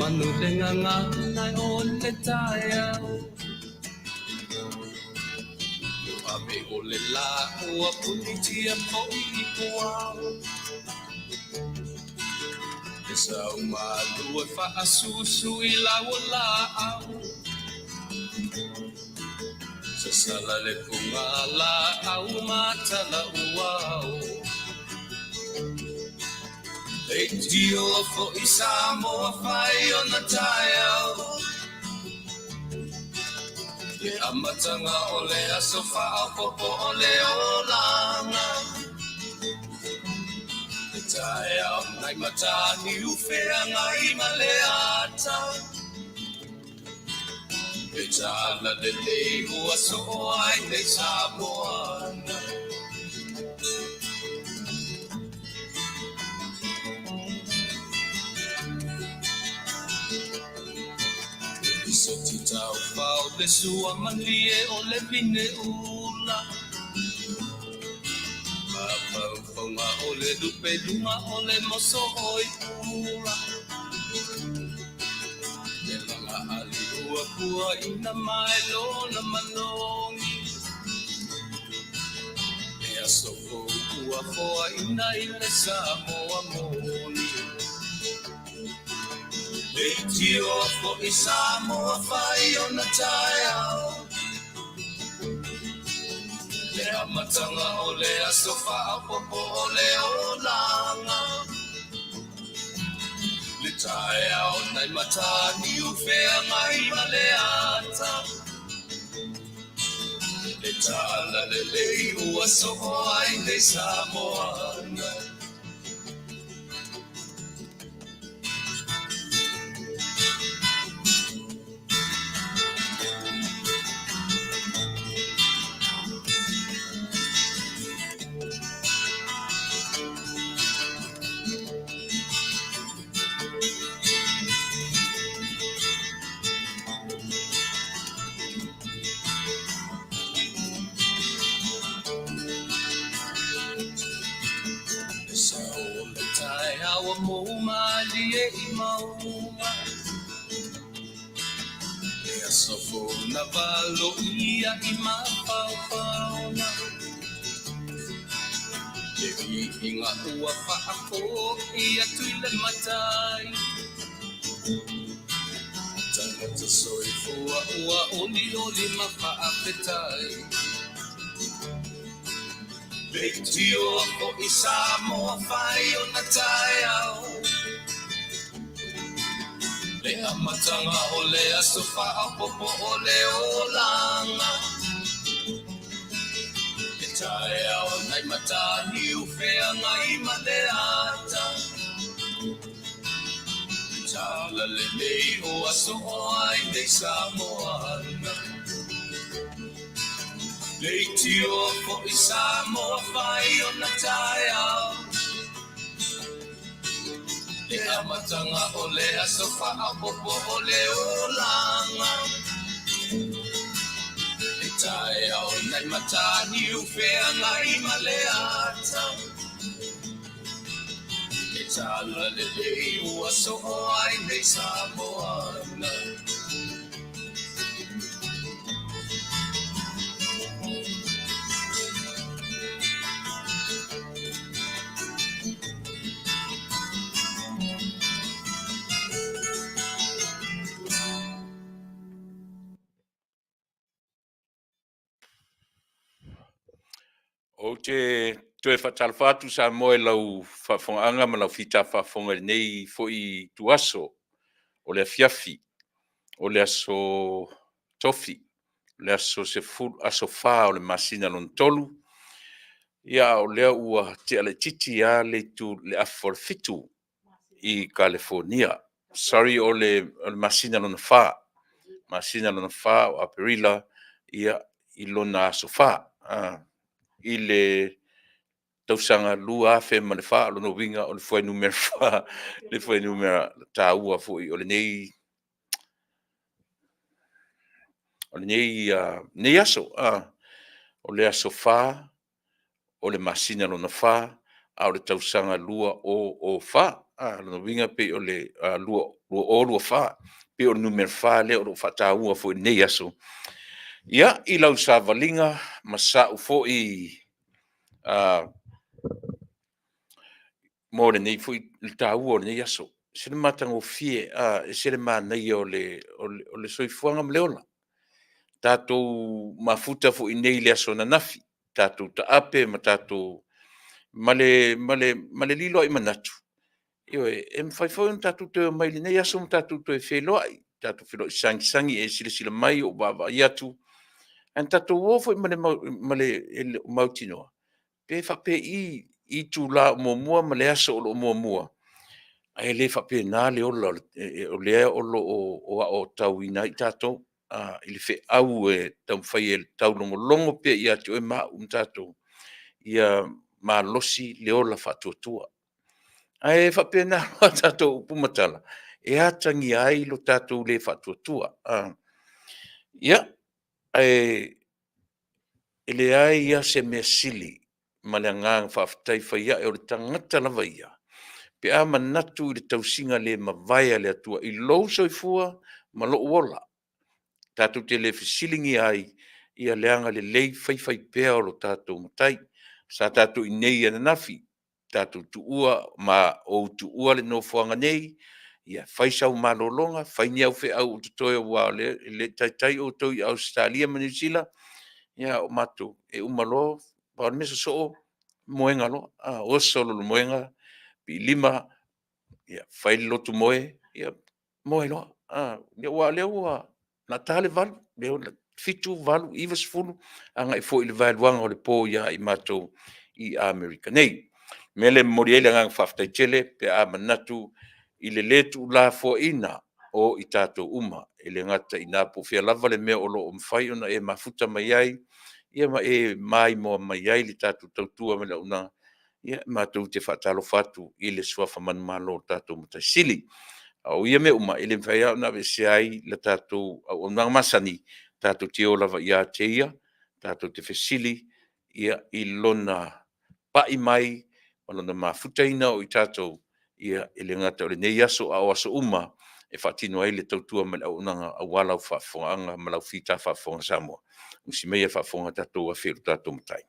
manu le nganga nai o le taia Ame o le la ua punitia po I puao E sau malu e wha asusu I lau la au Sa sala le punga la au mata la uau E dio fo I Samoa whai o na taia E amatanga o le asofa a popo o le olanga E tae au nai matani ufea ngai maleata E tala le lei ua so ai nei Samoana So ti tau pau le sua malie o le vine ula Pau paunga o le lupe lunga o le moso oi ula Le langa ali ua pua ina mai lona malongi E aso ua foa ina I le Samoa moni E tio fo I Samoa whai o na taia Le amatanga o le asofa a popo o le olanga Le taia o nai matani ufea ngai maleata Le tala le lei ua soho ai nei Samoana Awa mouma lie I mauma E asofo na valo ia I mapaupauna E inga ua paako ia tuile matai Tangata soi fua ua oli oli Faafetai Tio fo I Samoa whai o na taia Le amatanga o le asofa a popo o le olanga Le taia o nai matani ufea ngai maleata Tala le nei o aso o ai nei Samoana Le tio fo I Samoa whai o na taia Le amatanga o le asofa a popo o le olanga Le taia o nai matani ufea ngai maleata Le tala le lei ua so o ai nei Samoana O te whatalwhatu sa moe lau whawhonganga ma lau whita whawhonga nei fo I tuaso o le Afiafi, o le aso tofi, le aso se fulu aso wha o le masina lon tolu, ia o lea ua te ale titi a le tu le aforfitu I California. Sorry o le masina lon wha o Aperila ia I lona aso wha. I le tausanga lua fe ma le wha lo no winga o le foi numero wha le foi numero ta ua foi o le nei nei aso o le aso wha o le masina lo na wha a o le tausaga lua o fā lana winga pe o le lua fā pe o le numero fā le o lo faataua foʻi nei aso ia i lau savaliga ma saʻu foʻi mo lenei foʻi le tāua o lenei aso sele matagofie e sele manaia o le soifuaga ma le ola tatou mafuta foʻi nei le aso nanafi tatou taape ma tatou ma le lilo ai manatu io e mawhaifau na tatou te mai lenei aso ma tatou te wheloai tatou wheloai sangi e sila mai o baba i atu an tatou wofo i ma le mautinoa pe whape i tūla o mua ma le aso o lo mua ai le whape nā le ola o lea o tau ina i tatou i le whe au e tau mwhai e tau longo pe i atu e maa tatou ia ma losi le ola whatuatua. Ai whapena roa tātou pumatala. E atangi ai lo tātou le whatuatua. Ia, e le ai ia se mea sili ma le ngang Faafetai whaia e o le tangata lava ia. Pe a manatu i le tausinga le mawai le atua i lou soifua ma lo uola. Tātou te le fisilingi ai ia leanga le lei whai pea o lo tātou matai. Sa tātou i nei ana nafi, tātou tuua ma o tuua le no fuanga nei, ia whaisau malolonga, whainia au whe au tutoe wa le taitai o tau i Australia ma New Zealand, ia o matu e umalo, pa o mesa soo, moenga lo, o solo lo moenga, pi lima, ia whai lotu moe, ia moe lo, ia wa leo na tale valu, leo fitu valu, iwas fulu, anga i fo i le valuanga o le po ia i matou i Amerika. Nei, mele moriele ngang Faafetai tele, pe a manatu i le letu la fo ina o i tātou uma, e le ngata i nā po fia lava le mea o lo o mwhai ona e mafuta mai ai, ia ma e mai moa mai ai li tātou tautua me la una, ia mātou te whaatalo fatu i le suafa manu malo tātou matai sili. Au ia me uma, ele mwhai au na se ai la tātou, au nang Masani, tātou te o lava ia te ia, tātou te whesili, ia i lona pai mai, malona mafutaina o i tātou, ia ele ngata o le nei aso au aso uma, e whaatino ai le tautua me au nanga a walau whaafonga, ma lau whita whaafonga Samoa. Usi mea whaafonga tātou a whiru tātou matai.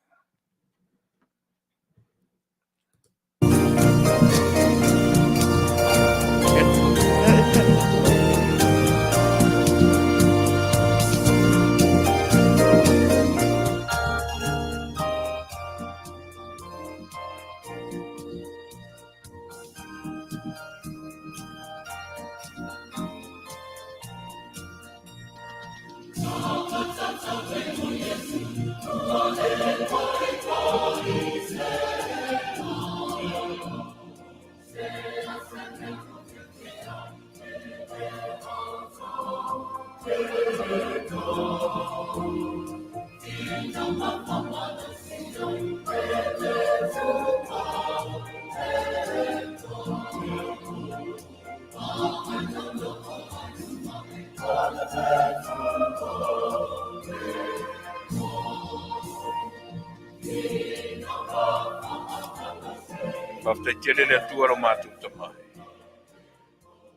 Faafetai tele le atua lo mātou tamai.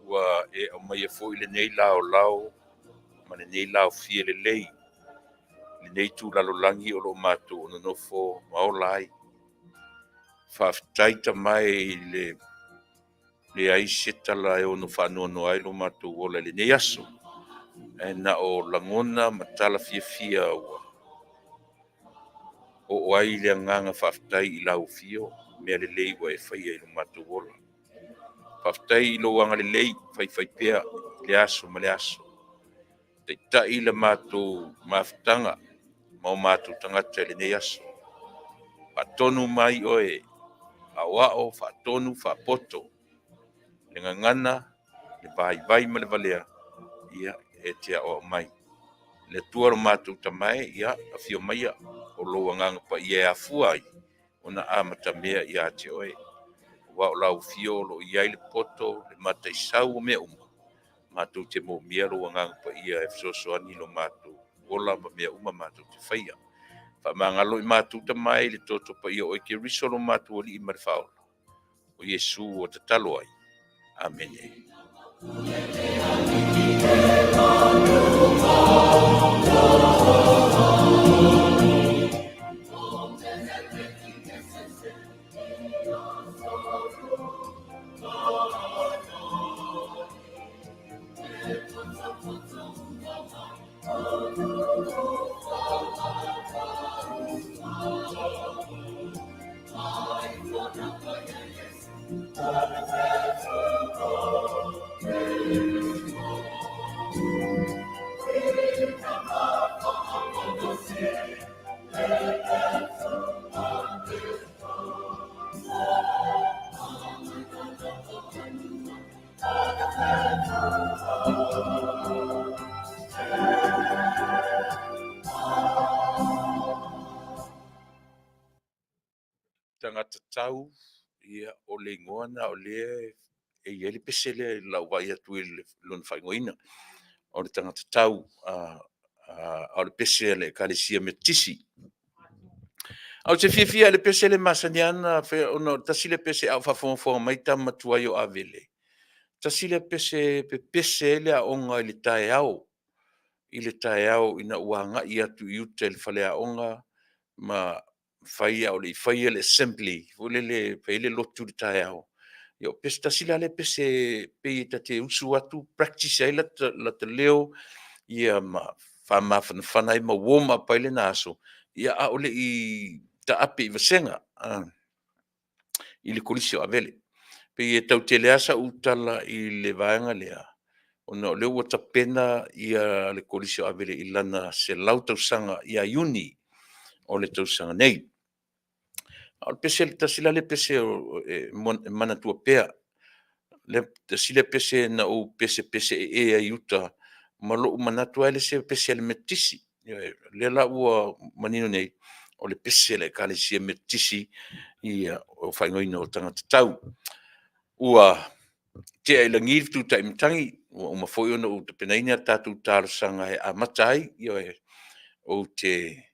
Ua e au mai e fo i le nei lao, ma le nei lao fie le lei. Le nei tu Lalolagi o lo mātou o nofo maola ai. Faafetai tamai le aise tala e ono whanua ai lo mātou ola le nei aso. E na o langona ma tala fia ua. O ai le nganga Faafetai i lau fio, mea le lei wa e whaia i lo mātou ola. Faafetai i lo wanga le lei, whai pea, le aso ma le aso. Te tai le mātou mafutanga, mau mātou tangata le nei aso. Whatonu mai oe, awao, whatonu, whapoto. Le ngangana, le vai ma le valea, ia e tea o mai. Le tuaro mātou tamai, ia, a fio maia, o lo wanganga pa ia afua ai, ona amata mea ia te oe. Wa o lau fio lo iai le poto, le mata isau o mea uma. Mātou te mo mea lo wanganga pa ia e fsosoani lo mātou. Ola ma mea uma mātou te whaia. Whamangalo I mātou ta mai le toto pa ia o ke risolo mātou li I marwhao. O Yesu o te talo ai. Amen. Tangata tau ia o le ingoana o le e ia le pese le lau vai atu I le lona whaingoina. O le tangata tau o le pese le kalesia me tisi. Au te fia le pese le Masani ana ono tasi le pese au whafonga mai tamatua I o avele. Tasi le pese le a onga I le tae au. I le tae au ina uanga I atu I ute le whale a onga ma whaia o le whaia le assembly. Vole le peile lotu le tae au. Yo pese tasi le pese pe ta te usu atu practice ai la te leo ia ma whamawhana I ma woma paile na aso. Ia a ole I ta ape I vasenga. I le kolisi o avele. Pe ia tau te leasa utala I le vaenga lea. Ona leo ua tapena ia le kolisi o avele I lana se lau tausanga ia iuni o le tausanga nei. O le pese le tasila le pese mana tua pea. Le tasila pese na o pese e a iuta. Malo manatu ai le se pese le metisi. Le la ua manino nei. O le pese le kalisia metisi ia o whaingoina o tangata tau. Ua te ai langi tu taimitangi o mafoi ona o te penaina tatu tārasanga he a matai o te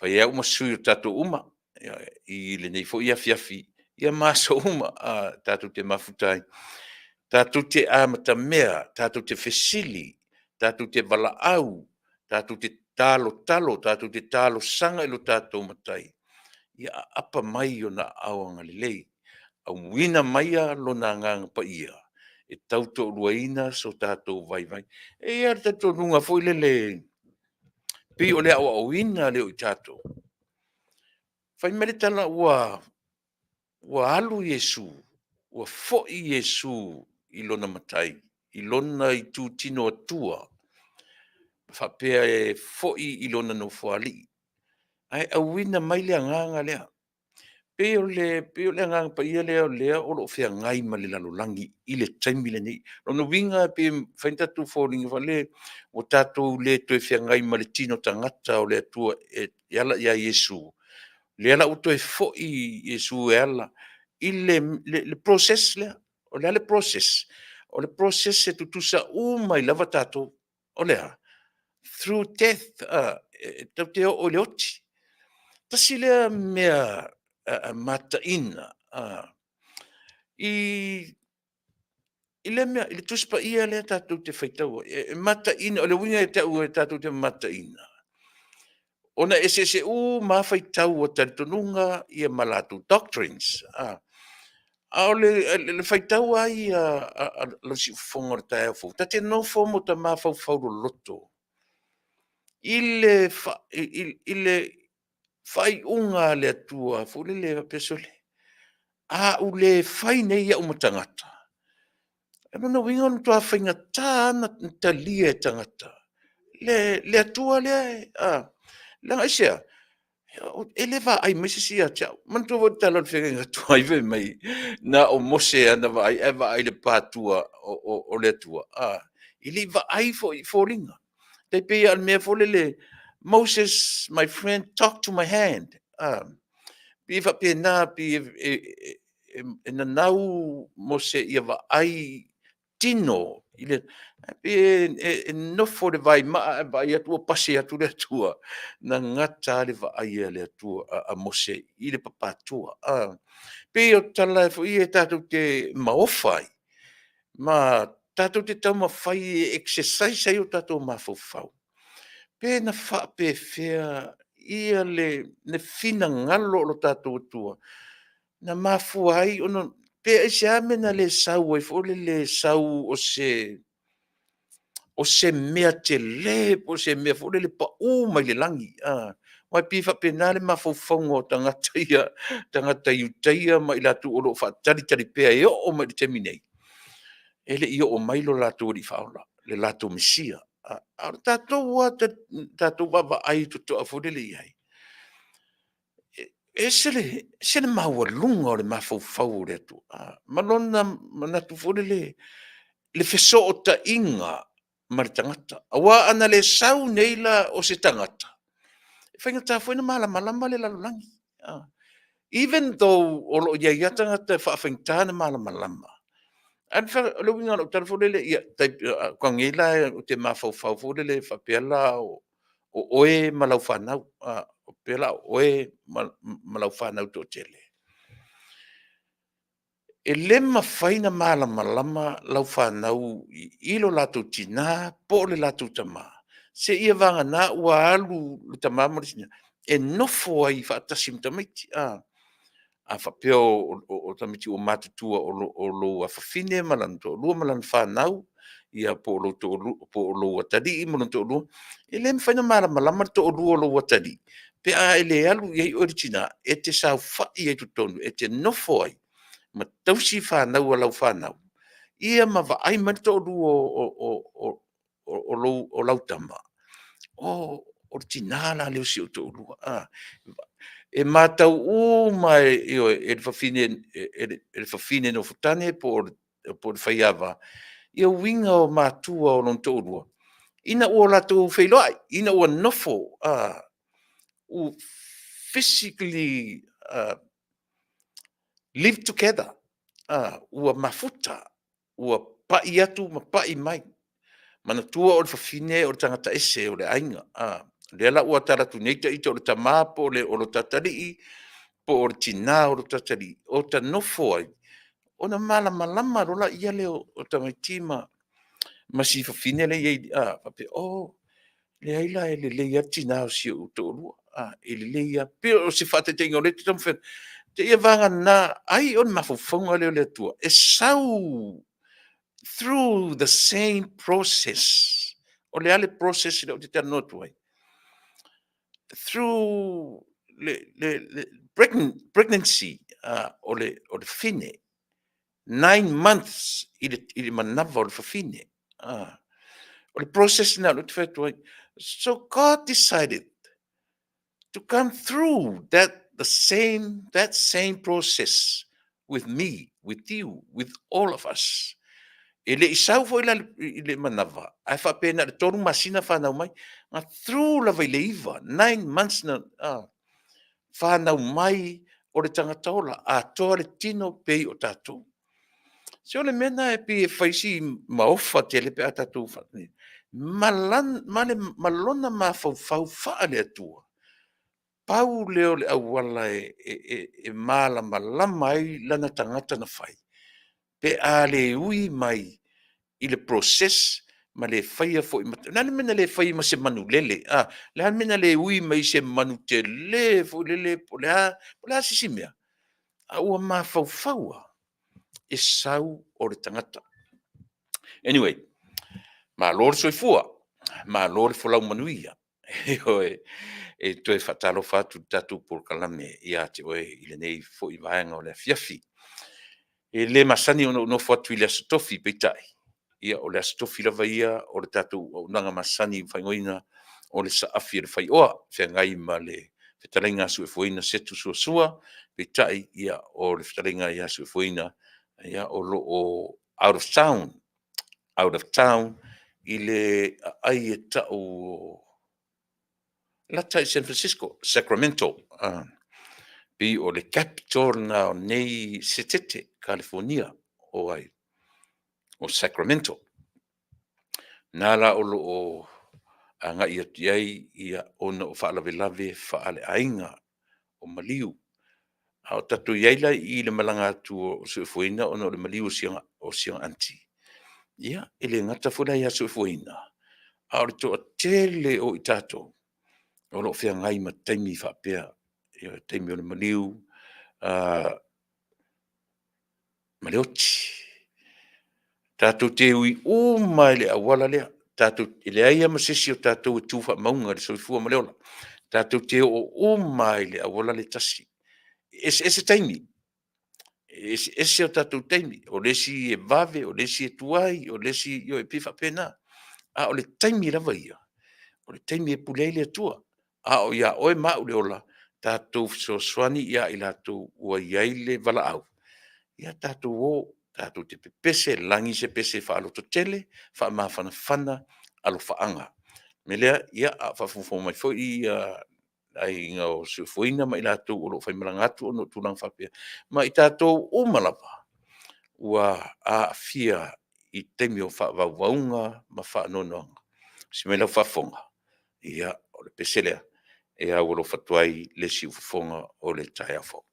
whai au masui o tatu uma I Lenei fo I Afiafi ia maso uma a tatu te mafutai tatu te amata mea tatu te fesili tatu te valaau tatu te talo tatu te talo sanga ilo tatu matai ia apa mai ona awanga Lenei au wina maia lona ngang pa ia e tauto ruaina so tātou vai. E ia tātou nunga foi le pi o le au wina le o tātou. Whai mele tala ua alu Yesu, ua fo'i Yesu I lona matai, I lona I tū tino atua. Whapea e fo'i I lona no fuali. Ai au wina mai le anganga lea. Pe o le anga pa ia lea o lo fea ngai ma le Lalolagi I le taimi le nei. Lono winga pe whaintatu fōringa wale o tātou le toe fea ngai ma le tino tangata o le atua e ala ia Yesu. Le ala uto e fo'i Yesu e ala. I le process lea. O le process. O le process e tutusa mai lava tātou. O lea. Through death. Tau te o le oti. Tasi lea mea mataina I le mea I le tuspa ia le tātou te whaitau mataina o le winga e tau e tātou te mataina ona ese ma whaitau o taritonunga ia malatu doctrines o le whaitau ai la si fonga o tae fu ta te no fomo ta ma fau loto I le whai unga le atua fule le pesole u le whai nei ia umatangata. E mana winga onu tua whainga tāna talia e tangata. Le atua le langa isea. E le wa ai mesisi a tia. Mantua wa tala whenga tua i ve mai. Na o mose ana wa ai e wa ai le pātua o le atua. I li wa ai fo ringa. Te pe al mea fo le Moses, my friend, talk to my hand. Pi fa pe na pi e na nau mo se ia wa ai tino, e nofo le vai vai atua pase atu le atua, na ngata le vai le atua a mose i le papatua. Pe o tala fo i e tātou te maofai, ma tātou te tau mawhai exercise ai o tātou mawhau. Pe na whape whea ia le fina ngalo o tātou atua. Na mafua ai, ono, pe e se amena le sau ai, fo le sau o se mea te le, o se mea fo le pa mai le langi. Wai pifa pe nale mafaufaunga o tangata iutaia ma i latu o lo tari pea e o mai le teminei. Ele i o mai lo latu o faula, le latu misia. Tātou wa, tātou baba ai tuto a fo le iai. E sele maua lunga o le mafaufau le atu. Malona manatu fole le feso o ta inga ma le tangata. Awa ana le sau neila o se tangata. E whainga tā fwena malama le Lalolagi. Even though o lo ia tangata whaafengtana malama. An lo winga o tala fole le ia kwa ngila o te mafaufau fole le whapeala o oe malau whanau. O pela oe malau whanau tō tele. E lema whaina malama lau whanau i lo lato tina po le lato tama. Se ia vanga na ua alu le tama marisina. E nofo ai whaatasim tamaiti. A whapeo o tamiti o matutua o lo a whawhine malan tō lua malan whanau. Ia po lo watari i malan tō lua. E lema whaina malama tō lua lo watari. Pe a ele alu iei original, e te sau whai e tutonu, e te nofo ai, ma tausi whanau a lau whanau. Ia ma wa ai manto o lau tama. O original a leo si o tō lua. E mātau o mai e le whawhine no futane po le whaiawa. Ia winga o mātua o non tō lua. Ina o lato whailoai, ina o nofo, who physically live together. Ua mafuta, ua pai atu, ma pai mai. Mana tua o le whawhine o le tangata ese o le ainga. Le ala ua taratu neita ita o le tamapo o le tatari po o le tina o le tatari. O ta nofo ai. O na malama rola ia leo o tamaitima. Ma si whawhine le iei, pape, le aila e le leia tina o si o tōrua. E le leia, pero o se whate te ingo le te tamwhen. Te ia vanga na, ai on mawhawhaunga leo le tua. E sau, through the same process. O le ale process le o te tano tuai. Through le pregnancy, o le fine. 9 months i le manava o le whawhine. O le process na o te whatuai. So God decided to come through that same process with me, with you, with all of us. E le isau foi le manava. Ai whapena le toru masina whanau mai. Nga through la vai le iwa, 9 months na whanau mai o le tangataola. A toa le tino pei o tātou. Se o le mena e pi e whaisi maofa te le pe a tātou whanau. Malona ma fau wha le atua. Pau leo le awala e malama ai lana tangata na whai. Pe a le ui mai i le process ma le whaia fo i mata. Nane mena le whai ma se manu lele. Le han mena le ui mai se manu te le fo lele po le ha sisimea. A ua ma fau e sau o le tangata. Anyway, ma lor soifua, ma lor folau Manuia. E toe whatalo whatu tatu Polokalame ia te oe i Lenei fo i vaenga o le Afiafi. E le Masani o no whatu i le asotofi peitai. Ia o le asotofi lava ia o le tatu o nanga Masani whaingoina o le saafi e le whaioa. Whiangai ma le whetarenga su e fuina setu sua peitai ia o le whetarenga ia su e fuina ia o lo o out of town i le ai e tau lata i San Francisco, Sacramento, pi o le capital na nei Setete, California, o ai. o Sacramento. Nala o loo anga ia tiai ia ona o whaalawelave whaaleainga o maliu. Ao tatu iaila I le malanga atu o suefuina ona o le maliu o sianga anti. Ia, ele ngata funa ia suefuina. Ao le toa tele o itato. O lo fea ngai ma taimi whapea. Ia taimi o le maliu. Maleoti. Tātou te ui o mai le awala lea. Tātou ele aia masisi o tātou e tūwha maunga le soifua maleola. Tātou te o mai le awala le tasi. Ese taimi. Ese o tātou taimi. O lesi e vave, o lesi e tuai, o lesi yo e pifa pena. A o le taimi lava ia. O le taimi e pulei le atua. A o ia oe mau le ola. Tātou so swani ia I lātou ua iai le vala au. Ia tātou o, tātou te pepese, langi se pese whaaloto tele, wha mawhanawhana, alo whaanga. Me lea, ia a whafufo mai fo I ai ngā o sufuina mai lātou o lo whaimarangatu o no tūlang whapea. Ma I tātou o malapa, ua a fia I teimi o whawauaunga ma whaanonoanga. Si me lau whafonga, ia o le peselea, e au o lo whatuai le si ufonga o le tai afo.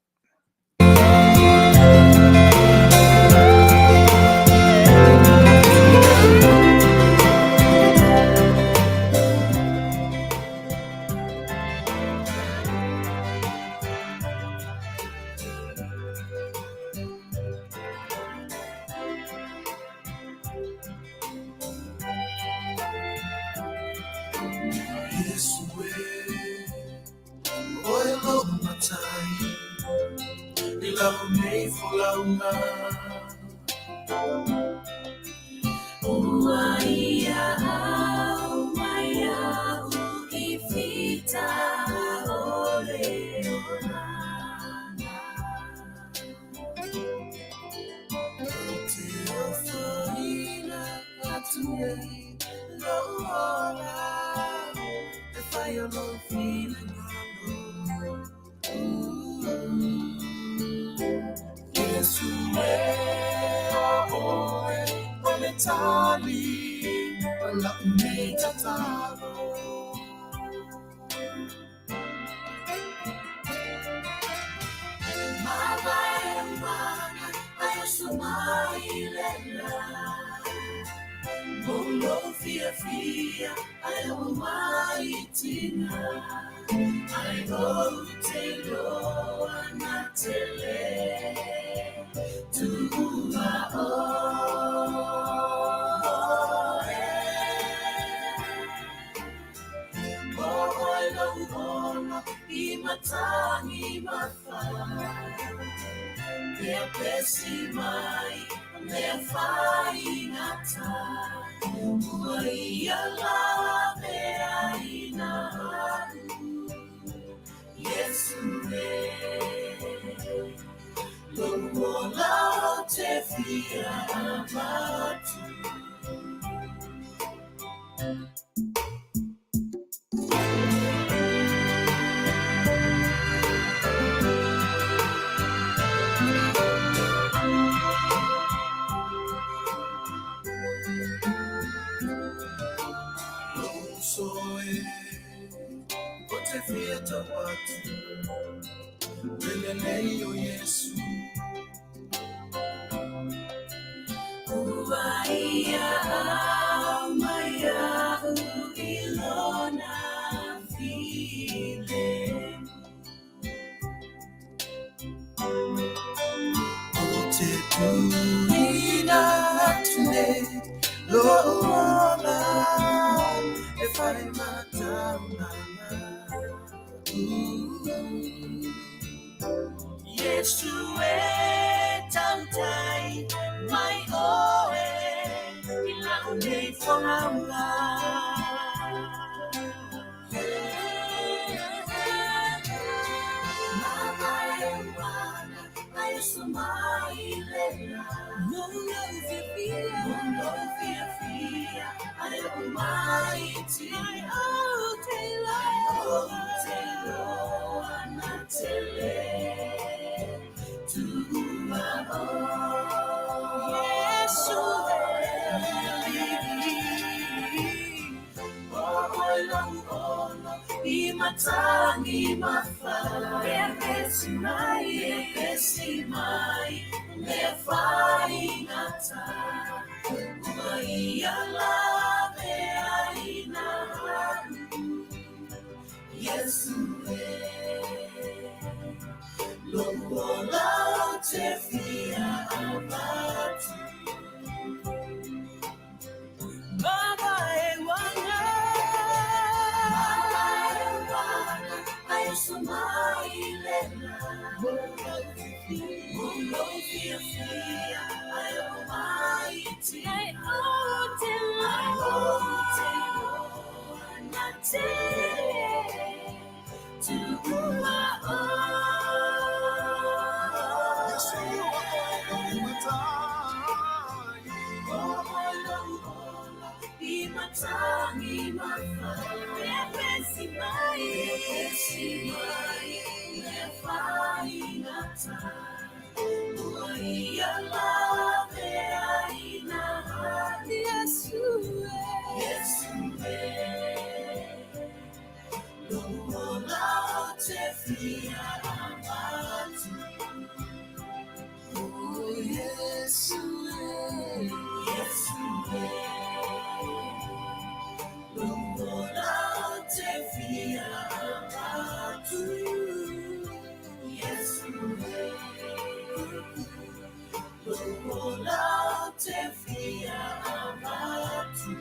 Lenei o Yesu. Imatangi mafa, epesimai, lefai ngata, Maia lave aina, Yesue, Lobola te fia abatu, Mama ewana, Ayasumai lena, Mulo fia, Ayomai ti, Nate, Imatangi mafa, epesimai, lefai ngata, Maia lave aina, Yesue, Lobola te fia abatu, oh Yesue, Lobola te fia abatu, Yesue, Lobola te fia abatu.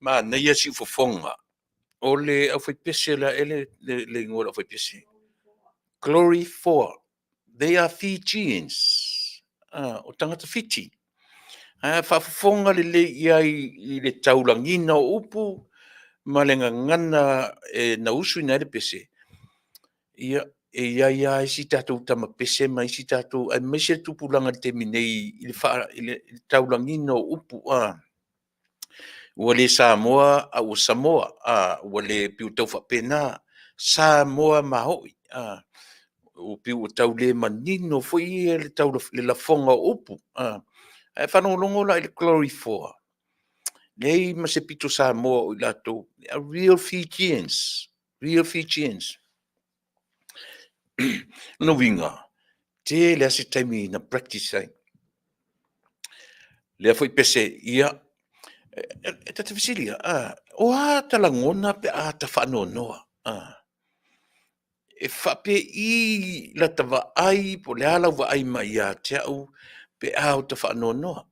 Manuia si fofonga. O le au fai pese la ele le ngora au fai pese. Glory for. They are Fijians. O tangata Fiji. Whafofonga le i le taulangina o upu. Ma le ngana na usu ina le pese. Ia ia isi tātou tama pese ma isi tātou ai mese tupulanga te minei i le taulangina o upu. Ua le Samoa a ua Samoa ua le piu tau whapena Samoa mahoi o piu o tau le manino foi ia le tau le lafonga upu e whanongongo la i le glory for nei ma se pito Samoa o i lato real Fijians no winga te le ase taimi na practice ai le foi pese ia e tata visilia o a talangona pe a ta whanonoa e whape i la tawa ai po le ala wa ai mai a te au pe a o ta whanonoa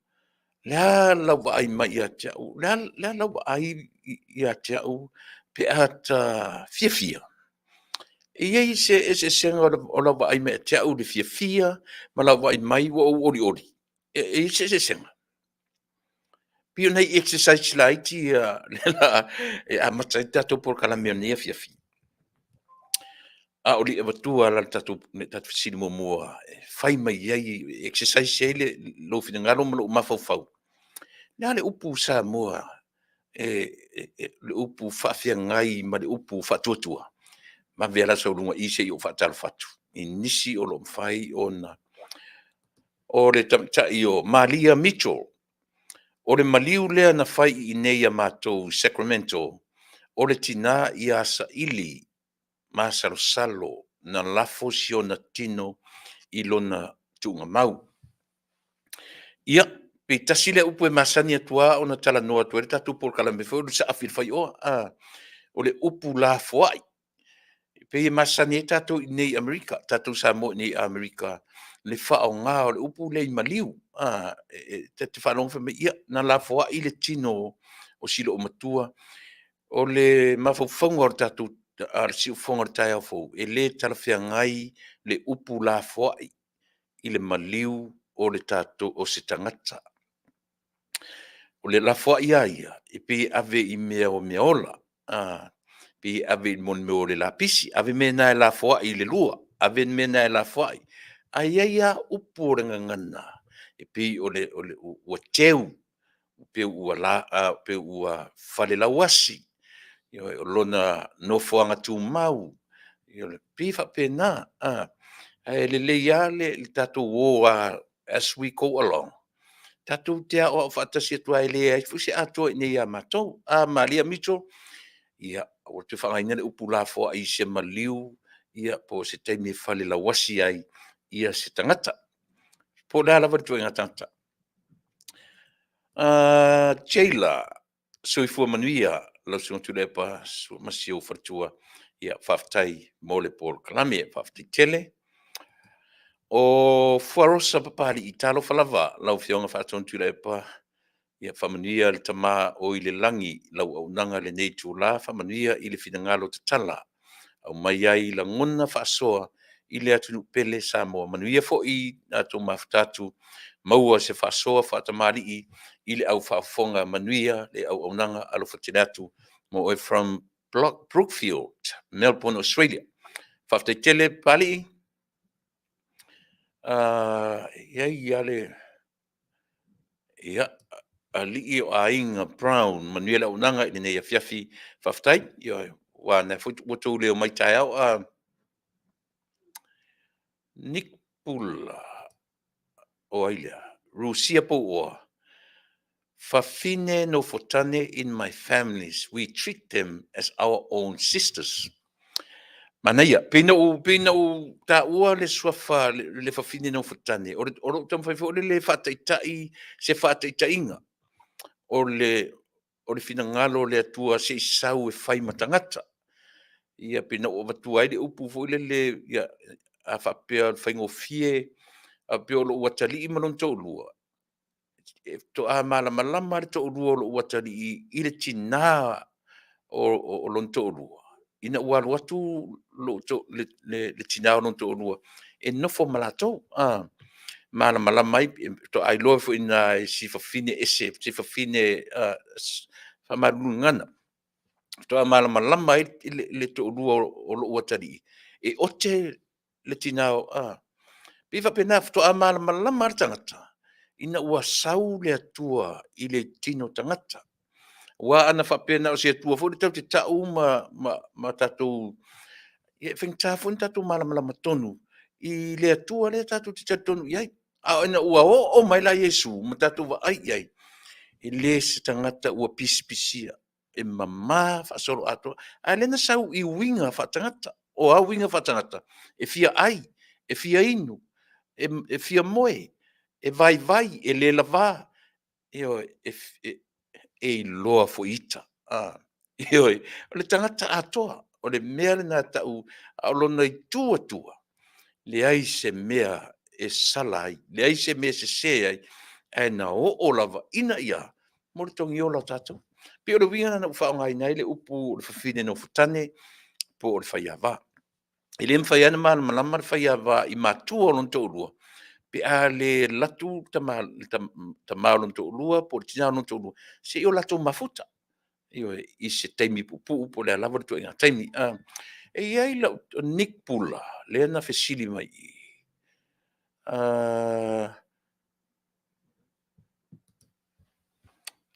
le ala wa ai mai a te au le ala wa ai i a te au pe a ta fia e ei se senga o la wa ai mai a te au le fia ma la wa ai mai wa ori e se senga pio nei exercise la iti a matai tato Polokalame nei fia o li evatua la tato fisili momoa fai mai ai exercise ele lo finangalo ma lo mafau le upu Samoa le upu faafiagai ma le upu faatuatua ma vea so lunga ise i o faatalafatu i nisi o lo mafai ona o le tamatai o Malia Mitchell o le maliu lea na fai i nei a matou Sacramento o le tina i a saʻili ma salosalo na lafo si ona tino i lona tuugamau ia pe tasi le upu e masani atua ona talanoa atu e le tatou Polokalame foi o le saafi le faioa o le upu lafoaʻi pe e masani e tatou i nei Amerika tatou Samoa i nei Amerika le faaogā o le upu lei maliu te whanonga whame ia na lafoaʻi le tino o silo o matua o le mafaufaunga o le tatou a le siufonga le tae au fou e le talawhiangai le upu lafoaʻi i le maliu o le tatou o se tangata o le lafoaʻi ia e pe ave i mea o mea ola pe ave i mon me o le lapisi ave mena e lafoaʻi i le lua ave mena e lafoaʻi ai ia upu o le ngangana e pe o le ua teu pe ua fale lauasi o lona nofoanga tumau le pifa pena le leia le tatou as we go along. Tatou te o fatasi atua ele ai fusi atua nei a matou a malia mito ia o te whangaina le upula fo ai se maliu ia po se teimi fale la wasi ai ia se tangata po la lava tu ngatata Sheila soifua Manuia lau sunga Tuilaepa su masio fartua ia Faafetai mo le Polokalame Faafetai tele o fuarosa papali i talo falava lau fionga faatonu Tuilaepa ia whamanuia le tama o i le langi lau au nanga Lenei tūla whamanuia i le finangalo tatala au mai ai la ngona whaasoa i le atu pele Samoa Manuia fo i ato mafutatu maua se whaasoa whaatamari i le au whaafonga Manuia le au nanga alo whatinatu mo oi from Brookfield, Melbourne, Australia. Faafetai tele pali ia le ia ali o ainga Brown Manuia au nanga i Lenei Afiafi Faafetai ia wa na foto le mai tai au Nick Pula o ailea Rusia po o Fafine no fotane in my families we treat them as our own sisters. Manaya pina u ta ua le swafa le fafine no fotane o tam fai fo le fataitai se fataitainga o le finangalo le atua se sau e fai matangata ia pina o vatua ile upu fo le ia a fapea fai ngofie a peolo watali i malon tolua to a malama le tolua lo watali i le tina o lon tolua ina ua watu lo to le tina o lon tolua e no fo malato malama mai to ai lo fo ina sifafine ese sifafine fa malungana to a malama mai le tolua o lo watali e ote le tina piva pena to a malama tangata ina ua sau le atua i le tino tangata. Wa ana whapena o se atua fo le tau te tau ma tatou e whengta fo ni tatou malama tonu i le atua le tatou te tonu iai. A ina ua o mai la Yesu ma tatou wa ai iai. I le se tangata ua pisia e mama whasoro atua. A lena sau i winga whatangata o a winga whatangata e fia ai, e fia inu, e fia moe. E vai e le lava e loa fo ita o le tangata atoa o le mea le na tau a lona i tua le ai se mea e salai le ai se mea se ai e na o lava ina ia mo le tongi ola tatou pe o le winga na whaongai nei le upu le whawhine no futane po o le whaiava i le mwhaiana malama le whaiava i matua o lon tōrua pe a le latu tamalon to lua por tinalon to lua se o latu mafuta io i se taimi pupu po le lava to inga taimi e ai la Nick Pula le na fesili mai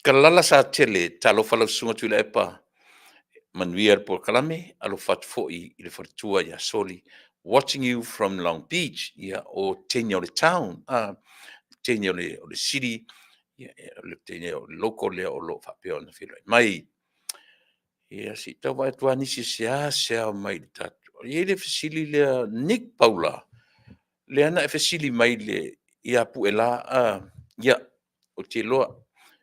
kalala sa tele talo fala sunga Tuilaepa Manuia le Polokalame alo fat foi i le fortua ya soli watching you from Long Beach ia o Taunu'u le town tene o le city le tene o local le o lo fapeo na filo mai ia si tau vai tua nisi se mai tatu ia le fasili le Nick Paula le ana e fasili mai le ia puela ia o te loa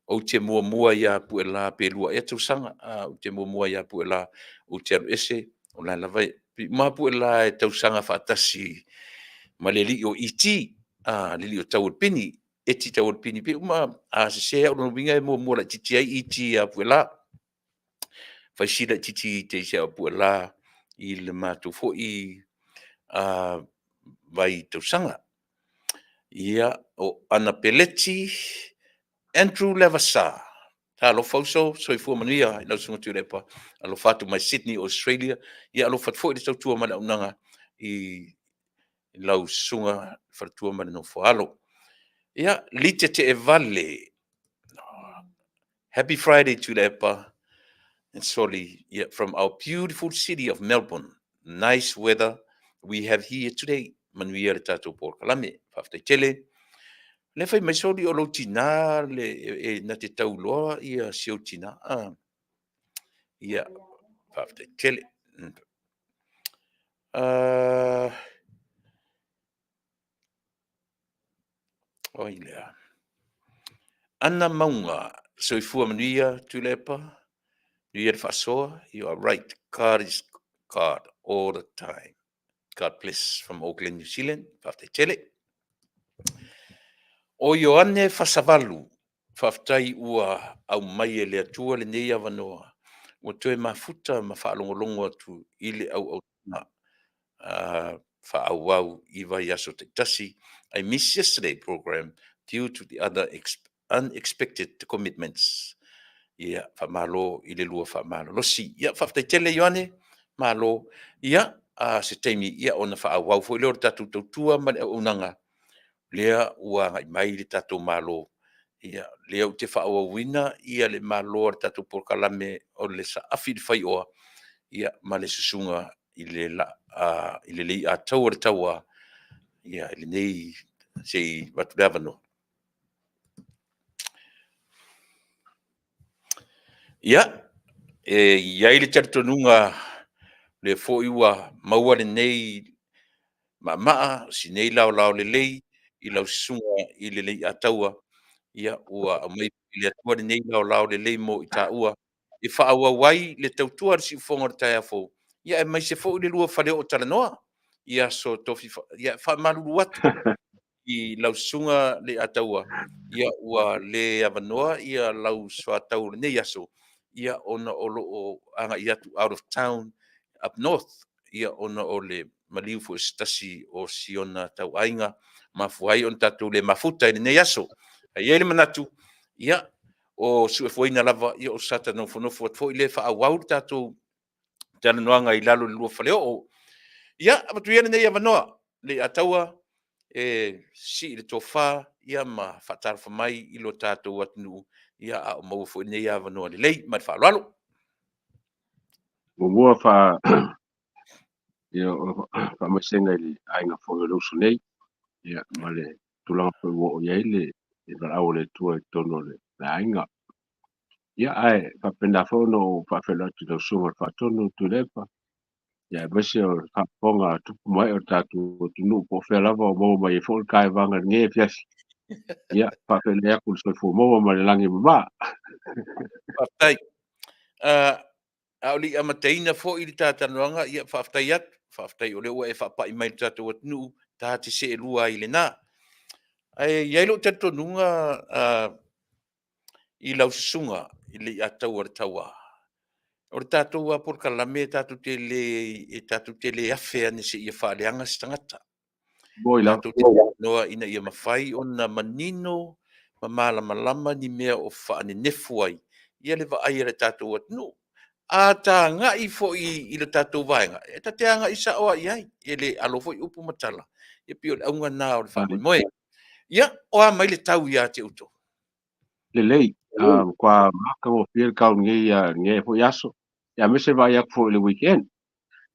o te mua ia puela pe lua e tu sanga o te mua ia puela o te ese o la vai ma puela e tu sanga fatasi ma le li o iti le li o tau pini e ti tau pini pe uma a se o no vinga e mo la titi ai iti a puela fai sila titi te se a puela i le matu fo i vai tu sanga ia o ana peleti Andrew Levasa ta lo fauso so i fu Manuia no sunga Tuilaepa alo fatu mai Sydney Australia ia alo fat fo i tau tua mana unanga i lau sunga fatua mana no foalo ia lite te e Vale happy Friday Tuilaepa and Soli yeah, from our beautiful city of Melbourne nice weather we have here today. Manuia le tātou Polokalame, Faafetai tele. Le fai mai soli o lo tina le na te tauloa ia sio tina. Ia Faafetai tele. Oi lea. Ana maunga soifua Manuia Tuilaepa. Nuia le Fasoa, you are right. God is God all the time. God bless from Auckland, New Zealand. Faafetai tele. O Ioane Fasavalu, Faafetai ua au mai e le atua le nei avanoa. Ua toe mafuta ma whaalongolongo atu i le au na whaauau i vai aso te tasi. I missed yesterday program due to the other unexpected commitments. Ia, whamalo i le lua whamalo. Losi, ia, Faafetai tele Ioane, malo, ia, se teimi ia ona whaauau fo i leo tatu tautua ma le unanga. Lea ua ngai mai le tatou malo. Ia, lea u te whaauawina, ia le malo le tatou Polokalame o le saafi le whaioa. Ia, ma le Susuga i le Lei'ataualetaua. Ia, i Lenei, sei watu le avanoa. Ia, iai le taritonunga le fo'iua maua Lenei maa si nei lao lelei i lau Susuga i le Lei'ataua. Ia ua mai i le atua Lenei lao lelei mo i tāua. I whaauawai le tautua le siufonga le tai afo. Ia e mai se fo i le lua whale o talanoa. Ia so tofi, ia whamalulu atu i lau Susuga Lei'ataua. Ia ua le avanoa ia lau soatau Lenei aso. Ia ona o loo anga i atu out of town up north. Ia ona o le maliu fu stasi o siona tau ainga mafuai on tatu le mafuta i Lenei aso. Ai ele manatu. Ia o Susuga lava ia o sata no fonofo fo i le whaauau tatu tana noanga i lalo le lua whale o. Ia, apatu ia Lenei avanoa. Lei'ataua si le tofa ia ma whatarafa mai i lo tātou atunu ia a o mau fo Lenei avanoa lelei ma le whaaloalo. Mua fa ia fa masenga i ainga fo lo sunei ia male tulang fo wo ia ile i va au le tua tono le ainga ia ai fa penda fo no fa fela tu do sunga fa tono Tuilaepa ia bese o fa ponga tu mai o tatu tunu po fela va mo mai fo kai vanga nge fiasi ia fa fela ku so fo mo ma le langi ba Faafetai. Aoli amateina fo i le tātanoanga ia Faafetai atu. Faafetai o le ua e whapai mai le tātou atunu tā te se lua i le nā. Iai lo tatonunga i lau Susuga i Lei'ataualetaua. O le tātou Polokalame tātou te le afe ane se ia whaaleanga se tangata. boy la Tātou te noa ina ia mawhai o na manino ma malama ni mea o whaane nefu ai. Ia le vaai le tātou atunu. A tā ngai fo i le tātou vaenga. E ta te anga isa oa iai. E le alo fo i upu matala. Ia pio le aunga nā o le whamoe moe. Ia, oa mai le tau ia te uto. le lei kwa maka mo fiel kau nge fo yaso ya mese va ya fo le weekend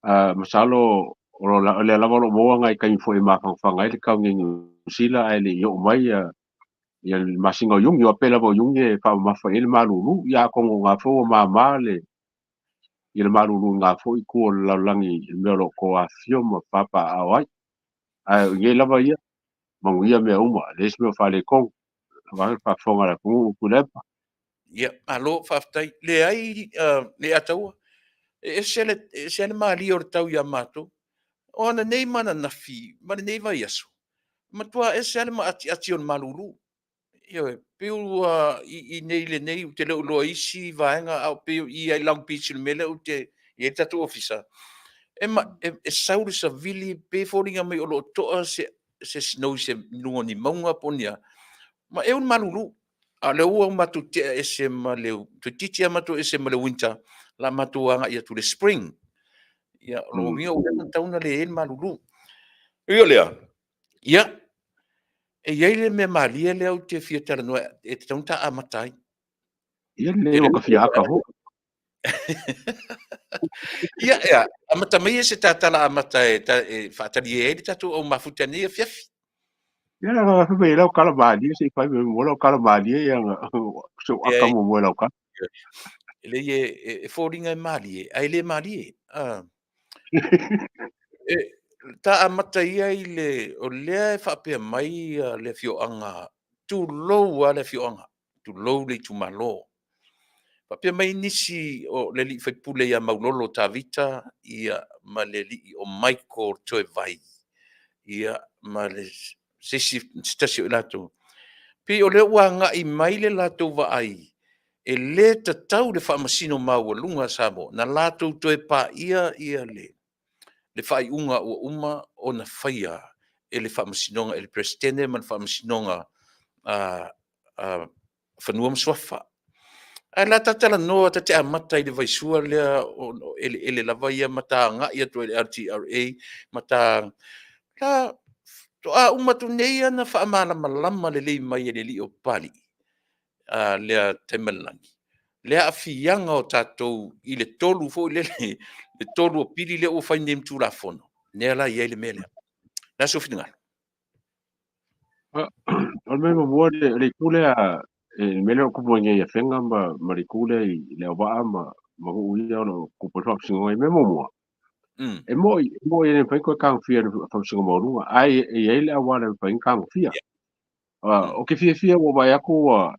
masalo o le lava lo mo nga kai fo ma fa ngai le kau nge sila ai le yo mai ya masinga yung yo pela bo yung e fa ma fa el malulu ya ko nga fo ma le il malulu nga fo i ko la langi me lo ko afio ma papa awai nge lava ya manguia me uma les me fa le ko va fa fonga la ku lepa. Ia, alo, Faafetai. Le ai, Lei'ataua. E sele maali o le tau ia mātou. O ana nei mana nafi, mana nei vai aso. Matua e sele ma ati o malulu. Ia, piu i nei le nei, te leo loa isi vaenga au piu i ai lang pichi le mele u te i e tatu ofisa. E sauri sa vili pe fōringa mai o lo toa se snow se nunga ni maunga ponia. Ma e un malulu. A le ua matu te ese ma leu. Tu titi a matu ese ma le winter. La matu anga ia tu le spring. Ia, lo mia o le tauna le el malulu. Ia lea. Ia. E iai le me malia le au te fia tala noa. E te taunta a matai. Ia le o ka fia aka ho. Ia, amata mai se tatala amata e whaatari e tatu o mafutani Afiafi. Ia nga fa be lau kala mali se fa be mo lau kala mali ia nga so aka mo mo lau ka. Le e fōringa e mali e, ai le mali e. E ta amata ia i le, o lea e whapea mai le fioanga, tu lou a le fioanga, tu lou le tu malo. Whapea mai nisi o le li whaipule ia maulolo ta vita, ia ma le li o Michael toe vai, ia ma le sisi stasi o lato. Pi o le ua nga i mai le lato wa ai, e le tatau le whaamasino maua lunga Samoa, na lato toe pa ia le whai unga o uma o na whaia e le whaamasinonga e le presidente man whaamasinonga whanua mswafa. Ai la tatala noa ta te amata i le vaisua lea ele lava ia mata nga ia to le RTRA mata la to a uma tu nei ana whaamala malama le lei mai e le li o pali lea temelangi. Lea afianga o tatou i le tolu fo le tolu o pili le o fai nem tu la fono. Nea la ia le mele. La so fina. Al me mo le kule a e mele o kupo nge ia fenga ma le kule i le wa ma u ia no kupo fa singo e me mo. E mo e fa ko kang fia fa singo mo runga ai e le wa le fa kang fia. O ke fia o ba ya ko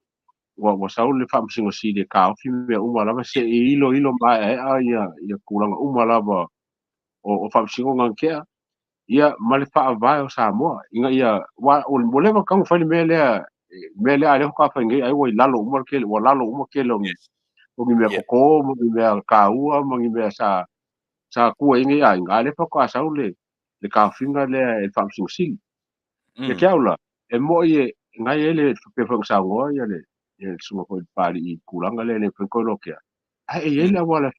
wa saul le fa singo si de ka fi me uma lava se ilo ma ia kulanga uma lava o fa singo ngakea ia male fa vai o Samoa inga ia wa o moleva kang fa mele ale ka fa ngai ai wa lalo uma ke wa lalo uma ke lo o mi me ko mo mi me ka ua mo mi me sa ku inga ai ngale fa ka saul le ka finga le fa singo si le ke aula e mo ye ngai ele pe fa Samoa ia le suma ko pali i kulanga le ko lo ke ai ele wala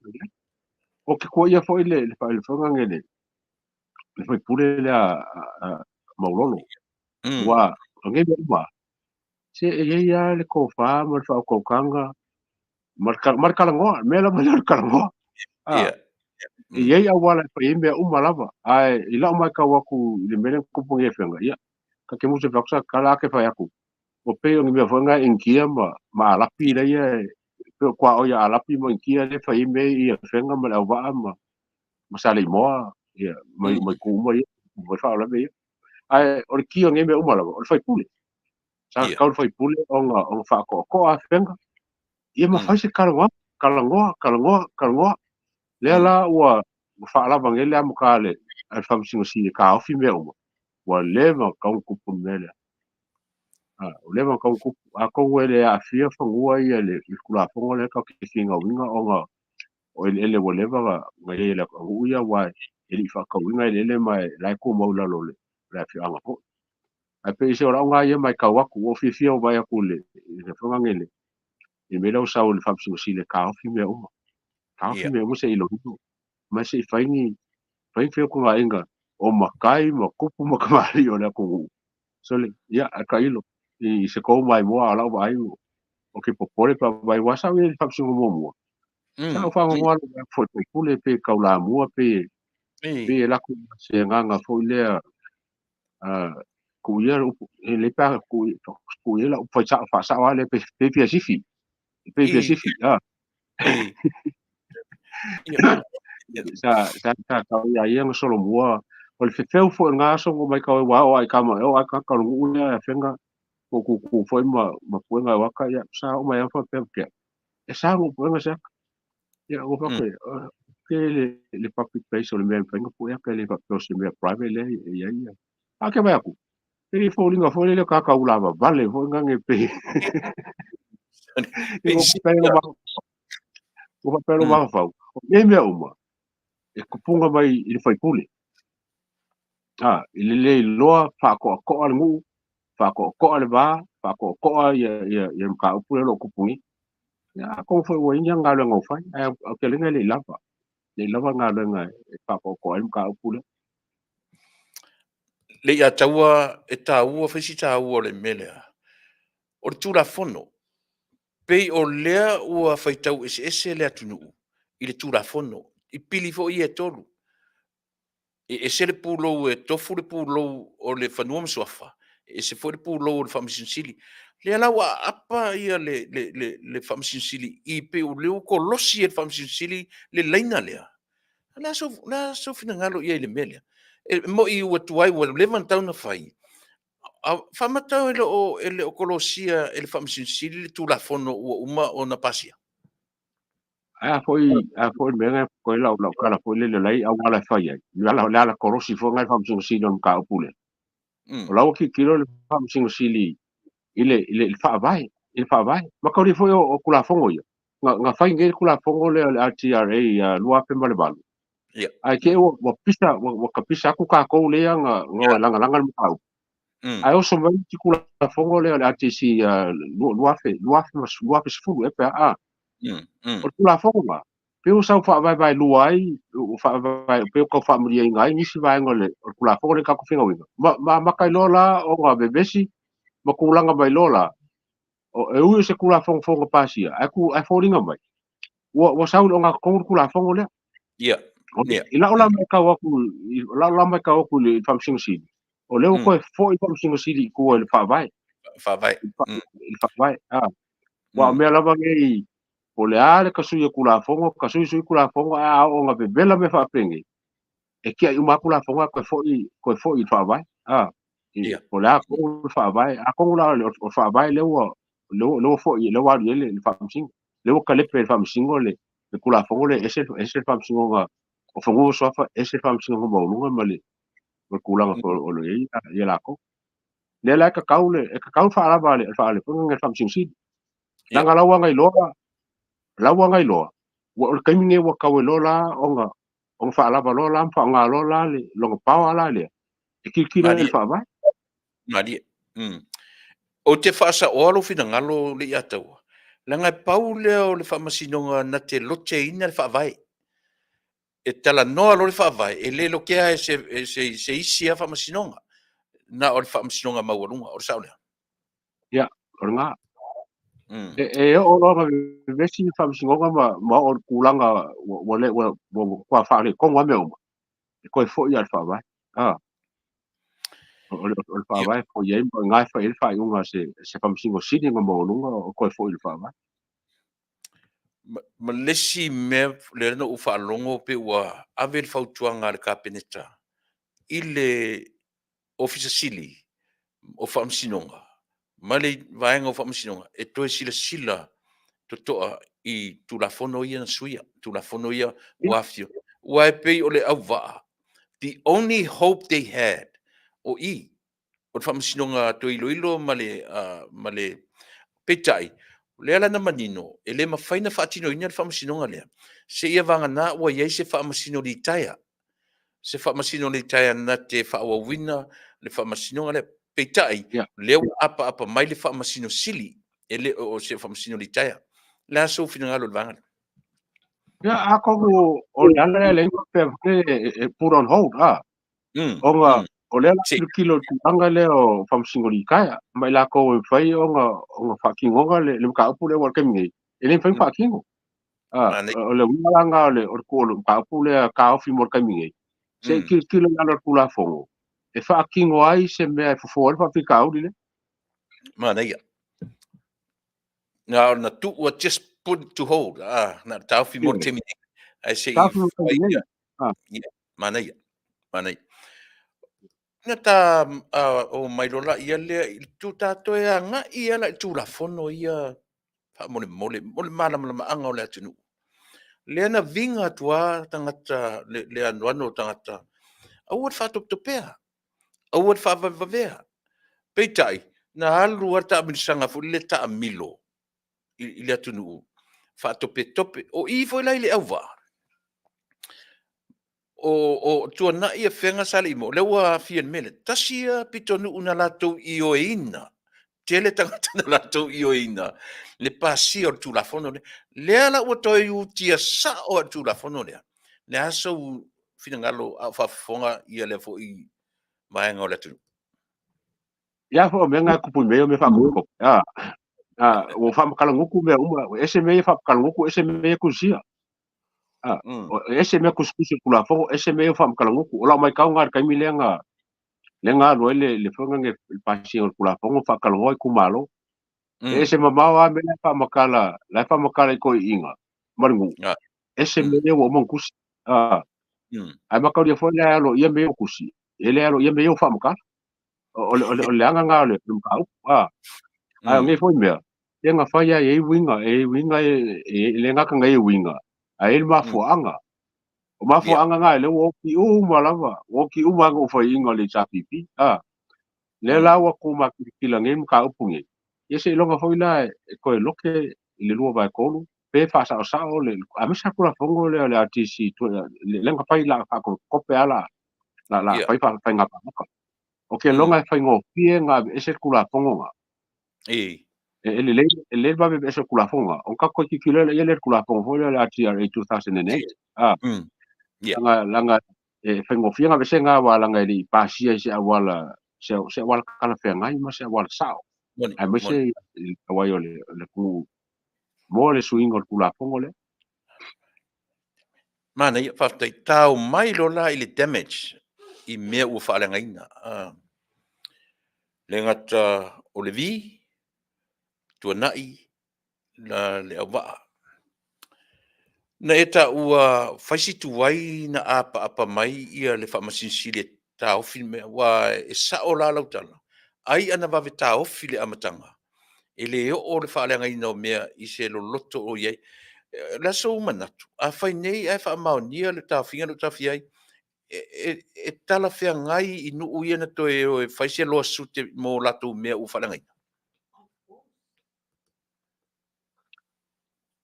o ke ko ia fo le fa le fa ngele le fa pure le a maulolo wa ngai ba se ia le ko fa mo fa ko kanga marka ngo me la marka ngo a ia wala fa imbe lava ai ila mai ka waku le mele ku punge fenga ia ka ke mo se fa kala ke fa yaku o pe o ngi fa nga inkia ma la pi le ia kwa o ya la pi mo inkia le fa imbe ia fenga ma la va masale moa ia mai ku mo ia mo fa la be ai o ki o ngi me lava o fa pule sa ka fai pule o fa ko a fenga ia ma fai se kalangoa le la wa fa la vangele am kale al fam singo si ka ofi me wa leva ka un kupu mele o leva ka un kupu a ko wele a fia fa ngua ia le kula fongo le ka ke singa winga o ele wo leva ma ele ka uia wa ele fa ka winga ele mai la ko mo la lole la fi anga ko a pe se ora nga ia mai ka waku o fi fia o vai akule le fonga ngele e me lau sau le fam singo si le ka ofi me ka ofi me se ilo ma se faini fai ko nga inga o makai ma kupu ma kamari o na ko so le ia ka ilo i se ko mai mo ala vai o ke popore pa vai wasa we fa singo mo sa fa mo ala fo ko le pe ka la mo pe la ko se nga fo le a ku ia le pa ku ia la fa sa wale pe sifi ah sa ka ia solo mo o le fefeu fo nga so mai ka wa o ai kama o ai ka ka ngua fenga ku foi ma puenga waka ya sa o mai fa pe e sa o puenga sa ya o fa ke le public place o le me fenga pu ya ke le fa se me private le ya ya a ke vai ku e fo linga fo le ka ka ulava vale fo nga nge pe e o pe lo ma fa me uma e kupunga mai i fai pule le loa fa ko al ngu fa ko al va fa ko ya ka pule lo kupungi ya ko foi wo nya nga lo ngo fa ke le lava nga lo nga fa ko al ka pule Lei'ataua e tāua whesi tāua le melea. O le tūra fono. Pei o lea ua whaitau ese lea Taunu'u. i le tulafono i pili foʻi e tolu e se le pulou e tofu le pulou o le fanua masoafa e se foi le pulou o le faamasinosili le alau aapa ia le faamasinosili i pe o leu kolosi e le faamasinosili le laina lea la so finagalo ia i le mea lea e moʻi ua tuai ua leva na tauna fai faamatau e le o kolosia e le faamasinosili le tulafono ua uma ona pasia foi menga ko la kala foi le lai au ala fai ai la korosi fo ngai fam sing sili on ka pule o la ki kilo le fam sing sili ile fa vai ma ko foi o kula fongo ia nga fai ngai kula fongo le TRA lua pe male balu ai ke o pisa o kapisa ku ka ko le nga langa langa mo ai o so mai ki kula fongo le ATC lua fe sfu e pe o kula fongo ma pe o sa fa vai luai o fa vai pe ko fa muri ngai ni si vai ngole o kula fongo le ka ko finga winga ma kai lola o nga bebesi ma kulanga vai lola o e u se kula fongo pasia ai foringa mai o sa o nga ko kula fongo le ila ola mai ka wa ku la mai ka wa ku le fam sing si o le ko fo i fam sing si ku le fa vai wa me la va ngai o le ale ka sui kula fongo ka sui kula fongo a o nga bebela me fa pengi e kia i ma kula fongo ko fo i fa vai o la ko fa vai a ko la o fa vai le fo i le wa le fam sing le ka le pe fam sing le kula fongo le ese fam sing nga o fongo so fa ese fam sing nga mo ma le kula nga o le ia la ko le la ka kaule e ka kau fa la vale fa le fongo fam sing si la nga la wa ngai loa o kai minge wa kawe lola onga fa lava lola fa nga lola le longa pawa la le e kikira le fa vai mali o te fasa olo fina ngalo Lei'ataua langa paule o le faamasinoga na te lote ina le faavai e tala noa lo le faavai e le lokea e se isi a faamasinoga na o le faamasinoga maualuga o le saʻolea ia o nga e o lo vesi faamasinoga ma o kulanga o le kwa fa le konga me o ko fo ia le faavai o le faavai fo ia ngai fa il fa unga se faamasinoga sini nga maulunga o ko fo il faavai ma lesi mea le lana ua faalogo pe ua ave le fautuaga a le kapeneta i le ofisa sili o faamasinoga ma le vaega o faamasinoga e toe silasila totoa i tulafono ia na suia tulafono ia ua afio ua e pei o le auvaa the only hope they had o o le faamasinoga toe iloilo ma le Petersen lea lana manino e lē mafaina faatinoina le faamasinoga lea seʻia vagana ua iai se faamasino litaia se faamasino litaia na te faauauina le faamasinoga lea Petersen lea ua apa mai le faamasino sili e lē o se faamasino litaia le a sou finagalo le vaga ia a ko o le ala le pe put on hold onga o le kilo tanga le o faamasino likaya mai la ko fai onga faakingoga le makaupu le ua kemi e le fai faakingo o le ulanga o ko le makaupu le kaofi mo kemi se kilo ala kula fongo e faakingo ai se mea fofo le faafika le Manuia. Now, na tu ua just put to hold. Na tauwhi mo temi. I say, Manuia. Na ta o mailola ia lea, tu tato e anga ia la tu la fono ia, pa mole mana anga o lea tunu. Lea na vinga tua tangata, lea nuano tangata. Au at whatok topea. Au at whavavavea. Peitai, na halu ata minisanga fu le ta milo. I le Taunu'u fa tope o I foi lai le auva o tuana ia fenga sale mo le wa fien mele tasia Taunu'u na latou I oina tele tangata na latou I oina le pasi o tu la fono le ala o toi u tia sa o tu la fono le aso finangalo a fa fonga ia le fo I mai ngo le tu ia fo menga ku pu me fa ko o fa makalanguku me uma ese me fa makalanguku ese me ku sia ese me kuskusi kula fo ese me fa mkalanguku ola mai kaunga kai milenga lenga lo le fonga nge pasi kula fo fa kaloi kumalo ese mamawa me fa makala ko inga maringu ese me wo monkusi ai makau dia fo le lo ia me kusi ele lo ia me fa makala o le anga nga le mkau ai nge fo me nga fa ya winga le nga ka ngai winga ai ma fo anga o mafo anga nga le wo ki malava wo ki go fa inga le chapipi le lawa ko makila ngem ka upungi yese longa foi la ko loke le lua ba ko pe fa sa o le amisa kula fongo le artisi to le lenga fai la fa ko pe ala la fai fa nga pa o ke longa fai ngo pie nga ese kula fongo nga le ba be ese kula fongo o ka ko ki kila le kula fongo le artisi 2008 langa fengo fianga besenga wala ngai pasia se wala se wala kala fenga ma se wala sao ai me se wai le ku mo le swingo ku la pongole mana ia faafetai tau mai lo la i le damage i mea ua faaaleagaina le gata o le vi tuanaʻi na le auva'a na e taʻua faisitu ai na apaapa mai ia le faamasinisili e taofi mea ua e sa'o la lautala ai ana vave taofi le amataga e lē o'o le faaleagaina o mea i se loloto o iai le aso manatu afai nei ae faamaonia le taofiga le tafi ai e tala feagai i nuu ia na toe o e faisi aloa sute mo latou mea ua faaleagaina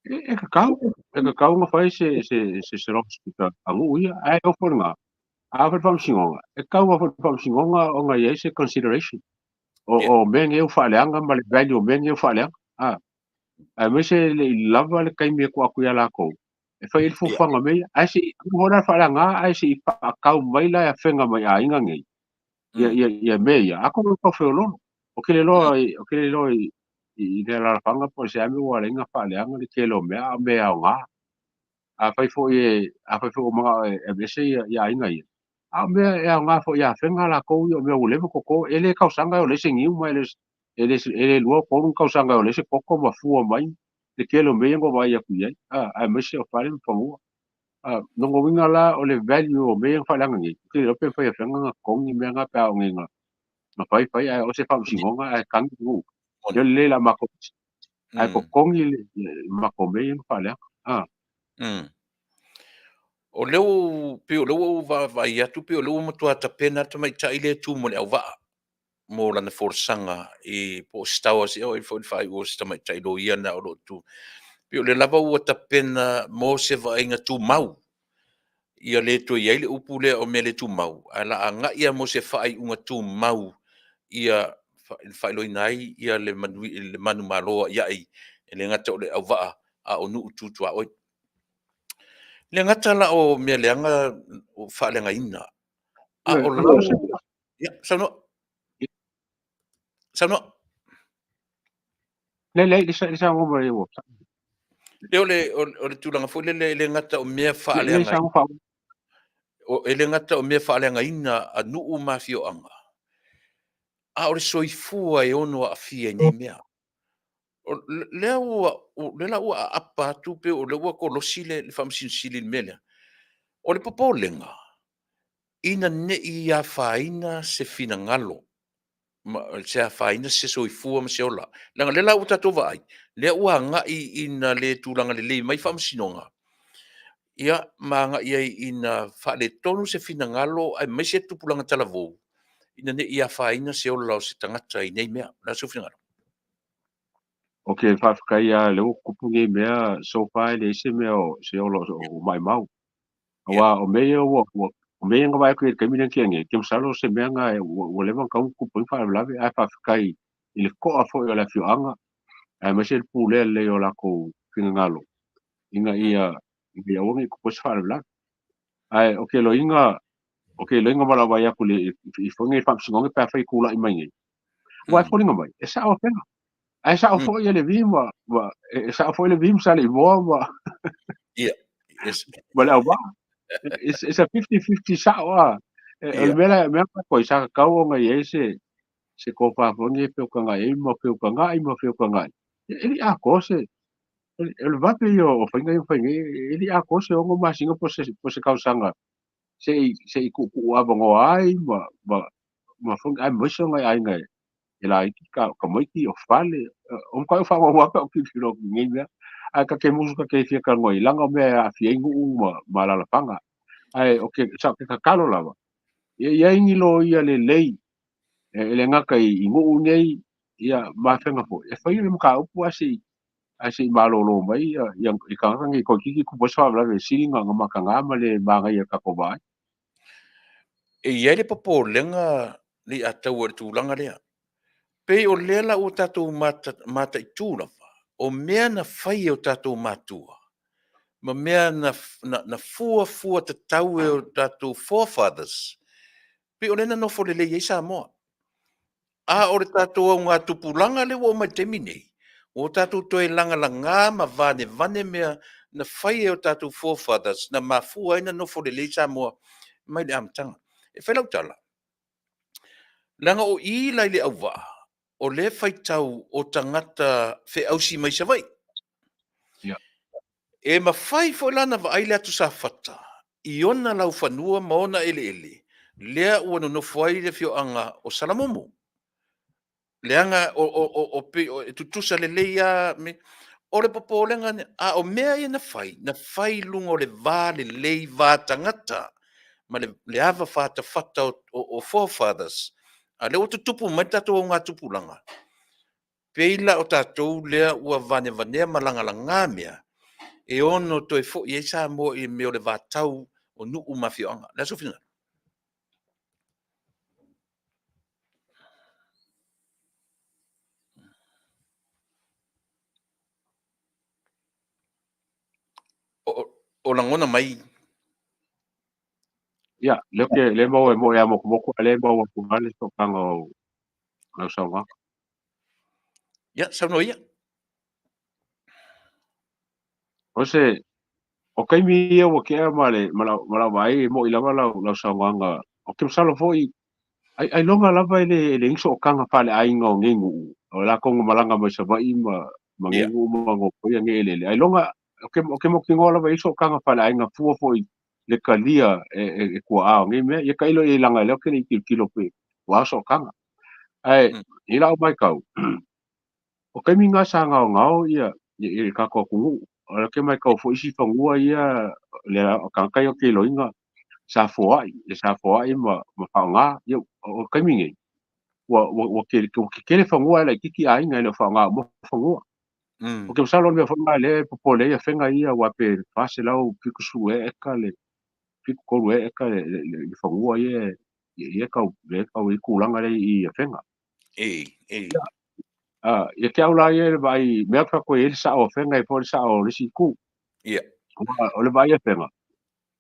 e ka kau nga fai se rospita angu ia ai o fornga a fa fam singonga e kau fa fam singonga o nga ye se consideration o men eu faaleanga ma le value men eu faaleanga ai me se le lava le kai me ko akuia la ko e fai il fufanga me ai se hora faaleanga ai se pa kau mai la ya fenga mai a inga ngai ia me ia ako ko fe lo o ke le lo i le la fanga po se ame wa lenga faaleanga le ke lo me a nga a fai fo ma e be se ia inga ia a me e nga fo ia fenga la ko yo me o le ko ele ka sanga o le singiu mai ele lua ko un ka sanga o le se koko ma fu mai le ke lo me ngo vai aku ia a me se o fale mo no go winga la o le value o me fa langa ni ke lo pe fa ia fenga nga ko ni me nga pa o nga ma fai o se fa singonga ai kan ku yo le la ma ko ai ko kongi le ma ko me fa la o leu pe o leu vai atu pe o leu matua tapena te mai tai le tu mo le auva'a mo lana forsaga i po stawa se o i 45 o sta mai tai lo ia na o lo tu pe o le lava ua tapena mo se vainga tu mau ia le to ia le upu le o me le tu mau ala anga ia mo se fai unga tu mau ia fai lo nai ia le manu malo ia i le ngata o le auva'a a o nu tu tu a oi le ngata la o me le anga o faaleagaina a o lau ia sauno le sa ngo mai wo le o le tulaga foi le ngata o mea le faaleagaina sa fa o le ngata o mea faaleagaina a nuu mafioaga a o le soifua e ono aafia i nei mea o lea le la ua aapa atu pe o le ua kolosi le faamasinosili le mea lea o le popolega ina neʻi iāfāina se finagalo ma se afaina se soifua ma se ola langa le la ua tatou vaai lea ua agaʻi ina le tulaga lelei mai faamasinoga ia ma agaʻi ai ina faaletonu se finagalo ae mai se tupulaga talavou ina neʻi iāfāina se ola o se tagata i nei mea la so finagalo okay fa kai ya le kupu nge mea so fa le se me o se o mai mau wa o me o me nga vai ke mi ke nge ke salo se me nga o le ka kupu fa la ve fa kai il ko a fo la fianga a me se pule le o la ko finangalo inga ia o ngi ko fa la ai okay lo inga mala vai ku le i fo nge fa singo nge pa fa ku la i mai wa fo linga mai e sa o ai sa fo ia le vima e sa fo le vim sa le mo ia ma le wa it's a 50-50 sawa el mela ko isa ka o ngai se ko pa fongi pe ko ngai mo pe ko ngai ele a ko se el va pe yo fangai ele a ko se o ma singa po se kausanga se ku abongo ai ma fongi ai mo so ngai ai ngai ela ka mai ki o fale ko fa wa ka ki filo ngai a ka ke musu ka fia ka ngoi langa me a fia ingu ma la panga ai okay sa ka kalo lava ia ingi lo ia le lei le ngaka i ngu nei ia ma fenga fo e fai le ka upu asi malolo mai yang i ka ngi ko ki ku posa la le singa ngama ka ngama le ma ia ka ko vai e ia le popo lenga li atau tu langa lea pe o lela o tatou mata i tūna o mea na whai o tatou matua ma mea na fua te tau e o tatou forefathers pe o lena nofo le lei Samoa a o le tatou au ngā tupulanga le o mai temi nei o tatou toe langa la ngā ma vane mea na whai e o tatou forefathers na mafua ina nofo le lei Samoa mai le amtanga e whailau tala langa o I lai le au waa o le whaitau o tangata whe ausi mai sa vai. ia E ma whai fo lana wa aile atu sa whata. I ona lau whanua maona ele. Lea ua no whai le fio anga o Salamomo. Leanga o tutusa le leia me. O le popo lenga a o mea e na whai lunga o le Vale lei vā tangata. Ma le ava whata whata o forefathers. A le o tutupu mai tato o ngā tupulanga. Peila o tātou lea ua vanea malanga mea. E ono toi fo i Samoa I meo le vātau o nu'u mawhioanga. Lea sofina. O langona mai. ia le mo ya mo le mo ko male so kango na sawa Ia, sauno ia. o se o kai mi o ke male mala vai mo ila la sawa nga o ke salo foi ai longa lava le inso kanga pale ai ngo ngingu o la kongo malanga mo sa vai ma ngingu mo ngo ko yang ele ai longa o ke mo kingo lava inso kanga pale ai nga fu foi le kalia e ko a ngi me ye kai lo I langa le ke ni kilo pe wa so kanga ai ila mai kau o kai mi nga sa ngao ia i ka ko ku o ke mai kau foi si fangua ia le ka kai o ke loinga sa foai ma whaonga o kai mi ngai wa ke le whangua la kiki ai ngai le whaonga mo whangua o ke usalo me whanga le popole ia whenga ia wa pe fase lau piku su eka le piku koru eka le whangua ia kau I kulanga le I whenga ia ke au la ia vai mea kako ele sa o whenga I pole sa o lisi ku o le vai ia whenga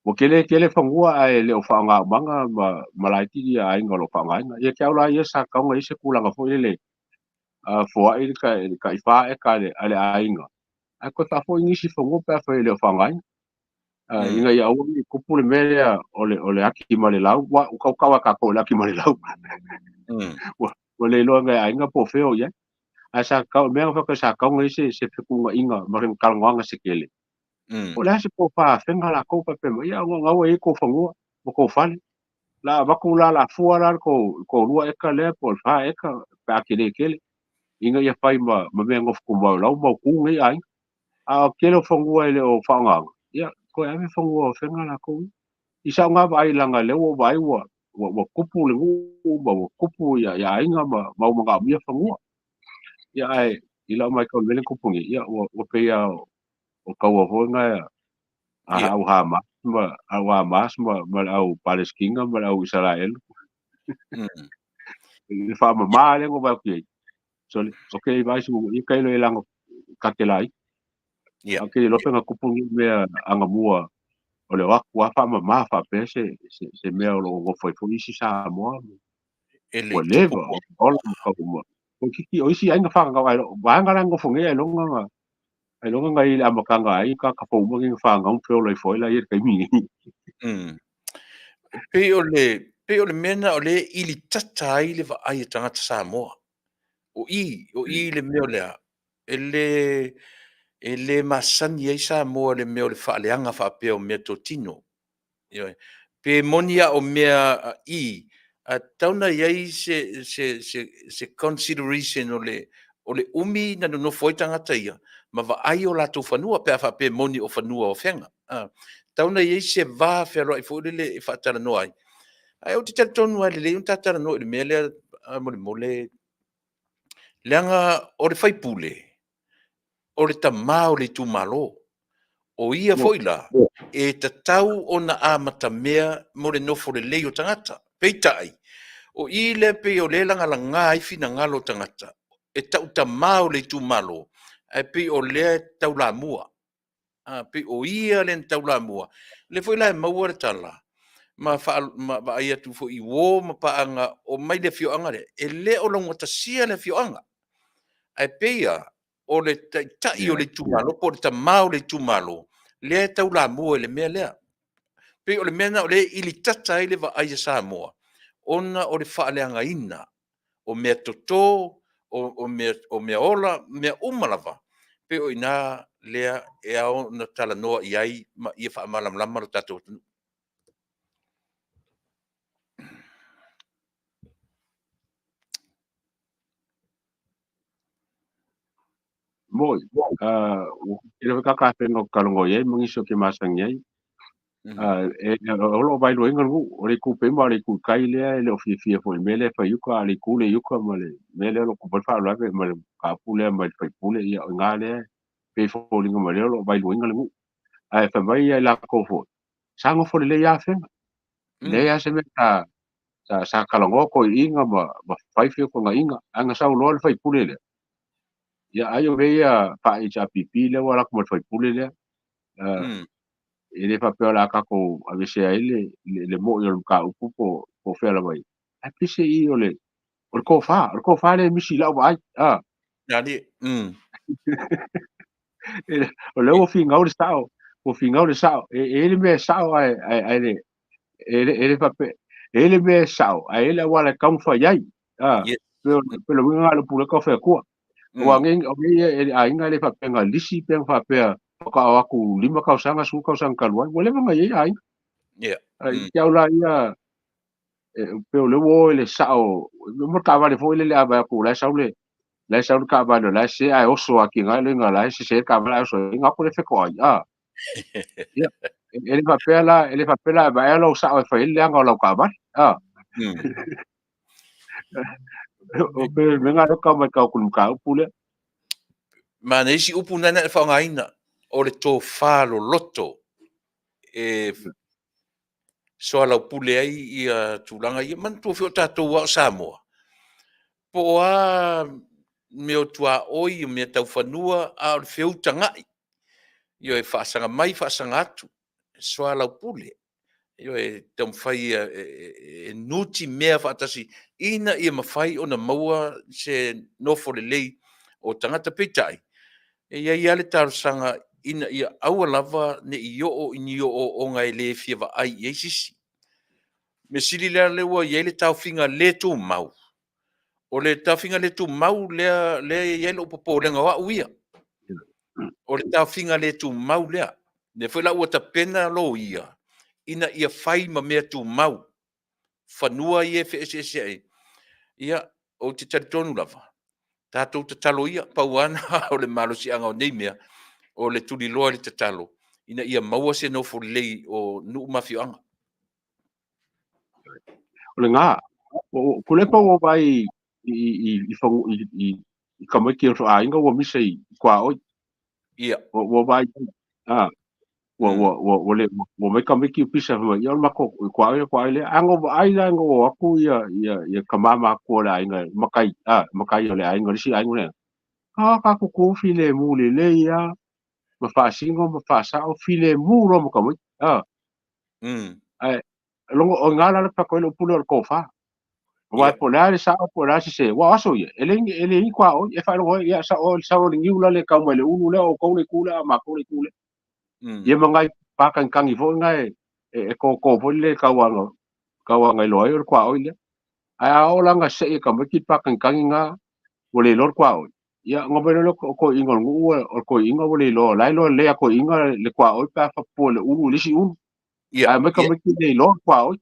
o ke le whangua ai le o whaonga manga ma laiti ia ai ngalo whaonga ia ke au la ia sa kaunga I se kulanga fo ele fo ai ka I wha eka le ai nga ai ko ta fo ingisi whangua pe fa ele o whaonga inga ia au I kupule mea o le aki ma le lau wa o kaua ka ko le aki ma le lau o le loa ngai ai nga po feo ia a sa kau mea whaka sa kaunga I se whikunga inga ma rin kalangwanga se kele o le se po fa whenga la koupa pe ia ngawa I ko whangua mo ko whale la waku la fua la ko rua eka le po fa eka pa ke le kele inga ia pai ma mea ngof ku mau lau mau ku ngai ai a kele whangua ele o whaonga ia ko ame whangua o whenga la kou I sa ngā vai langa le o vai wa kupu le ngu wa kupu ia inga ma mau mga mia whangua ia ai ila mai kau mele kupungi ia o pe ia o kau o honga au Hamas ma au Palestina ma au Israel le fa ma le ngo ba ki so okay vai su I kai le lang ka ke lai okay lo penga kupungi me anga mua o le wa fa ma fa pe se me lo foi isi Samoa o leva o ka mo o ki o isi ainga fa nga vai ba nga ngo fonge lo nga ai longa ngai la makanga ai ka ka pou mo ngi fa ngam feo lai foi la ir kai mi Pe o le mena o le ili tata ai le vaai e tagata Samoa. O i le mea o lea. E le masani ai Samoa le mea o le faaleanga faapea o mea totino. Pe monia o mea a tauna iai se consideration o le umi na no foi tangata ia. Ma vaai o latou fanua pe a faapea moni o fanua o fenga. Tauna iai se va fero i fo le faatala no ai. Ai o te tonu ai le un tatara no le mele mole leanga o le faipule o le tamā o le tumalo o ia foila e tatau ona a matamea mo le nofo le lei o tangata peitai o i le pe o le langa langa ai fina ngalo tangata e tau tamā o le tumalo ai pe o le tau la mua pe o ia le tau la mua le foila e maua le tala ma ia tu fo i wo ma paanga o mai le fioanga le e le o longa tasia le fioanga ai peia o le tai o le tumalo po le tamau le tumalo le tau la mua le mea lea pe o le mena o le ili tata ai le va ai Samoa ona o le faaleanga ina o mea toto o mea ola mea umalava pe o ina lea e ao na tala noa i ai ma ia fa malam lo tatou moi ile ka ka pengo kalongo ye mo ngiso ke masang ye e lo vai lo ngu o le ku pe ma le ku kai le le ofi fi fo mele fa yuka le ku le yuka ma le mele lo ku fa lo ke ma ka pu le ma fa pu le ya nga le pe fo le ma le lo vai lo ngu ai fa vai la ko fo sango fo le ya fe le ya se me ta sa kalongo ko inga ma fai fi ko nga inga anga sa lo fa pu le ya ayo ve ya pa i cha pipi le wala ko fa pu le ele papel la ka ko ave se ele le mo yo ka upu po fe la vai a pise I o ko fa le misi la vai nani o le o finga o sao ele me sao ele papel ele me sao ele wala kam fa yai pero winga lo pula ka fe ko o ngeng o ngi a inga le papel nga lisi pe fa pe ka aku lima ka sanga su ka sanga luai wala nga ye ai ya la ia pero le wo le sao mo ka vale fo le aba ku la sao le sao ka vale la se ai oso aki nga le nga la se ka vale so nga ko le fe ko ya ele papela ba lo sao fa ile nga lo ka ba o pe menga lo ka ma ka ku ka pule ma nei si upu nana e whangaina o le tō whālo loto e soa lau pule ai I a tūlanga I man tō whio tātou wa o Samoa. Po a meo tua oi mea tau whanua a o le whio tangai. Io e whaasanga mai whaasanga atu. Soa lau pule. Io e tau mwhai e nuti mea whaatasi ina I mawhai o na maua se nofo le lei o tangata Petersen. E ia le tarusanga ina ia aua lava ne I o ngai le fia va ai I sisi. Me sili lea lewa ia le tau finga le tu mau. O le tau finga le tu mau lea ia le upopo lenga wa uia. O le tau finga le tu mau lea. Ne foi la ua ta pena lo ia. Ina ia fai ma mea tu mau. Fanua ia fe ese ai. Ia o te taritonu lava. Tātou te talo ia pauana o le malo si anga o nei mea. O le tuli loa le tatalo ina ia maua se no for lei o nu mafioanga o le nga o le pa o vai I fangu I kamaki o a inga o misei kwa o ia o vai o le o me kamaki pisa ma ia ma ko kwa le ango ai la ngo aku ia kamama ko la inga makai o le inga si inga le ka ku file mu le ia ma fasingo ma fasa o file mu ro mo kamaki ai longo o ngala le pa ko le pulo ko fa wa po la sa po la se wa aso ye ele kwa o e fa ro ya sa o le ngiula le ka mo le ulu le o ko le kula ma ko le kule ye mangai pa kan i fo ngai e ko fo le ka wa ngai lo yo kwa o le a o la nga se ka mo ki pa kan nga o le lo kwa o ya ngo be lo ko ingo ngu o ko ingo o le lo lai lo le ko inga le kwa o pa fa po le ulu le si un a me ka mo ki le lo kwa o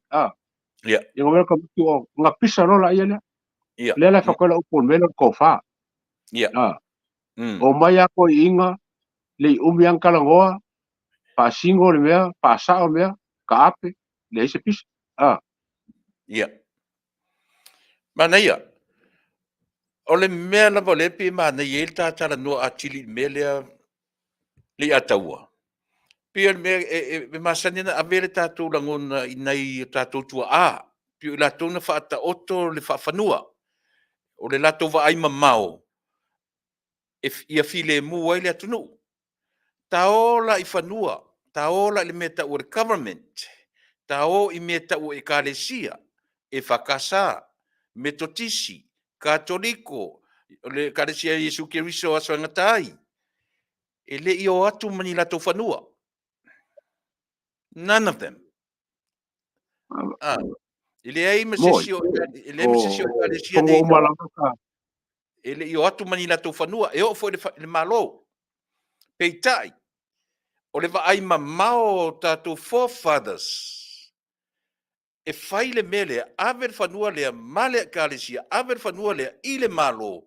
ye ngo be ka ki o nga pisa lo la ye le la fa ko la o me lo ko fa o mai a ko inga le umi an kala ngoa pa singo le mea pa sa o mea ka ape le se pisa Manuia. Ole mea la vole pe Manuia il ta tala no atili melea Lei'ataua. Pia me Masani na avele tātou langona i nei tātou tua a. Pia la tona whaata oto le whaafanua. O le lato wa ai mamao. Ia file mua i le atunu. Taola i whanua. Taola i mea tau le government. Tao i mea tau e kālesia. E whakasa. Metotisi. Katoliko. Le kālesia Yesu Keriso aso ngatai. E le i o atu mani lato whanua. None of them. Ele ai masesio ele masesio kalesia fongo mala ka ele i o atu mani la tau whanua e o fo le malo peitai o le va ai mamao tātou forefathers e fai le mele aver whanua lea male kalesia aver whanua lea i le malo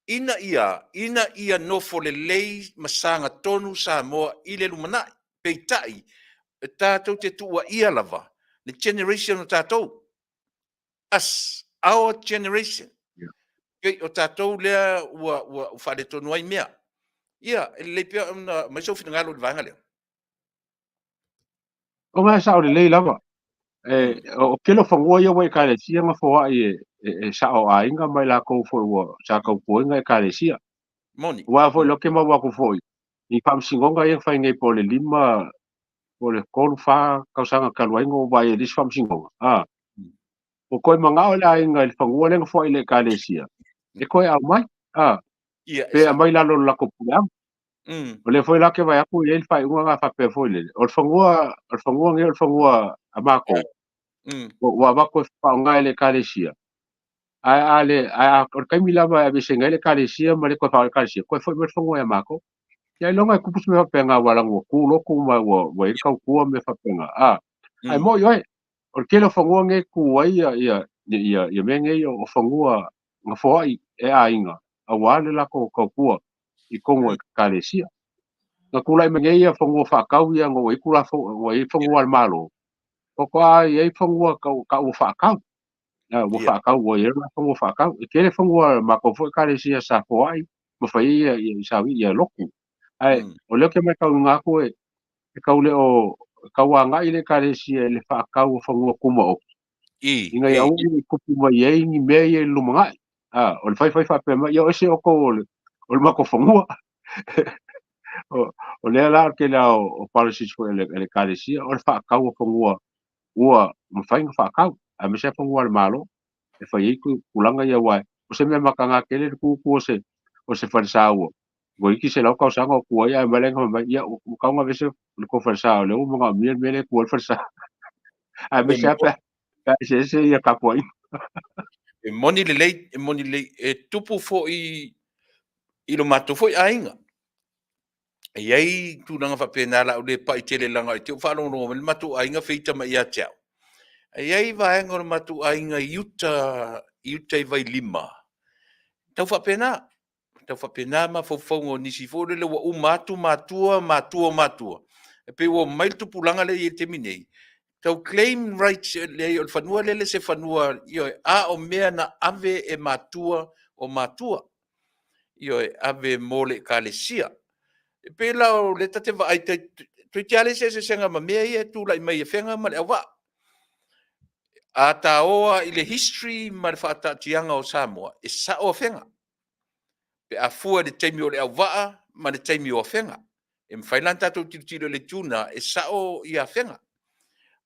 ina ia nofo le lei masanga tonu Samoa i le lumanai peitai tātou te tua ia lava the generation of tātou us our generation ke o tātou lea ua whare tonu ai mea ia le pia mai so fina ngalo le vanga lea o mai sa o le lava o kelo fongo ia wai ka le sia nga fo ai sa o ai nga mai la ko fo wa sa ko po nga ka le sia moni wa fo lo ke ma wa ko fo i pam singonga ia fai ngai po le lima po le kolu fa ka sanga ka lo ngo wa e dis pam singonga o koe manga o le ai nga le fongo le fo ile ka le sia e koe au mai ia pe mai la lo la ko puam o le foi la ke vai aku ele fai unha fa pe foi le o fongo nge o fongo a mako wa va ko fa nga ele kalesia a o kai mila va be senga ele kalesia ma le ko fa kalesia ko foi mo fongo ya mako ya longa ku pus me fa penga wala ngo ku lo ku ma wa ir ka ku me fa penga ai mo yo o ke lo fongo nge ku ai ya me nge o fongo nga fo ai e a inga a wale la ko ku i kongo kalesia na kula me ngai fongo fa kau ia ngo i kula fo i fongo al malo ko ai ai fongo ka u fa kau wo fa kau wo ia fongo fa kau e kele fongo ma ko fo kalesia sa fo ai mo fa ia sa ia loku ai o le ke me kau nga ko e kau le o kau anga ile kalesia le fa kau fongo kuma o inga ia u ku kuma ye ni me ye lumanga o le fai fa pe ma yo ese o ko o ma ko fongo o le la ke la o policies fo ele kalesia o fa kau fongo ua ma fai fa kau a me se fongo al malo e fai ku kulanga ia wai o se me makanga kele ku o se farsa o go iki se la ka sanga ku ia me lenga ma ia o ka nga vese ko farsa le o mga miel mele ku farsa a me se pa se ia ka po e moni le e tupu fo i lo mato fo ainga e ai tu nanga fa pena la o le pa i tele langa i te fa lo no le matu ainga feita ma ia tau e ai va ngor matu ainga yuta i vai lima tau fa pena ma fo fongo nisi fo le wa matua e pe wo mai tu pulanga le i te minei tau claim rights le o fanua le se fanua io a o mea na ave e matua io ave mole kalesia e pe la o le tate va ai te tuitiale se senga ma mea ia tu lai mai e fenga ma le awa a taoa i le history ma le whaatatianga o Samoa e sa o fenga pe a fua le taimi o le awa ma le taimi o fenga e mwhailanta tau tiro le tuna e sa o i a fenga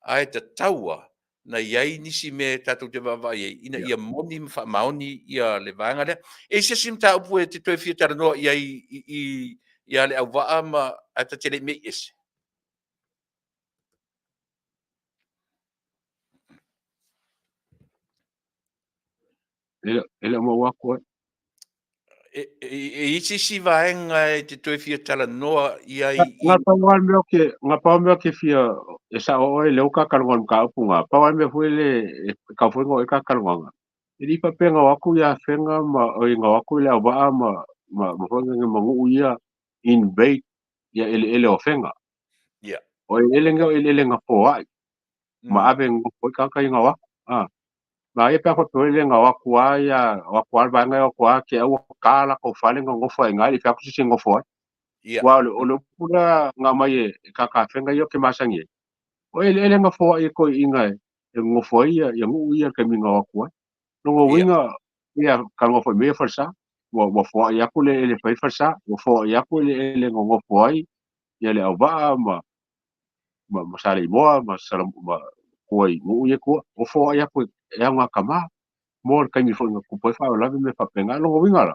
a e te taua na iai nisi me tatou te vavai ina ia moni ma faamaoni ia le vaega lea e sesi mataupu e te toe fia talanoa iai ia le auvaa ma atatele mei ese ele mo wako e isi si vaenga e te toe fia talanoa iai nga pa me ke fia e sa o le ka kalonga ka punga pa me foi le ka foi ngo ka kalonga ili pa penga wako ya fenga ma o nga wako le ba ma foi nga mangu ia in bait ya ele ofenga ia o ele nga po ai ma ave ngo foi ka nga wa ma e pa ko le nga wako ya wako ba nga wako ke o kala ko fale ngo foi nga ili pa ko si ngo foi ia wa o pula nga mai ka fenga yo ke Masani o ele nga fo e ko inga e ngo fo ia ngu ia ke minga wa ko no ngo ia winga ia ka ngo fo me farsa wo fo ia ko le ele fai farsa wo fo ia ko le ele ngo fo ai ia le ava ma sale mo sala ma ko i ngu ia ko o fo ia ko e nga kama mo ka mi fo ko po fa la me fa penga no ngo winga la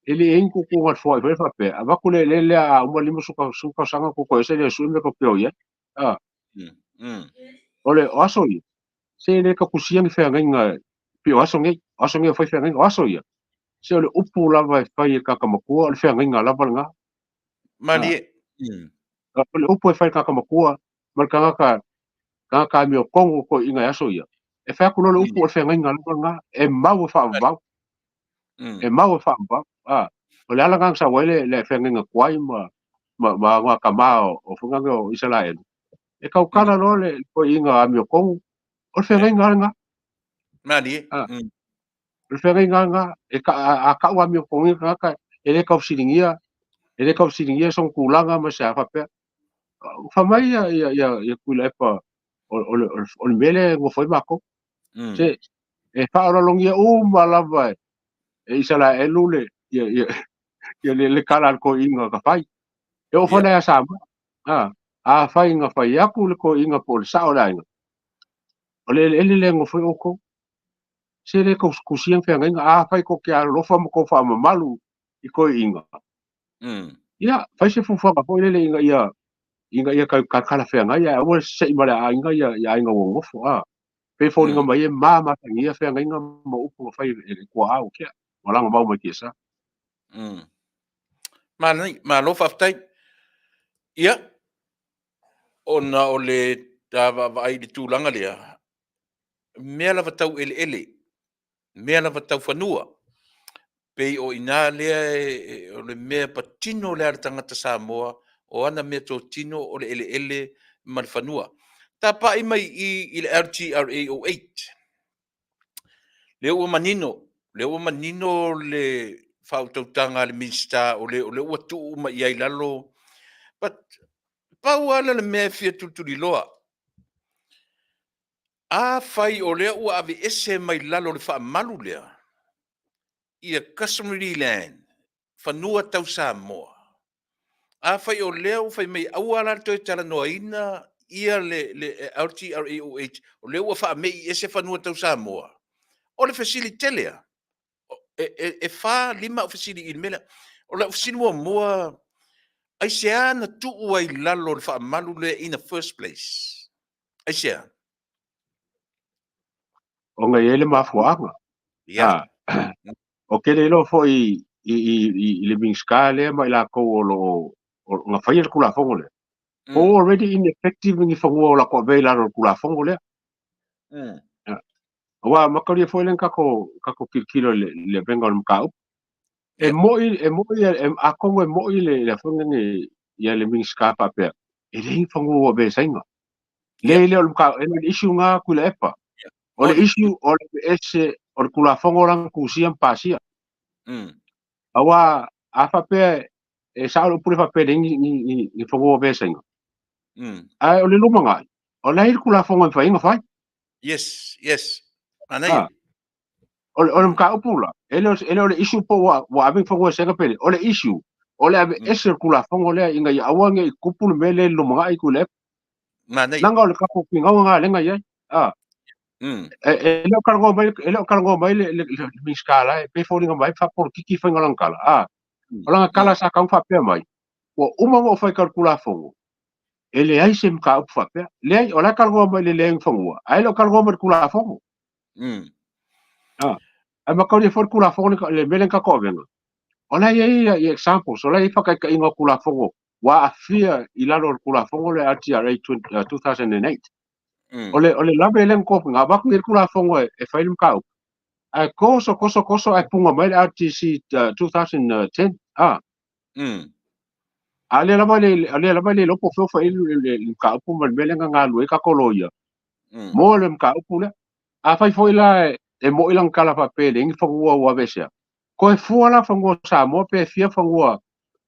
ele en ko ko fo fa pe ava ko le a mo limo suka sanga ko ese le su me ko pe o ia ole aso ia se le ka kusiang fe nga pi aso nge foi fe nga aso ia se ole upu lava fai ka ka makua ole fe nga lava nga mani ole upu fai ka ka makua mar ka mi o kongo ko inga aso ia e fa ku le upu ole fe nga lava nga e mau fa va e mau fa va ole ala nga sa wele le fe nga kwai ma nga ka ma o funga o Israel e ka ukana no le ko inga mi o kongo ole fe nga mani Refere nga e ka wa mi ko nga ka ele ka siringia son kulanga ma sa fa pe fa mai ya Tuilaepa o mele ngo foi mako se e fa ora longia ma lava e isala e lule ya le kala ko inga ka fai e o fona ya sama a fai nga fai ya ku le ko inga por sa ora inga o le ngo foi o ko se le ko kusiang fe nga fai ko kia lo fa mo ko fa malu I ko inga ia fai se fu fa ko le inga ka kala fe nga ia o se mala inga ia inga wo fo pe fo inga mai ma ngia fe nga mo upo fai ko au kia wala nga mau mai kisa mani ma lo Faafetai ia ona o le tava vai di tūlanga lea mea lava tau ele mea lava tau whanua pei o ina lea o le mea patino lea le tangata Samoa o ana mea tō tino o le ele ma le whanua ta pai mai I le RTRA08 le ua manino le whautautanga le minsta o le ua tuu ma iai lalo but pau ala le mea fia tuturi loa a fai o lea ua ave ese mai lalo le whaamalu lea ia customary land whanua tau Samoa a fai o lea u fai mai au ala toi tala noa ina ia le RTRAOH o lea ua whaamei ese whanua tau Samoa o le facility lea e wha lima o facility il mele o le facility mua ai sea na tuu ai lalo le whaamalu lea in the first place ai sea o nga ele ma fo ia o ke le lo fo I le minska le mai la ko o nga fai le kula fongo le already ineffective ni fongo la ko be la kula fongo le wa makari fo len ka ko kilo le venga on ka e mo a kongo e mo le fongo ni ya le minska pa pe e le fongo o be sainga le o ka e issue nga Tuilaepa o le issue o le ese o kula fongo lang kusian pasia awa a fa pe e sa o pure fa pe ni fongo be sainga ai o le lumanga o le kula fongo fa inga fai yes ana o ka upula ele o issue po wa ave fongo senga pele o le issue o le ave ese kula fongo le inga ya awange kupul mele lumanga I kule mana nanga o le kapo pinga nga lenga ye ele o kalango mai le miskala pe folinga mai fa por kiki fa ngalang kala olanga kala sa kang fa pe mai o uma mo fa kalkula fongo ele ai sem ka up fa pe le ai ola kalango mai le leng fongo ai lo kalango mai kula fongo ai ma ka le for kula fongo le melen ka ko venga ona ye example so lai fa ka inga kula fongo wa afia ilalo kula fongo le RTRA 2008 ole labe len ko nga ba ku kula fongo e fa ilm ka ai koso ai punga mai RTC 2010 ale lava le lopo fofa il ka upu man melenga nga lu ka koloia mo le ka upu le a fai foi la e mo ilang kala pa pele ngi fangua wa vesia ko e fuala fangua sa mo pe fia fangua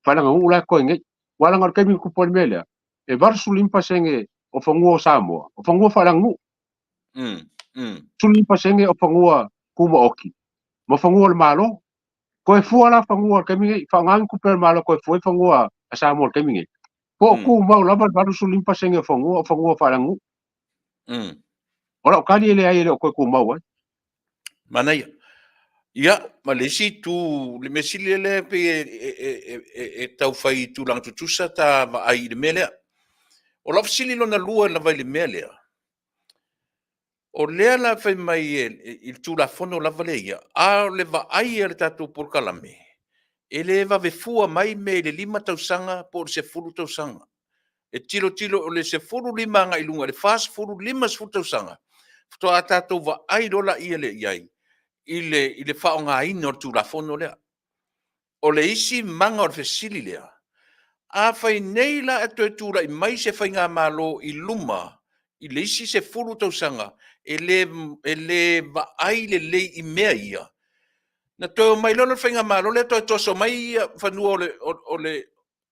fala nga ula ko ngi wala ngar kemi ku pon mele e var sulim pasenge o fangua sa mo o fangua fala ngu sulim pasenge o fangua kuma oki mo fangua malo ko e fuala fangua kemi fangang ku per malo ko e foi fangua sa mo kemi po ku mau lava baru sulim pasenge fangua fala ngu ora kali ele ai ko ku mau Manuia. Ia, ma le si tu le mesili le pe e tau fai tu lang tutusa ta ma ai le mele. O la fasili lona lua la vai le mele. O lea la fai mai il tu la fono la vale ia. A le va ai le tatu Polokalame. E le va ve fua mai me le 5 tausanga po se fulu tausanga. E tilo o le se fulu 5 nga ilunga le fast fulu 5 tausanga. Fto a tatu va ai lola ia le iai. Ile whaonga ino tu la fono lea. O le isi manga o le fesili lea. A whai nei la atu e tūra i mai se whai ngā malo i luma. I le isi se furu tausanga. E le va ai le i mea ia. Na tō mai lolo whai ngā malo lea tō e toso mai ia whanua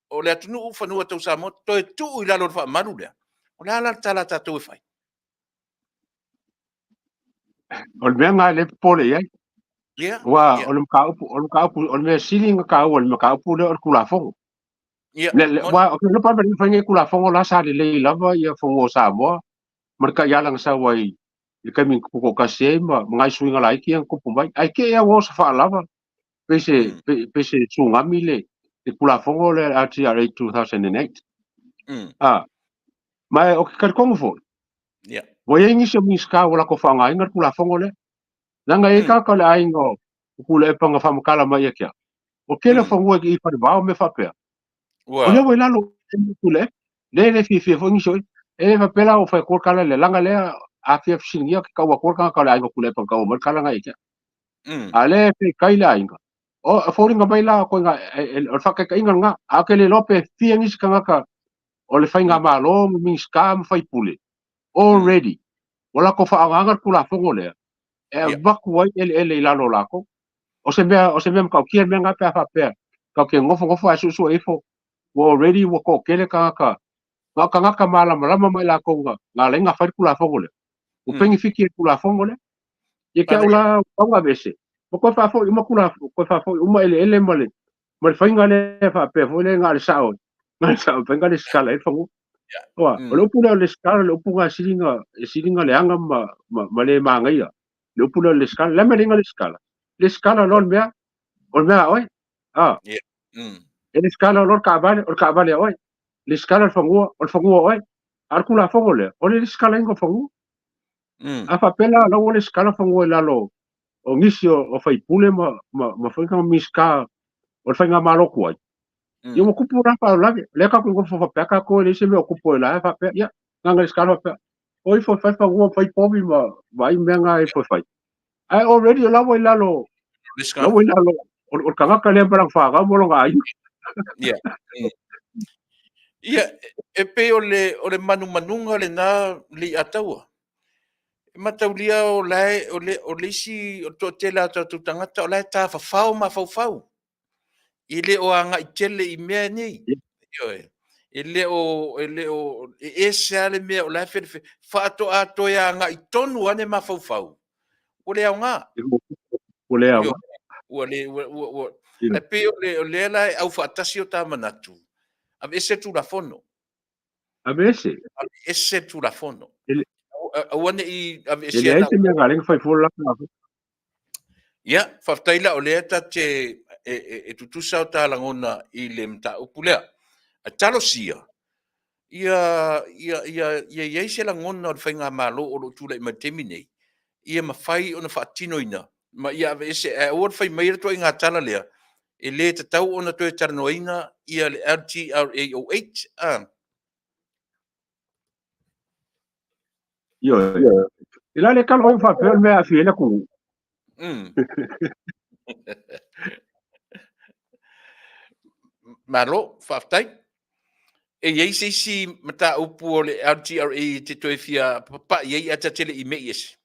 o le Taunu'u whanua tausa mo. Tō e tuu i lalo wha maru lea. O le ala tala tātou e whai. o le nga le pole ai wa o le ka upu o le silinga ka o le ka upu le kula fongo le wa o le pa me fange kula fongo la sa le lava ia fongo sa mo marka ya lang sa wai i kami ko ka se ma ngai suinga lai ki ang ko mai ai ke ya wo sa fa lava pese tsunami le kula fongo le RTRA 2008 mai o ka kongo fo wa yengi se miska wala ko fa ngai ngar kula fongo le nanga e ka le aingo kula e panga fa makala mai kia o kele fongo ki fa ba me fa pe o le wela lo kule le fi fo ni so e fa pela o fa ko kala le langa le Afiafi singia ka wa ko ka aingo kule pa ka o mar kala ngai kia ale pe kai la ainga o fo ringa mai la ko nga o fa ka inga nga a kele lope fi ni ska ka o le fa nga ma lo mi ska fa pule already wala ko fa anga kula fongo le e vaku ai ele lalo lako o se mea ka kia mea ngata fa pe ka ke ngofo asu e fo wo already wo ko kele ka ngaka mala mai la ko nga lenga fa kula fongo le o pengi fiki kula fongo le ye ka ula nga bese ko fa fo ima kula ko fa fo uma ele male mal fa ngale fa pe fo le ngale sao penga le skala e fongo wa lo pula le skala lo punga silinga le anga ma le mangaia lo pula le skala la me le skala lor mea oi le skala lor ka vale oi le skala fangua oi arcula fongo le o le skala ingo fangu a fa pela lo le skala fangua la lo o ngisio o fai pule ma fai ka miska o fai nga malo kuai yo mo kupu ra pa la le ka ko fa pa ka ko le se me okupo la fa pe ya nga skala pa oi fo fai fangua fai pobi ma vai menga e fo fai I already la voi la lo o kanga ka le parang fa ga mo lo ga ia e pe o le manunga le na Lei'ataua e mataulia o le si o to tela to tangata o le ta fa ma fau i le o anga i tele i mea nei e le o e se ale mea o le fa to ya anga i tonu ane ma fau o le anga o le anga o e pe o le la au fa tasio ta manatu a ese tu la fono a vese ese tu la fono wana i ave Ele ai siana te mea galenga fai fola na. ia faafetai la o lea tate e tutusa o talagona i le mataupu lea a talosia ia iai se lagona o le faiga malo o loo tulaʻi ma le temi nei ia mafai ona faatinoina ma ia ave ese e ua le fai mai le toʻaiga tala lea e lē tatau ona toe talanoaina ia le LTRA08 Io. Ila le kalo o fa pel mea fiele ku. malo faafetai e iai seisi mataupu o le LTRA te toe fia papaʻi ai ata tele i meʻi ese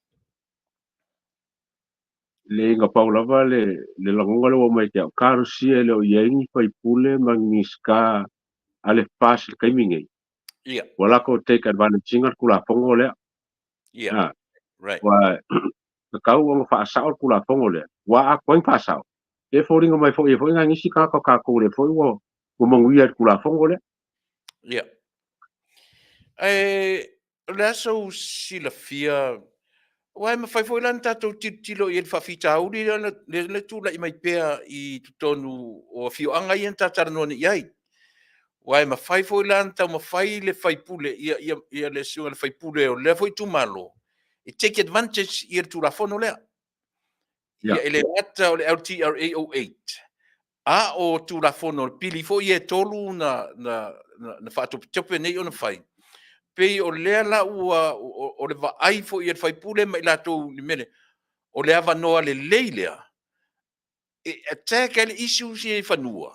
Le nga paulava le lagonga le o mai te karu sia le o yengi fai pule mangiska ale pas le kaimingei. ia Wala ko take advantage ngar kula fongo le. ia Ah, right wa kau o fa sa kula fongo le. Wa a koin fa sa. E fo ringa mai fo e fo nga ngisi ka ko le fo wo manguia kula fongo le. ia le aso silafia Wai mawhai fwoi lan tātou tilo i e whawhitauri le tūla i mai pēr i tonu o whioanga i en tātara nōni iai. Wai mawhai fwoi lan tau mawhai le whaipule ia le siunga le whaipule o le fwoi tūmalo. I take advantage i e tūla whono lea. Ia ele ata o le LTRA 08. A o tūla whono pili fwoi e tolu na whaatope nei o na whai. Pei o lea la ua o le vaai fo i e whaipule mai latou ni mene. O le ava noa le leilea. E teka le isu si e whanua.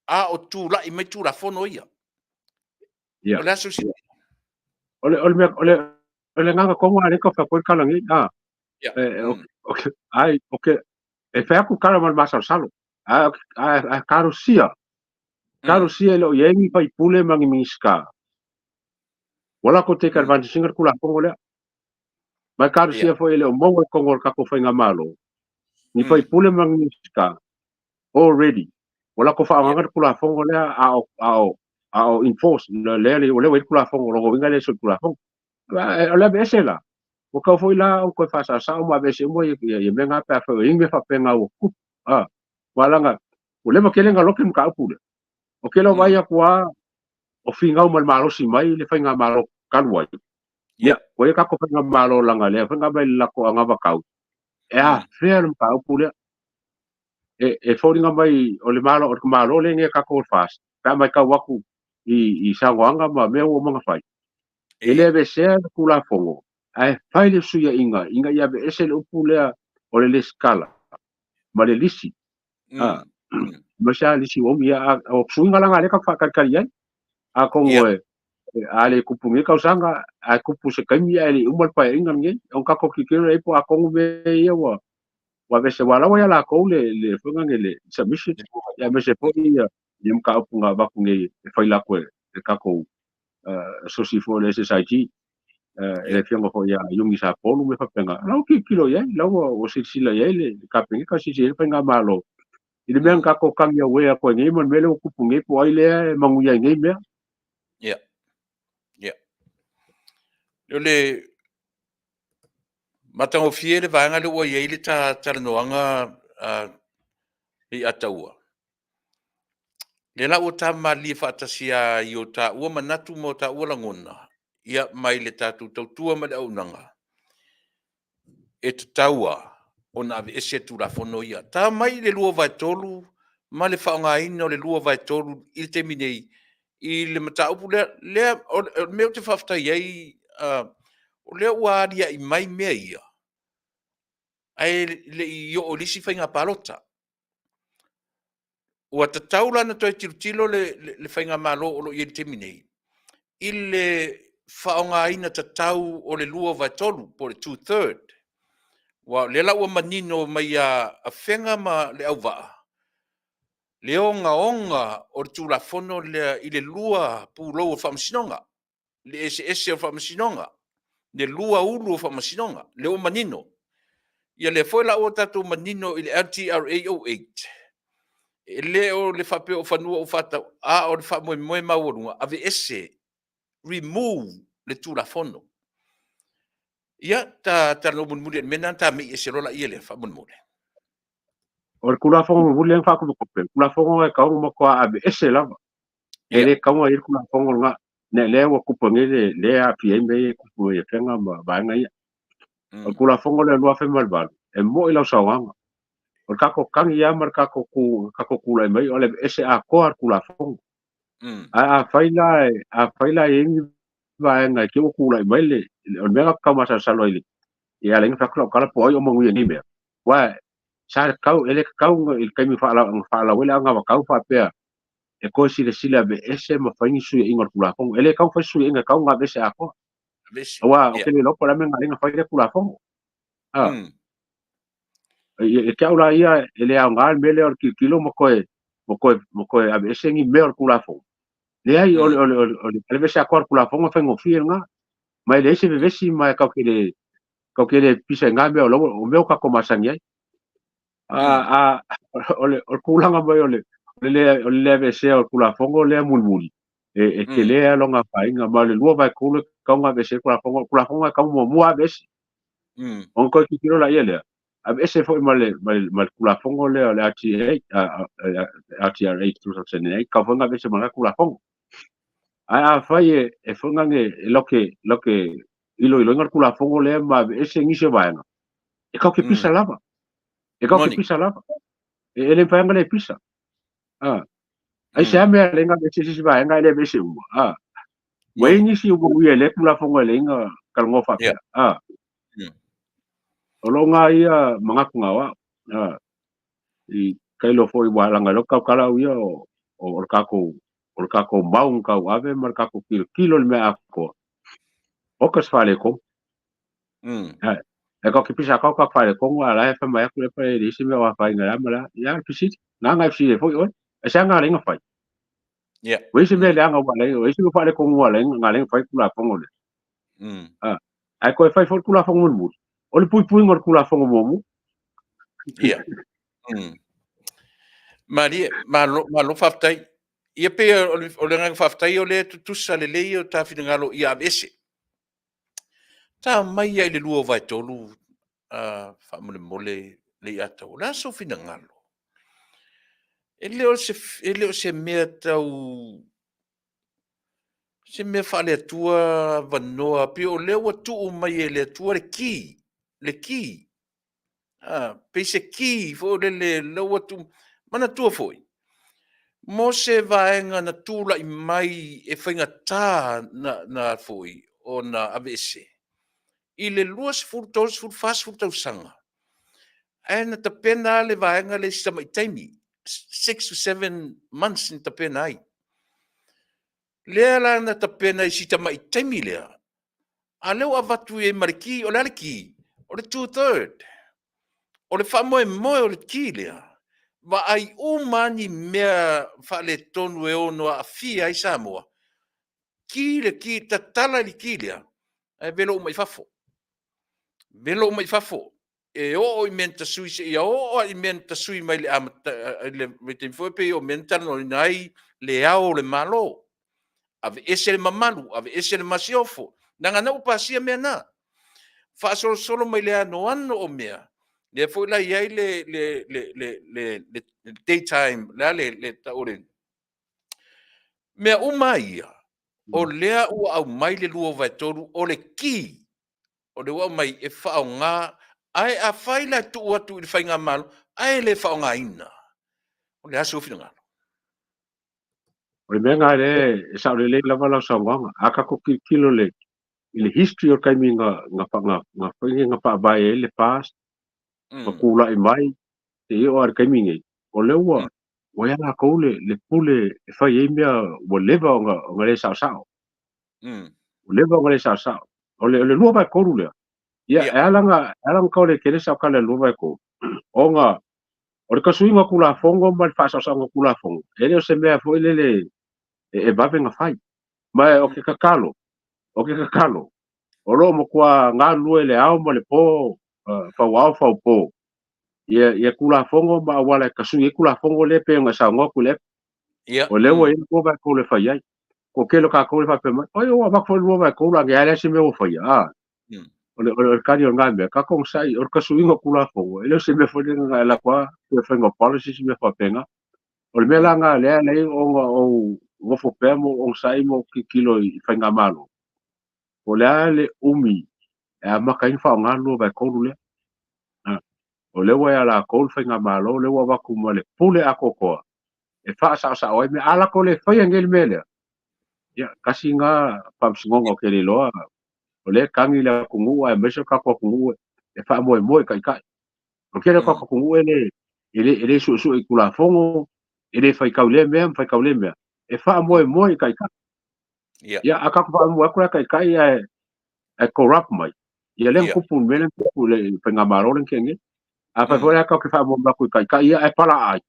A o tūla i mai tūla whono ia. Ia. O le aso si. Ole nganga kongo ale ko fa ko kalangi. Ah. Ia. Okay. Ai okay. E fa ku kala mal masal salo. Ah, karu sia. Karu sia le o yengi fai pule mangi miska. Wala ko take advantage ngar kula fongo le. Mai karu sia fo ele o mongo kongo ka ko fainga malo. Ni fai pule mangi miska. Already. Wala ko fa ngar kula fongo le a enforce le o kula fongo ro winga le so kula fongo. Ole be sela. O ka foi la o ko fa sa o ma be se mo ye menga pa fa inge fa penga o ku. Ah. Wala nga. O le makelenga lokim ka pule. O ke lo vai a kwa o finga o malo si mai le fainga malo kalwai. Ya, ko e ka ko fainga malo langa le fainga mai la ko anga vakau. E a fair ka pule. E fodinga mai o le malo le nge ka ko fast. Ta mai ka waku i sa wanga ma me o manga fai. Ele be se kula fongo. Ai fai le suya inga ya be ese le pule o le skala. Ma le lisi. Ah. Masha lisi o mia o suinga langa le ka fa kariai. A kongo ale kupungi kau sanga a kupu se kami ale umal pa inga nge on ka ko kikiro e po a kongo be ia wa be se wala wa la ko le funga le submission ya me se po ia yim ka punga ba kunge e fai la ko e ka ko so si fo le society e fianga fo ya yungi sa polu me fa penga la ki kilo ya la o sila ya le ka penga ka si se penga malo ile men ka ko kami we ko nge mon mele kupungi po ai le manguya nge me ya le matango fie le vaanga le ua iei le talanoaga Lei'ataua. Le la ua tamalia faatasia i o taʻua manatu mo taʻua lagona ia mai le tatou tautua ma le aunaga e tataua ona ave ese tulafono ia tamai le lua vaetolu ma le faaogāina o le lua vaetolu i le temi nei i le mataupu lea o mea o te faafetai ai o lea ua aliaʻi mai mea ia ae leʻi oo lisi faiga palota ua tatau lana toe tilotilo le faiga malo o loo ia le temi nei i le faaogāina tatau o le lua vaetolu po le 2/3 wa le la ua manino mai a fenga ma le au vaa. Le onga o le tulafono i le lua pūlou o whamasinonga. Le ese o whamasinonga. Le lua ulu o whamasinonga. Le o manino. Ia le foi la o tatu manino i le LTRA 08. E le o le whape o whanua o whatau. A o le whamoe maurunga. Ave ese remove le tulafono. Ia, ta no mun mulia mena ta mi ese rola ile fa mun mulia. O kula fongo mulia fa ko pe. Kula fongo e ka mo ko abe ese lava. Ele ka mo ir kula fongo nga ne le wo ku pongele le a pie me ku pu e fenga ba nga ia. O kula fongo le lo fa mal ba. E mo ila sa wanga. O ka ko kang ia mar ka ko kula mai o le ese a ko ar kula fongo. A faila e ngi ba nga ki o kula mai le o mega ka ma sa lo ile. Ya le fa ko kala po o mo ngi ni me. Wa sa kau ele kau il kai mi fa la wela nga kau fa pe e ko sila be ese ma fa ni su ingor kula fong ele kau fa su inga kau nga be se ako wa o ke le lo para me nga fa ile kula fong e ka ula ia ele a nga mele or kilo mo ko abe ese ngi me or kula fong le ai o le be se ako kula fong fa ngo fi nga mai le se be si mai kau ke le pisa nga me o me ka ko Masani ai o kulanga mai le be se o kula fongo le mulmuli e ke le longa fainga ma le lua vai kule kaunga be se kula fongo ka mo mua be se on ko ki kilo la ile a be se foi mal kula fongo le ati ati 2008 ka fonga be se ma kula fongo a fai e fonga nge loke ilo ngar kula fongo le ma be se ngi se vaina e ka ke pisa lava ele fa ngale pisa ai se me lenga be se ba nga le be se we ni si u le kula fongo lenga kal ngo fa o lo nga ia mga kungawa i kailo foi wala nga lo ka kala u o ka ko maung ka ave mar ka ko kilo me ako o ka fale ko e ka ki pisa ka fale ko ala fa mai ku le pa ri si me wa fa nga mala ya pisit nga si foi o e sa nga lenga fa we se me nga wala we se fa le ko wala nga lenga fa kula fongo le ai ko fa fo kula fongo mu o le pui ngor kula fongo mo ia ma lo Faafetai ia pe o le nga Faafetai o le tutusa le lei o ta finangalo ia ese ta mai ia le lua vai tolu fa mole Lei'ataualetaua la so finangalo ele o se mea tau se mea fale atua vanoa pe o leo atu mai e le atua le ki pe se ki fo le leo atu mana tua foi mo se vaenga na tula i mai e whainga tā na foi o na avese i le luas furtos furfas furtau sanga e na tapena le vaenga le sama i taimi 6 to 7 months ni tapena ai lea la na tapena i sitama i taimi lea a leo avatu e mariki o le ki o le 2/3 o le whamoe moe o le ki lea wa ai umani mea whale tonu e ono a Afia i Samoa ki tatala li ki lea e velo umai fafo e o i menta sui se ia o i menta sui mai le metin foi pe o menta no nai le ao le malo ave ese le mamalu ave ese le masiofo nanga na upasia me na fa solo mai le ano o mea le foi la ia le daytime le taure mea umaia o lea ua au mai le lua vai toru o le ki o le ua mai e whaonga ai a whaila tu atu i le whainga malu ai le whaonga ina o le aso whina ngalo o le mea le sa le lava la sa wanga aka ko kilo le ile history o kai mi nga whainga nga pa bai e le past ma kula i mai te o ar kai mi ngai o le ua o ia la kou le pule e whai e mea o leva o nga le sao sao o leva o nga le sao sao o le lua vai koru lea ia e alanga kau le kere sao ka le lua vai koru o nga o le kasuinga kula fongo ma le whaasasanga kula fongo ele o se mea fo ele e bave nga fai mai o ke kakalo o lo mo kwa ngā lue le au ma le po fa wao fa po ia kula fongo ma wala kasui e kula fongo le pe nga sa ngoku le o le wo e ko va ko le fai ai ko ke lo ka ko le fa pe mai o va ko lo va ko la ga le se me o fai o kari o ngame ka kong sai o ka suinga kula fo ele se me fo nga la kwa e fa nga policy se me fa penga o me la nga le o fo pemo o sai mo kilo i fa nga malo o le umi e ma ka infa nga lo ba ko le o le wa la ko fa nga malo le wa ba ku mo le pule akoko e fa sa o me ala ko le fa ngel mele ya kasi nga pam singongo ke le loa o le kangi la kungu e me se ka ko kungu e fa mo kai kai o kere ko kungu ele su i kula fongo ele fai kaule me e fa mo kai kai ya aka ko mo ko kai kai e corrupt mai ya len ku pun melen ku le penga maro len kenge a fa fora ka fa mo ba ku kai kai ya e pala ai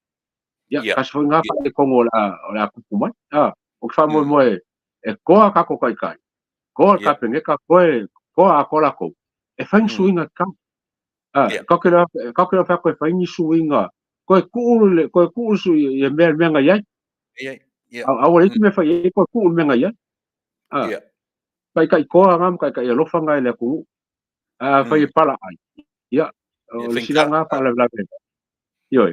ya ka so nga pa e kongo la ku pu mai o fa mo e ko aka ko kai kai ko ka penge ka ko a ko la ko e fa suinga ka ka ke fa ko fa ni suinga ko ku su ye menga ya a o le me fa ye ko ku menga ya kai kai ko ngam kai lo fa ngai le ku fa ye pala ai ya o le sila nga pa la yo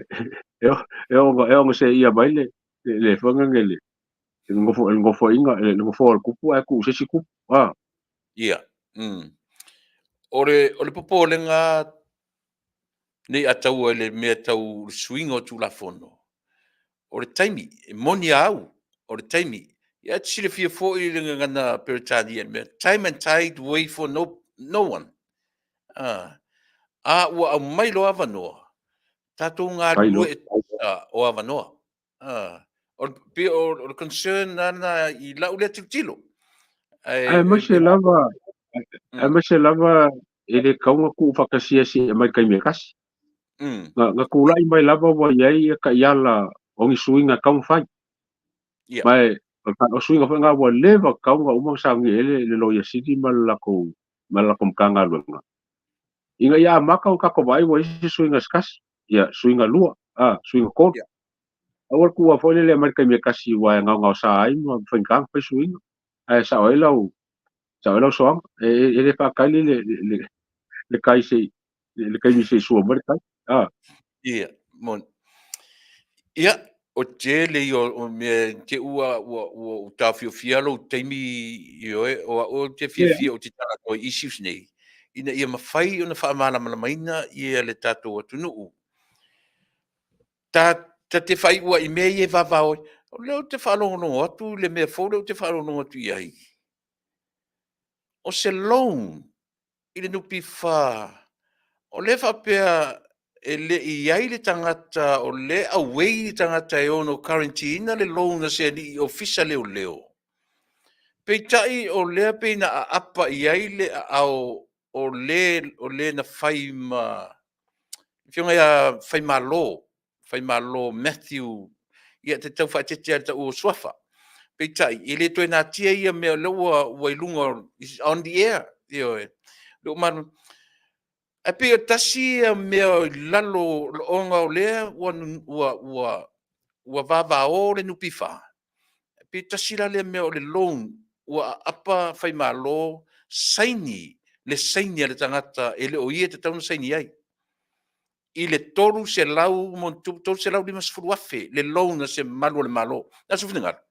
yo se ia mai le fa ngele ngofo inga ngofo ku pu ku se ku Ore popo le nga Lei'ataualetaua le mea tau swing o tulafono. O le taimi, moni au, o le taimi. Ia tsile fia fo'i le ngana Peretani mea. Time and tide wait for no one. Ua au mai lo avanoa. Tatou ngā lue o avanoa. O le concern nana I lau le tilo. ai se lava ele kaunga ku whakasia si mai kai me kasi nga kulai mai lava wa iai ka iala ongi suinga kaung fai mai o suinga fa nga wa leva kaunga umang sangi ele le loia siti malako mkanga luenga inga ia maka o kako vai wa isi suinga skas ia suinga lua suinga kol awal kuwa fo le mai kai me kasi wa nga sa ai ma fengkang fa suinga ai sa oilau soang ele fa kali le kai se le kai se sua mer kai mon ia o tele o me ke ua tafio fialo taimi o te fia o te tala o issues nei ina ia mafai ona fa mala maina ia le tatou Taunu'u ta te fai ua I mea ia vavao o leo te whalongo atu le mea fo leo te whalongo atu iai o se long I le nupi wha o le whapea le iai le tangata o le away le tangata ono quarantine le long na se ni ofisa leo peitai o le pe na apa iai le au o le na fai ma fionga ia fai malo Matthew ia te tau whatetea ta o swafa peitai ile toi na tia ia mea lewa wailunga is on the air lo manu a pe o tasi mea lalo onga o lea ua vava o le nupifa pe tasi la le mea o le long ua apa fai malo saini le tangata ele o ia te tauna saini ai I le toru se lau toru se lau lima sefulu afe le long na se malu le malo na se finanga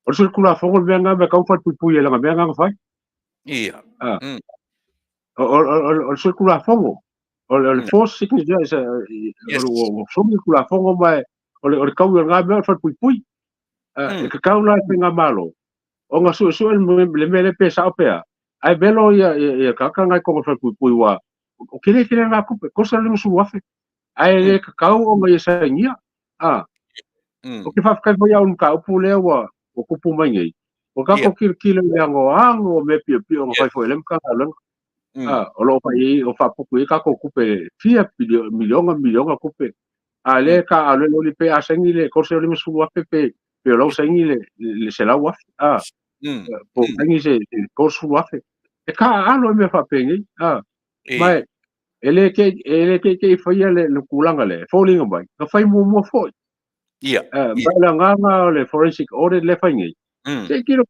o se kula fongo me nga me kau fa pui la me nga fa ia o se kula fongo o le force sickness o so mi kula fongo mai o le kau nga me fa pui e ka kau la nga malo o nga su le me le pesa o pea ai belo ia ka nga ko fa pui wa o kile nga kupe ko sa le musu wafe ai le ka kau o nga ia ngia o ke fa ka ia un ka pu le wa o kupu mai ngai o ka ko kile le ango me pio o fai foi lem ka lan o lo pai o fa pu ka ko kupe fia milionga kupe ale ka ale lo li pe asengi le ko se le musu wafe pe lo sengi le se la wafe po ngi se ko su wafe e ka alo me fa pengi mai ele ke foi le kulanga le falling by ka fai mo foi ba la nganga le forensic audit le fai ngi se kilo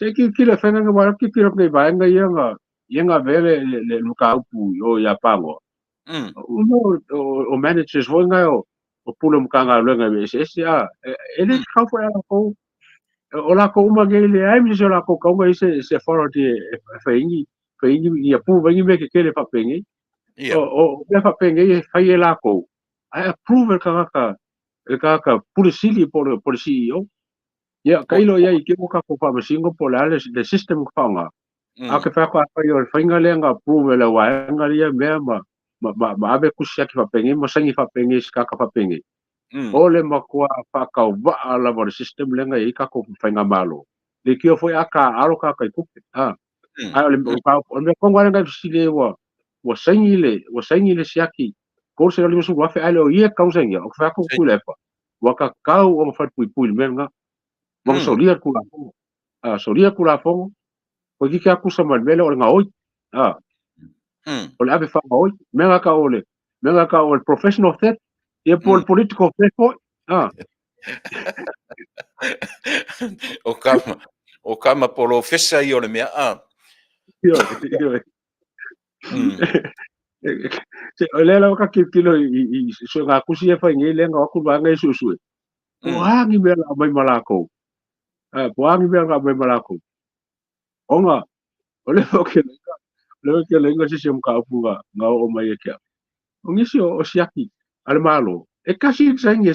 Se ki le fenga nga wala ki pira ngai vai nga ia vele le luka upu o ia pango. O managers voi nga o pula mukanga lenga ese ele kau fa ko o la ko uma ngai le ai mi se la ko ngai se authority fa ingi ia pu vai me ke le fa pengi. O le fa pengi fa ia la ko. I approve ka pulisili por CEO. Ya kailo ya i kemo ka ko fa masingo po la le system ko nga a ke fa ko fa yo fa inga le nga approve le wa nga le me ma ave kusia ki fa pengi mo sangi fa pengi ska ka fa pengi o le ma ko fa ka va la vor system le nga i ka ko fa nga malo le ki foi aka aro ka ka ku a le ka o me ko nga nga si le wa sangi le siaki ko se le su wa fa ale o ia ka usengi o fa ko Tuilaepa wa ka kau o fa pui me nga mo solia kula solia kula fongo ko ki ka kusa mal vele o nga oi o le ave fa oi menga ka o professional theft e por political theft o kama polo fesa i o le mea se o le la ka kilo i so nga kusi e fa ngi le nga ku ba ngai susu o hangi me la mai malako po hangi me la mai malako onga ole oke le ke le ngasi se mka upunga nga o mai ke ngisi o siaki ale malo e kasi sangi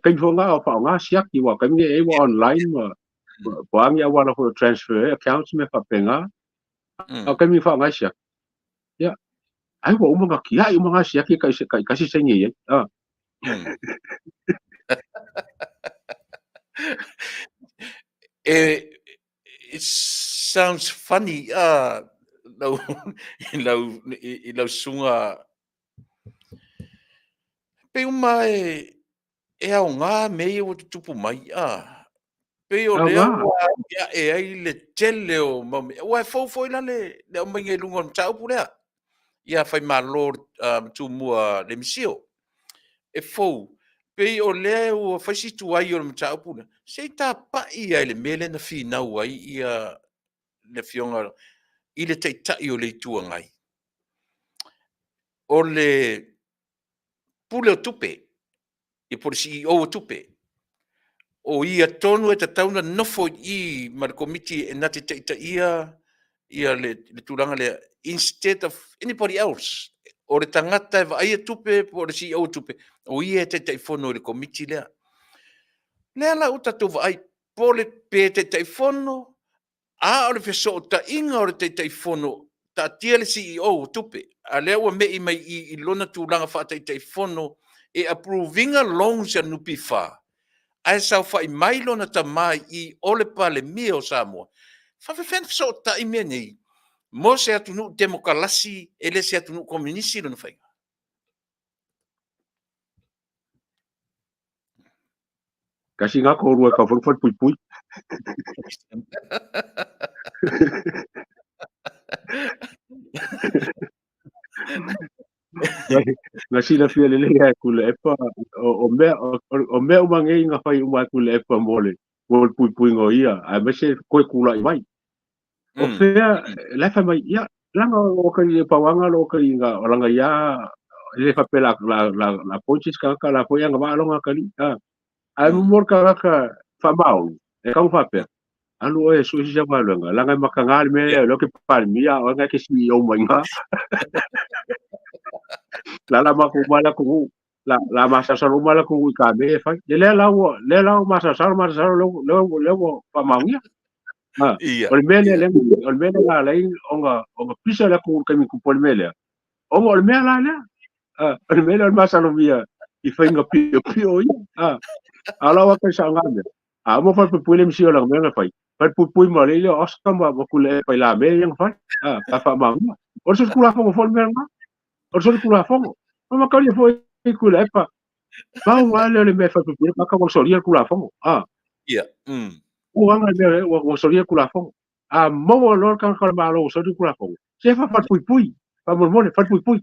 kai fonga o fa nga siaki wa kai e wa online wa po hangi a wala for transfer accounts me fa penga kai mi fa nga siaki ya ai wa umonga ki ai umonga siaki kai kasi sangi It sounds funny. Lau sunga. Pe uma e au ngā mei o te tupu mai. Pe o leo e ai le tele o mami. Ua e fau le o mai ngai lunga mtau pulea. Ia fai malo tu mua le misio. E fau. Pe o leo o faisi tu ai o mtau pulea. Se ta pa ia le mele na finau ai ia le fionga i le teitai o le itua ngai. O le pule o tupe, i por CEO o tupe, o ia tonu e ta tauna nofo i ma le komiti e na te teitai ia le tūranga le instead of anybody else. O le tangata e vai tupe, po le CEO o tupe, o ia e teitai fono le komiti lea. Lea la uta tu vai, po le pe teitai fono, a o le feso ta inga o le teitai fono, ta tia le CEO o tupe, a lea ua mei mai i lona tūranga wha teitai fono, e approvinga loans ya nupi wha. Ai sau whai mai lona ta mai i ole pale mia o Samoa. Whawhawhen feso ta i mea nei, mo se atunu demokalasi, ele se atunu komunisi lona whai. Kasi nga ko rua ka fon pui. Nga sila fia le lea Tuilaepa o mea umangi nga fai uma Tuilaepa mole pui ngo ia a mese koe kula i mai o fea lefa mai ia langa o kai pawanga lo kai nga langa ia le fa pela la ponchis ka la poia nga malonga kali a mor ka fa mau e ka fa pe anu e so si jama langa makangal me lo ke palmia o nga ke si o mai nga la makumala ku la masa sa rumala ku ka be fa le la masa sa lo pa mauia o mele la lai onga pisa la ku kami ku pol mele o mele la o mele masa lo via i fa inga pio ala wa ka sa ngame mo fa pu le msio la me fa fa pu mo le oska ma ku le pa la me yang fa fa mauia o so ku la fo fo me o so ku la fo ma ka le fo ku le pa ba wale le me fa pu pa ka mo so ria ku la fo o anga le o so ria ku la fo mo lo kan ka ma lo so ria ku la fo se fa pui pa mo fa pui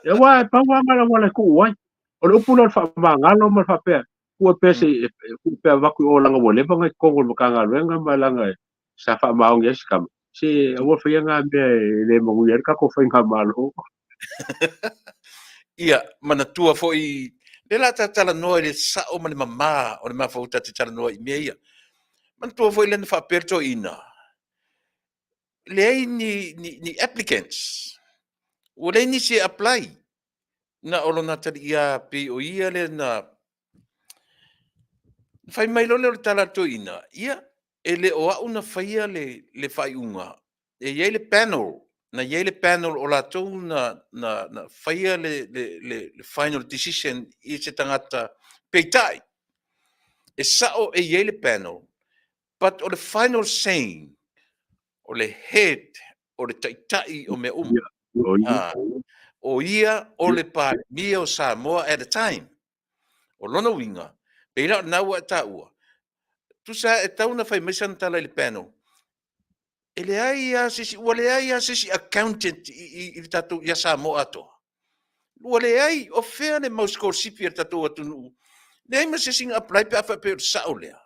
e wa pa wa ma la wala ku wai o le pu lo fa ma ngalo ma fa pe ku pe se ku pe va ku o langa mo le ba ngai ko mo ka nga lenga ma langa sa fa maong yes kam si o fa nga be le mo yer ka ko fa nga malo ia mana tua foi le la tala noa le sa o mani mama o le mafauta te tala noa i mea ia mana tua foi le na whaperto ina le ai ni applicants o le ni se apply na olo na tali ia pe o ia le na fai mai lo le tala to ina ia e le o au na faia le fai unga e ia le panel na ia le panel o la to na faia le final decision i se tangata peitai e sao e ia le panel but o le final saying o le head o le taitai o me o ia o le pa mia o Samoa at a time o lona winga peina na wa taua tu sa e tau na fai mesan tala le panel ele ai a sisi wale ai a sisi accountant i tatu ya Samoa to wale ai o fea ne mau scorsipi tatu atu le ai ma sisi apply pe afa pe saulea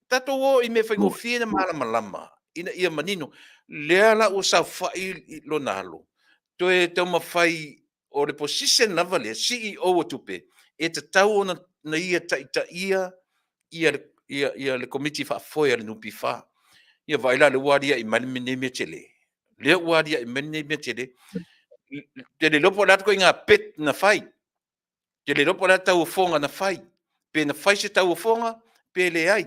tatu o i me fai ngofia na malama ina ia manino le ala o sa fai lo nalo to e te mafai o le position na vale CEO o tupe e te tau na ia ta ia le committee fa foi le nupi fa ia vai la le waria i mani me tele le waria i mani me tele te le lopo la ko inga pet na fai te le lopo la tau fonga na fai pe na fai se tau fonga pe le ai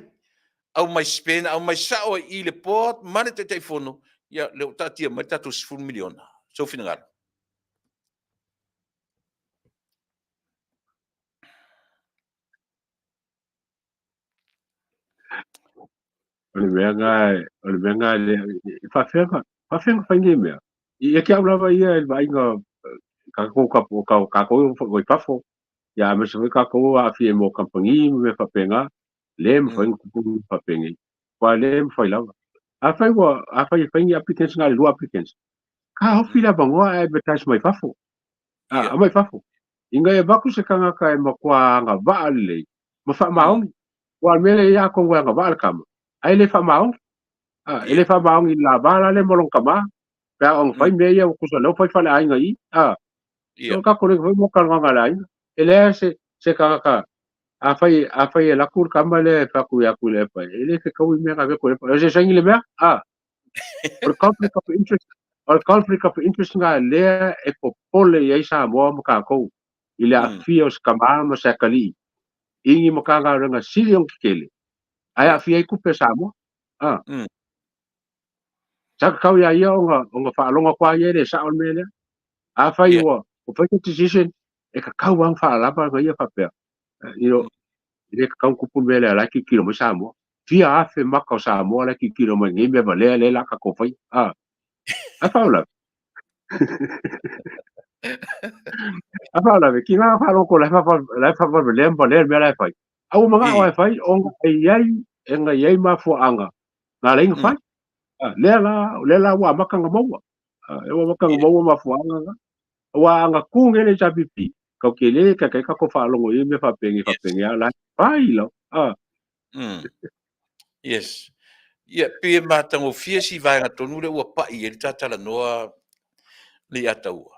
au mai spena au mai sao i le port mane te telefono ia le tatia mai tatu 1 miliona so finanga o le venga le fa fa ngi me ia ke aula vai ia vai nga ka ko ko pafo ya me se ka ko a fi mo kampangi me fa penga le me fa ku fa pengi kwa le me fa lava a fa ngi applicants nga lu applicants ka ho fila bango advertise mai fafo a mai fafo inga e baku se kanga ka e makwa nga va le ma fa maong wa mele ya ko nga va kama ai le fa maong ele fa maong i la bala le molong kama ka on fai me ya ku so lo fai fa la ngai so ka ko le mo ka nga la ele se ka a fai la kur kama le fa ku ya ku le pa ele ke ko me ga ko le pa se sangi le me o conflict of interest nga le e popole ia Samoa mo ka ko ile a fios kama mo sa kali ingi mo ka nga nga silion kele ai a fia ku pe Samoa sa ka ia ia o fa longa kwa ia le sa on mele a fai o fai decision e ka ka wang fa la pa ia fa pe ile ka ka ku pu mele la ki kilo mo Samoa fia a fe ma ka Samoa la ki kilo mo ngi me le la ka ko fai a fa la Afala ki nga fa ko la fa le mbo le me la fa au mga wa fa o nga ai ma fu anga na le fa le la wa makanga mo e wa makanga mo ma fu anga wa anga ku ngele cha pipi ko ke le ka ko fa lo i me fa pengi ya la fa ilo yes ia pe matango fia si vai nga tonu le ua pa i ta tala noa Lei'ataua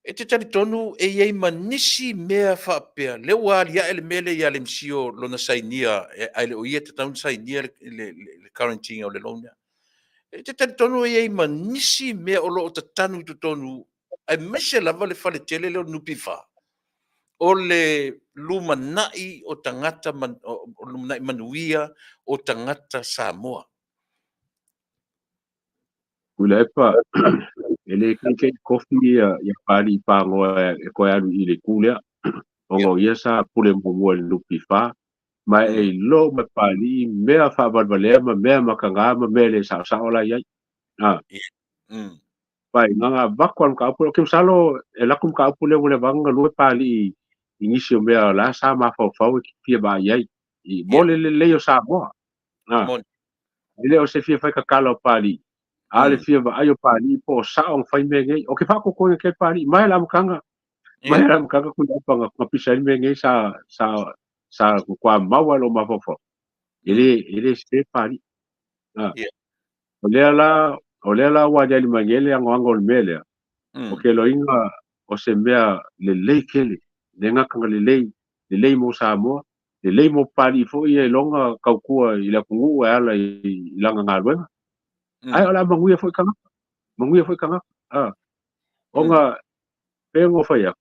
e te tali tonu e iei manisi mea whaapea. Le walia ele mele ia le msio lona sainia, ai le o ia te taun sainia le quarantine o le lona. E te tali tonu e iei manisi mea o lo o tatanu i tu tonu, ai mese lava le fale tele leo nupifa. O le lumanai o tangata, o lumanai Manuia o tangata Samoa. Tuilaepa ele ke kofi ya pali pa ngo e ko ya i le kulea o ngo ia sa pule mo le lupifa ma e lo ma pali mea fa balbale ma mea makanga ma mele sa ola ia pai nga bakwan ka pu ke salo e la kum ka pu le vanga lu pali inicio mea la sa ma fa ki pia ba ia i mole le yo sa mo ele o se fia fa ka kalo pali ale fia va ayo pali po sa on fai menge o ke fa ko ke pali mai la mkanga ku pa nga pisa menge sa kwa mawa lo ma fofo ele se pari Yeah. o le la wa le mangele ango le mele o ke loinga o se mea le lei kele le ngaka le lei mo Samoa le lei mo pari fo i longa kaukua i la kungu ala i langa ngaluenga ai ola manguia foi kanga onga pengo foi ya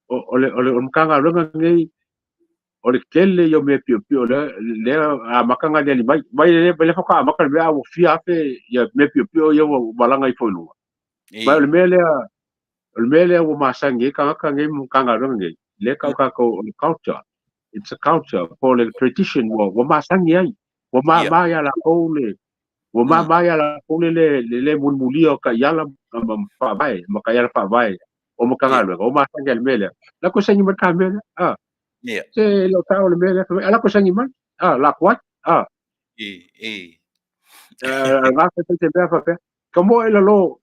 o mkanga luenga ngei o le kele yo me pio le a makanga le mai le foka makanga le a fia fe ya me pio yo balanga i foi lua mai le mele o Masani kanga ngai mkanga luenga ngei le ka ko culture. It's a culture for the tradition wo Masani ai wo ma ya la ko le wo ma ya la ko le mulmulio ka yala pa vai ma ka yala pa vai o mkanga luenga o Masani le mele la ko sengi mka mele se lo tao le mele ala ko sengi man la kwat la te be fa pe como el lo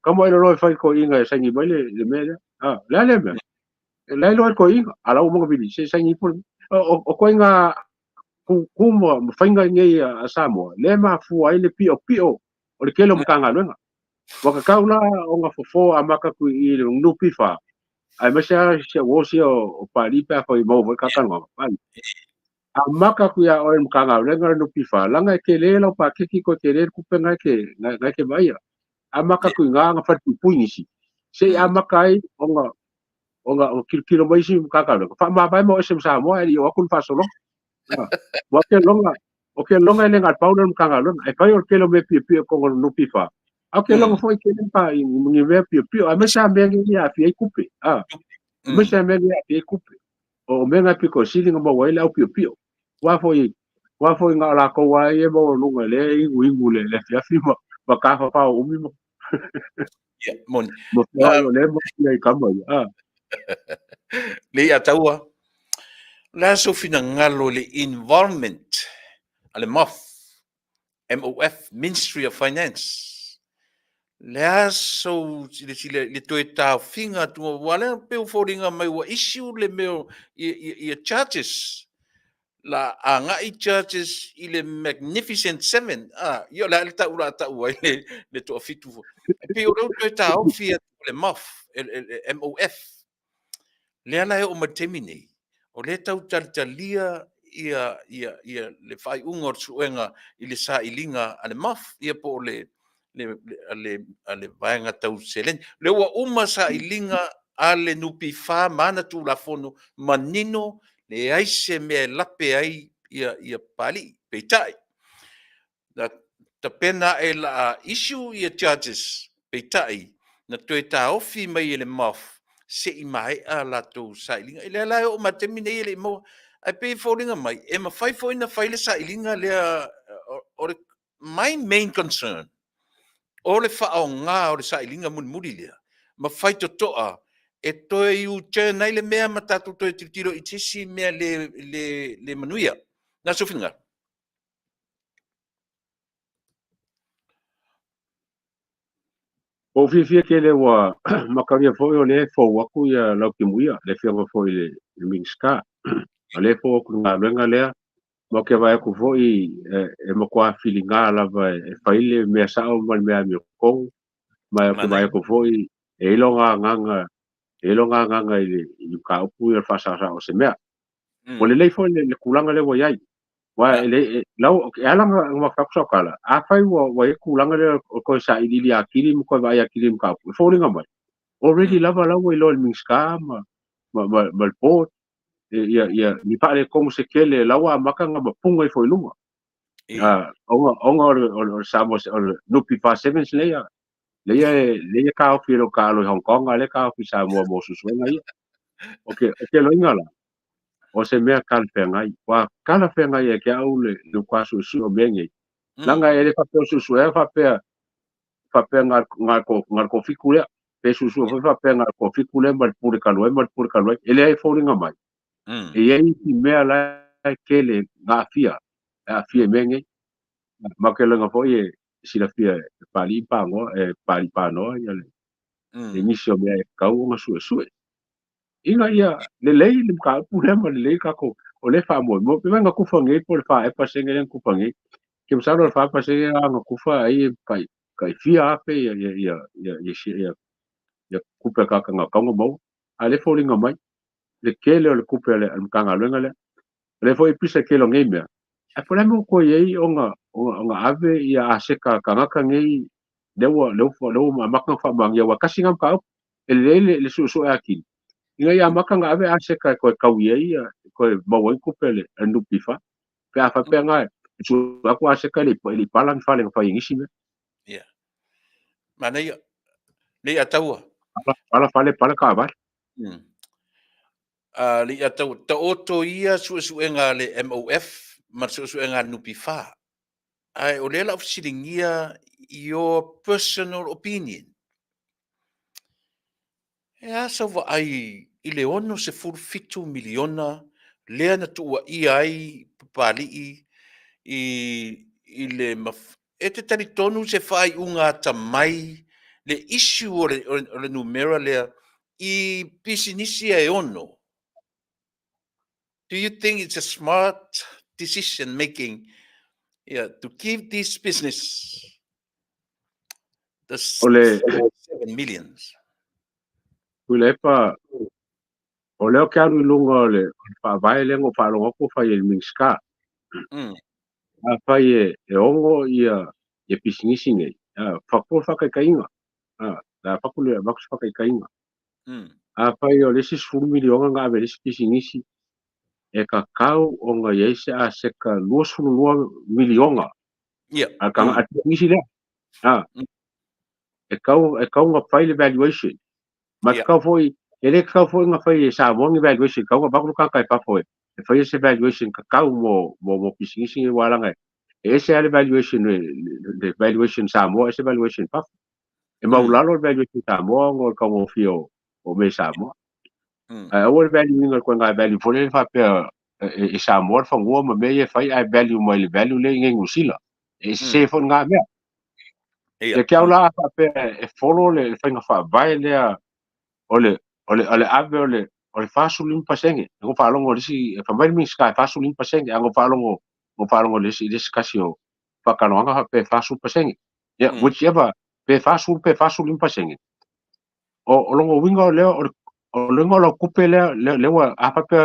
fai ko inga sengi mele le mele la le me la lo ko inga ala o mo bi se sengi por o ko inga kumo fainga ngai a Samoa le ma fu ai le pio o le kelo mkanga luenga waka kaula o nga fofo amaka ku i le nupi fa ai ma se wo se o pali pa ko i mo ka kan wa amaka ku ya o mkanga luenga nupi fa langa ke le lo pa ke ko te le ku penga ke na ke vai amaka ku nga fa tu puinisi se amaka ai o nga o kilo mai si mkanga luenga fa ma vai mo se Samoa i o kun fa solo wa ke longa o ke longa le ngat paulo mkanga luenga ai fa o kelo me pio ko nupi fa okay long foi ke pa ngi ve pio a mesa mengi ya fi kupe mesa mengi ya fi kupe o menga piko sili ngo wa ila pio wa foi nga la ko wa e mo lu le ingu le fi fi ma ka fa o mi mo mo le mo ya kama Lei'ataua la so fina ngalo le involvement ale MOF Ministry of Finance le so le toe tau finga tu wala pe foringa mai wa issue le meo i charges la anga i charges i le Magnificent Seven yo la ta ura ta wa le to fitu pe o toe tau fia le MOF le ala o matemini o le tau talitalia ia le fai unga suenga i le sa ilinga ale ia po le vaenga tau selen le wa uma sa ilinga ale nupi fa mana tu la fono manino le aise me lape ai ia pali peitai ta pena e la issue ia charges peitai na toe ta ofi mai le se i mai a la tu sailinga ile la o matemine ile mo ai pe folinga mai e ma fai fo ina fai le sailinga le o my main concern o le fa o nga o le sailinga mun muri le ma fai to toa e toe u che nai le mea matatu toe tiro i tisi mea le manuia na sofinga o fi ke le wa makaria fo o le fo wa ku ya la ki muia le fi fo le mingska ale fo ku nga lenga le mo ke vai ku fo i e mo kwa filinga la va e faile me sa o mal me ami ko ma ke vai ku fo i e longa nganga i ka pu ya fa sa o se me o le fo le kulanga le wa yai wa ele lau ala ma ka so kala a fai wa e kulanga le ko sa i li akili mo ko vai akili mo ka fo ringa mai already lava lau e lo el mingska ma el pot ia ni pa le como se kele lawa maka nga mapunga i foi lunga onga o samos o nupi pa sevens leia ka o firo ka lo Hong Kong ale ka o Samoa mo Susuga ia okay lo ingala o se mea kal pengai wa kala pengai e ke au le kwa susu o mengi langa ele fa susu e fa pe ngar ko fikule pe susu fa pe ngar ko fikule mal pur kaloi ele ai foringa mai e ai ki mea la kele nga fia mengi ma ke lenga foi e sila fia pali pango e pali pano ia le inisio mea e kau nga su inga ia le lei le ka pu le ma le lei ka ko o le fa mo mo pe nga kufa ngai po le fa e pa senge le kufa ngai ke msa le fa pa senge nga kufa ai pai kai fia ape ya kupa ka nga ka mo ale fo linga mai le kele le kupa le kanga lenga le fo ipisa kelo ngai me a po le mo ko ye onga ave ya aseka kanga ka ngai le ma makanga fa bang ya wakasinga ka le su akin Inga ia makanga ave aseka ko kauye ko bawai kupele andu pifa pe afa pe nga su aku aseka li palan fale fa ingisi me ya mana ia Lei'ataua pala fale pala ka ba Lei'atau ta oto ia su'esu'ega le MOF ma su'esu'ega nupi fa ai o le la ofisilingia your personal opinion ea sauva ai i le ono se fulfitu miliona lea na tu'uaʻia ai papali'i i le e te talitonu se fa'ai'uga tamai le issue o le numera lea i pisinisi e ono. Do you think it's a smart decision making to keep this business the ole 7 millions? Tuilaepa o leo ke aru lunga le fa vai le ngo fa longo ko fa ye minska a fa ye ongo ia pisinisi nei fa ko fa kai kainga da fa ko le ba ko fa kai kainga a fa ye le sis fu miliona nga ve le pisinisi e ka kau o nga yeise a se ka lua miliona a ka a nisi le e kau nga file evaluation ma ka foi ele ka foi nga fai sa mo evaluation ka ba ku ka pa foi e fai ese evaluation ka kau mo pisinisi wala nga ese evaluation the evaluation sa mo ese evaluation pa e ma ulalo evaluation sa mo ngol ka mo fio o me sa mo o evaluation nga ko nga value foi fa pe e sa mo fa ngo ma me e fai ai value mo le value le ngai usila e se fo nga me e ke ala fa pe e follow le fa nga fa vai le ole ave ole fa sulim pasenge ngo fa longo lisi fa mai mi ska fa sulim pasenge ngo fa longo lisi discussion fa kanonga pe fa sul pasenge ya whichever pe fa sulim pasenge o longo wingo le o longo lo kupe le wa apa pe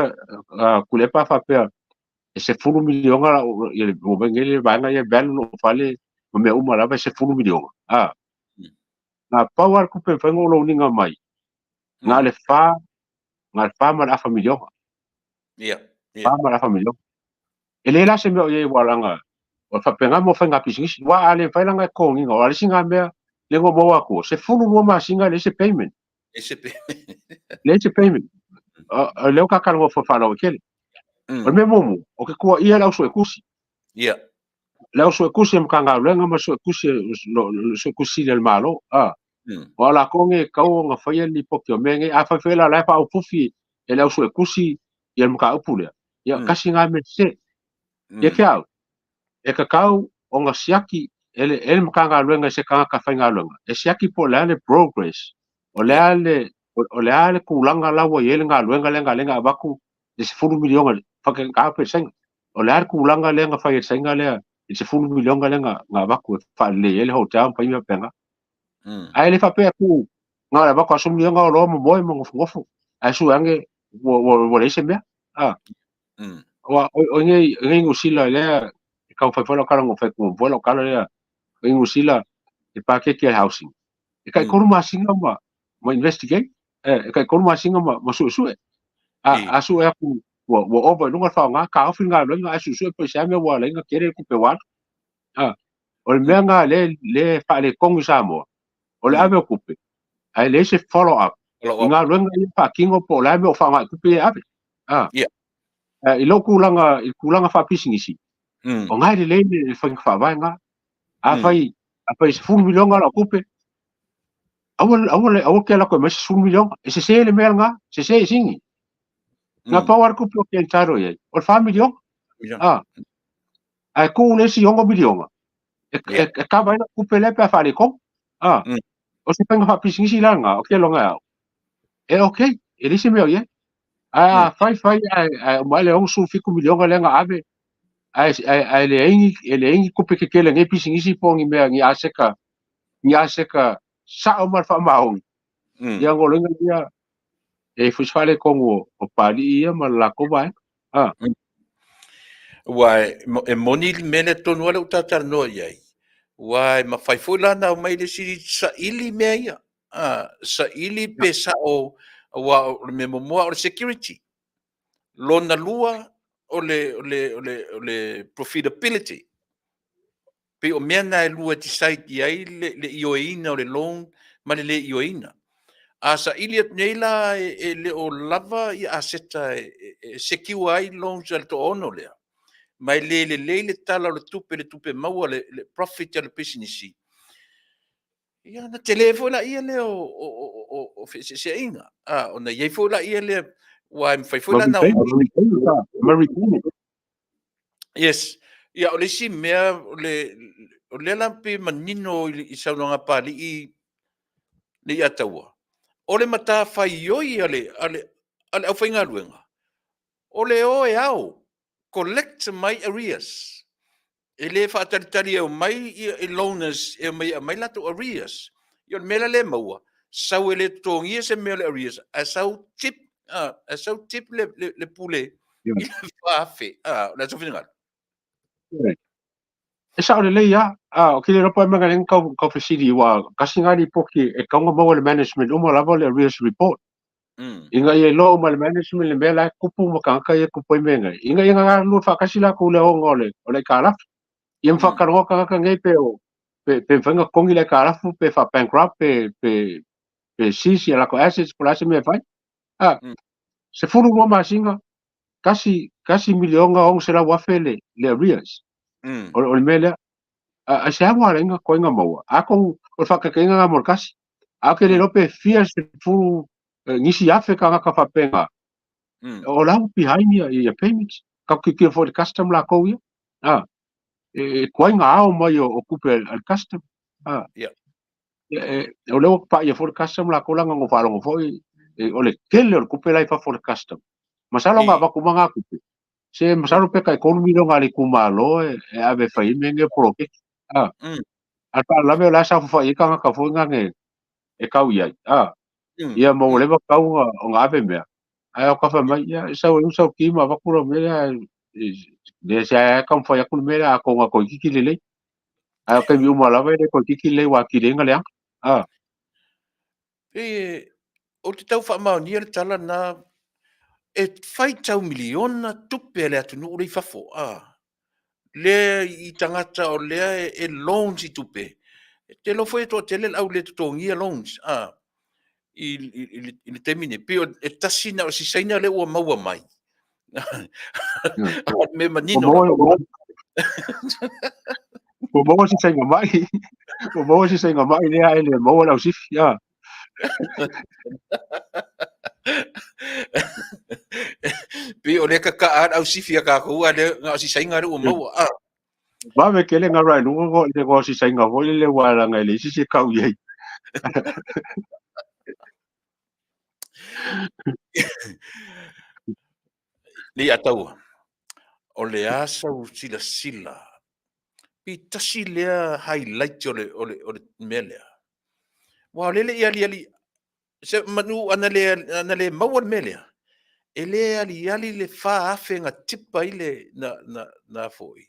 kulepa fa pe se fulu milionga o bengele banga ya belu no fale me umara ba se fulu milionga na power kupe fa ngo lo ninga mai nga le fa ma la familio fa ma la familio ele la se me o ye walanga o fa penga mo fa nga pisingisi wa ale fa nga ko ngi o ale singa me le ngo mo ko se fulu mo ma singa le se payment le ka ka ngo fa lo kele o me mo o ke ko ia la so ekusi la so ekusi mo kanga le nga ma so ekusi del malo wala ko nge ka o nga fa ye li pokyo me nge a fa fela la fa o pufi ele so ekusi ia mo ka upule ya kasi nga me se ye ka e ka kau o nga siaki ele mo kanga le nga se ka fa nga le e siaki po le progress o le ale kulanga la wo ye nga lenga baku de se fulu miliona fa ka pe sen o le ale kulanga le nga fa ye senga le se fulu miliona nga baku fa le ele hotel pa ia penga ai le fa pe ku nga la baku asum nga lo mo mo ngofo ai su ange wo le se me o nge ngusila le ka fa fa lo kala ngo fa ku lo kala le ngusila e pa ke housing e kai koru masinga ma investigate e kai koru masinga ma su a su e ku wo over lunga fa nga ka ofin nga lo nga su pe sa me wa le nga kere ku pe wa o le nga le fa le kongu sa mo o le ave ku pe ai le se follow up nga lo nga fa kingo po la me o fa nga ku pe ave i lo kulanga fa pisingisi o nga le fa va nga a fai se fulu milionga la ku pe awal ke la ko mas fulu milionga e se le melga se singi na power ku pe ke taro ye o fa milionga ai ku le si ongo milionga e ka vai ku pe le pe fa le ko o se penga fa pisingisi la nga o ke longa e okay e le se me ye fai ma le onsu fiku milionga lenga ave ai le ingi kupe kekele ngai pisingisi pongi mea ngi aseka sa o mar fa mau ia ngolenga ia e fusfale kongo o pali ia ma la ko vai Wai e moni mele tonu ala utata no yai. Wai ma fai fula na mai le siri sa ili mea ia. Sa ili pe sa o wa me moa o security. Lona lua o le profitability. Pe o mea na e lua ti site iai le ioeina o le loan ma le ioeina. A sa ili at neila e le o lava i aseta e secure ai loans al to ono lea. Mai le tala o le tupe maua le profit ya le business. Ia na telefo la ia le o se inga. Ona ia fo la ia le wa me fai fo la na. Yes. Ia o le si mea o le lampe manino i saunanga pali i Lei'ataua. O le mata fai oi ale au whainga ruenga. O le o e au collect my arrears. E le whaataritari au mai e loaners e mai lato arrears. Ia mela le maua. Sau e le tongia se mea le arrears. A sau tip le pule. I le whaafe. La so whingara. e sa o le leia o kile ropa manga len kau fesiri wa kasingari poki e kaunga maua le management uma lava le arrears report inga ye lo mal management le mela kupu makanga ye kupu menga inga nga lu fa kasila ku le ngole o le kala ye fa karo ka ngai pe fanga kongi le kala pe fa bankrupt pe sisi la ko assets plus me fa se furu mo masinga kasi milionga ong sera wafele le arrears o le mela a se agua renga ko inga maua ako o fa ka kenga mo kasi a ke le lope fia se furu ngisi afe ka fa penga o la behind ya payments ka ki for the custom la ko ya e ko inga ao mai o kupe al custom o le pa ya for the custom la ko la ngo fa lo foi o le kele o kupe la fa for the custom masalo nga ba kumanga kupe se masalo pe ka economy lo ngali kumalo e ave fa imenge proke al pa la la sa fa i ka fo nge e ka ia ia mo le ba ka nga ave me ai ka fa mai ia sa o ki ma va kuro me de sa ka fa ya kun me a ko ko ki le ai ka mi mo la ve ko ki le wa ki le ngale O te tau whaamaunia le tala na e whai tau miliona tupe le atu nuu rei whafo. Le i tangata o lea e loans i tupe. Te lo foi to tele au le tongia loans. I le temine. Pio e tasina o si saina le ua maua mai. Me manino. Ko mo si sainga mai. Ko mo si sainga mai le ai le mo la usif ya. Pio le ka au sifia ka ko le nga si sainga le ua maua. Ba me kele nga rai no go le go si sainga go le wala nga le si ka u ye. Lei'ataua. O le asa u sila. Pi tasi lea highlight o le melea. Wa lele i ali. Se manu ana le maua melea. E le ali le Faafetai nga tipa ile na foi.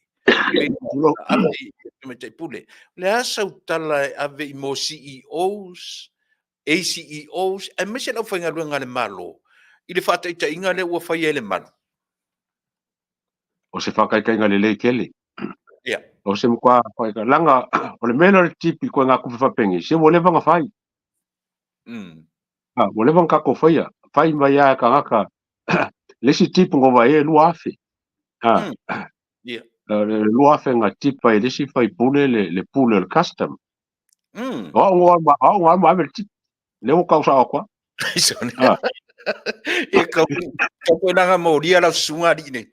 Le asa utala ave i mo CEOs, ACEOs, e mese lau whainga ruanga le malo. I le whataita inga le ua whai ele manu. O se whakaikai nga le kele. Ia. O se mkwa whaika langa, o le mena le tipi ko nga kufi whapengi, se mo levanga whai. Mo levanga kako whaia, whai mai a ka ngaka, lesi tipi ngova e lua afe. Lua afe nga tipa e lesi whai pule le pule le custom. O ngā mawe le tipi, leo kausa o kwa. E kau nanga mauria la sunga di ne.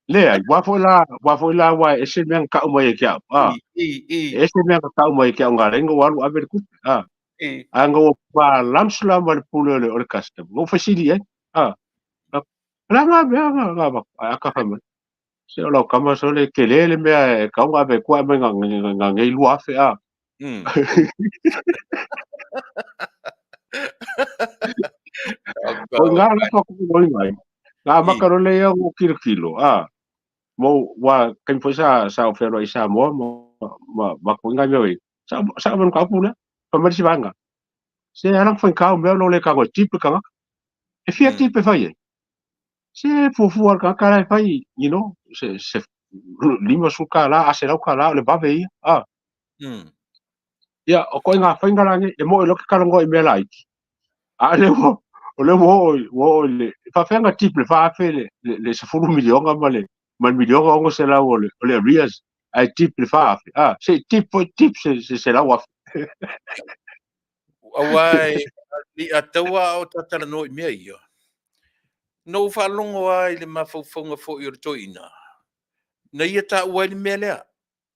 Lea, wa foi la wa ese men ka mai ke a. Ese men ka mai ke nga rengo walu ave ku. anga o pa lamsla ma le pule o le custom o fasili la nga aka fama se o kama so le kelele me ka nga be kwa me nga ngai lua fe o nga la pa ko mai nga makaro le o kilo mo wa kan foi sa o fero isa mo ma ko nga yo sa man ka pula pa ma si vanga se alang foi ka me lo le ka go tip ka e fia tip fai se fu ka ka fai se lima su ka la a se la ka la le ba ve ya o ko nga fai nga la e mo lo ka ngo e me la a le mo o le fa fa nga tip le fa fe le se fu milion nga ma milion ngo se la o le arias ai tip le fa se tip se la wa Awai, Lei'ataua o tatala no i mea ia. No whalongo ai le mawhauwhaunga fo i rotoina. Na ia ta ua ni mea lea.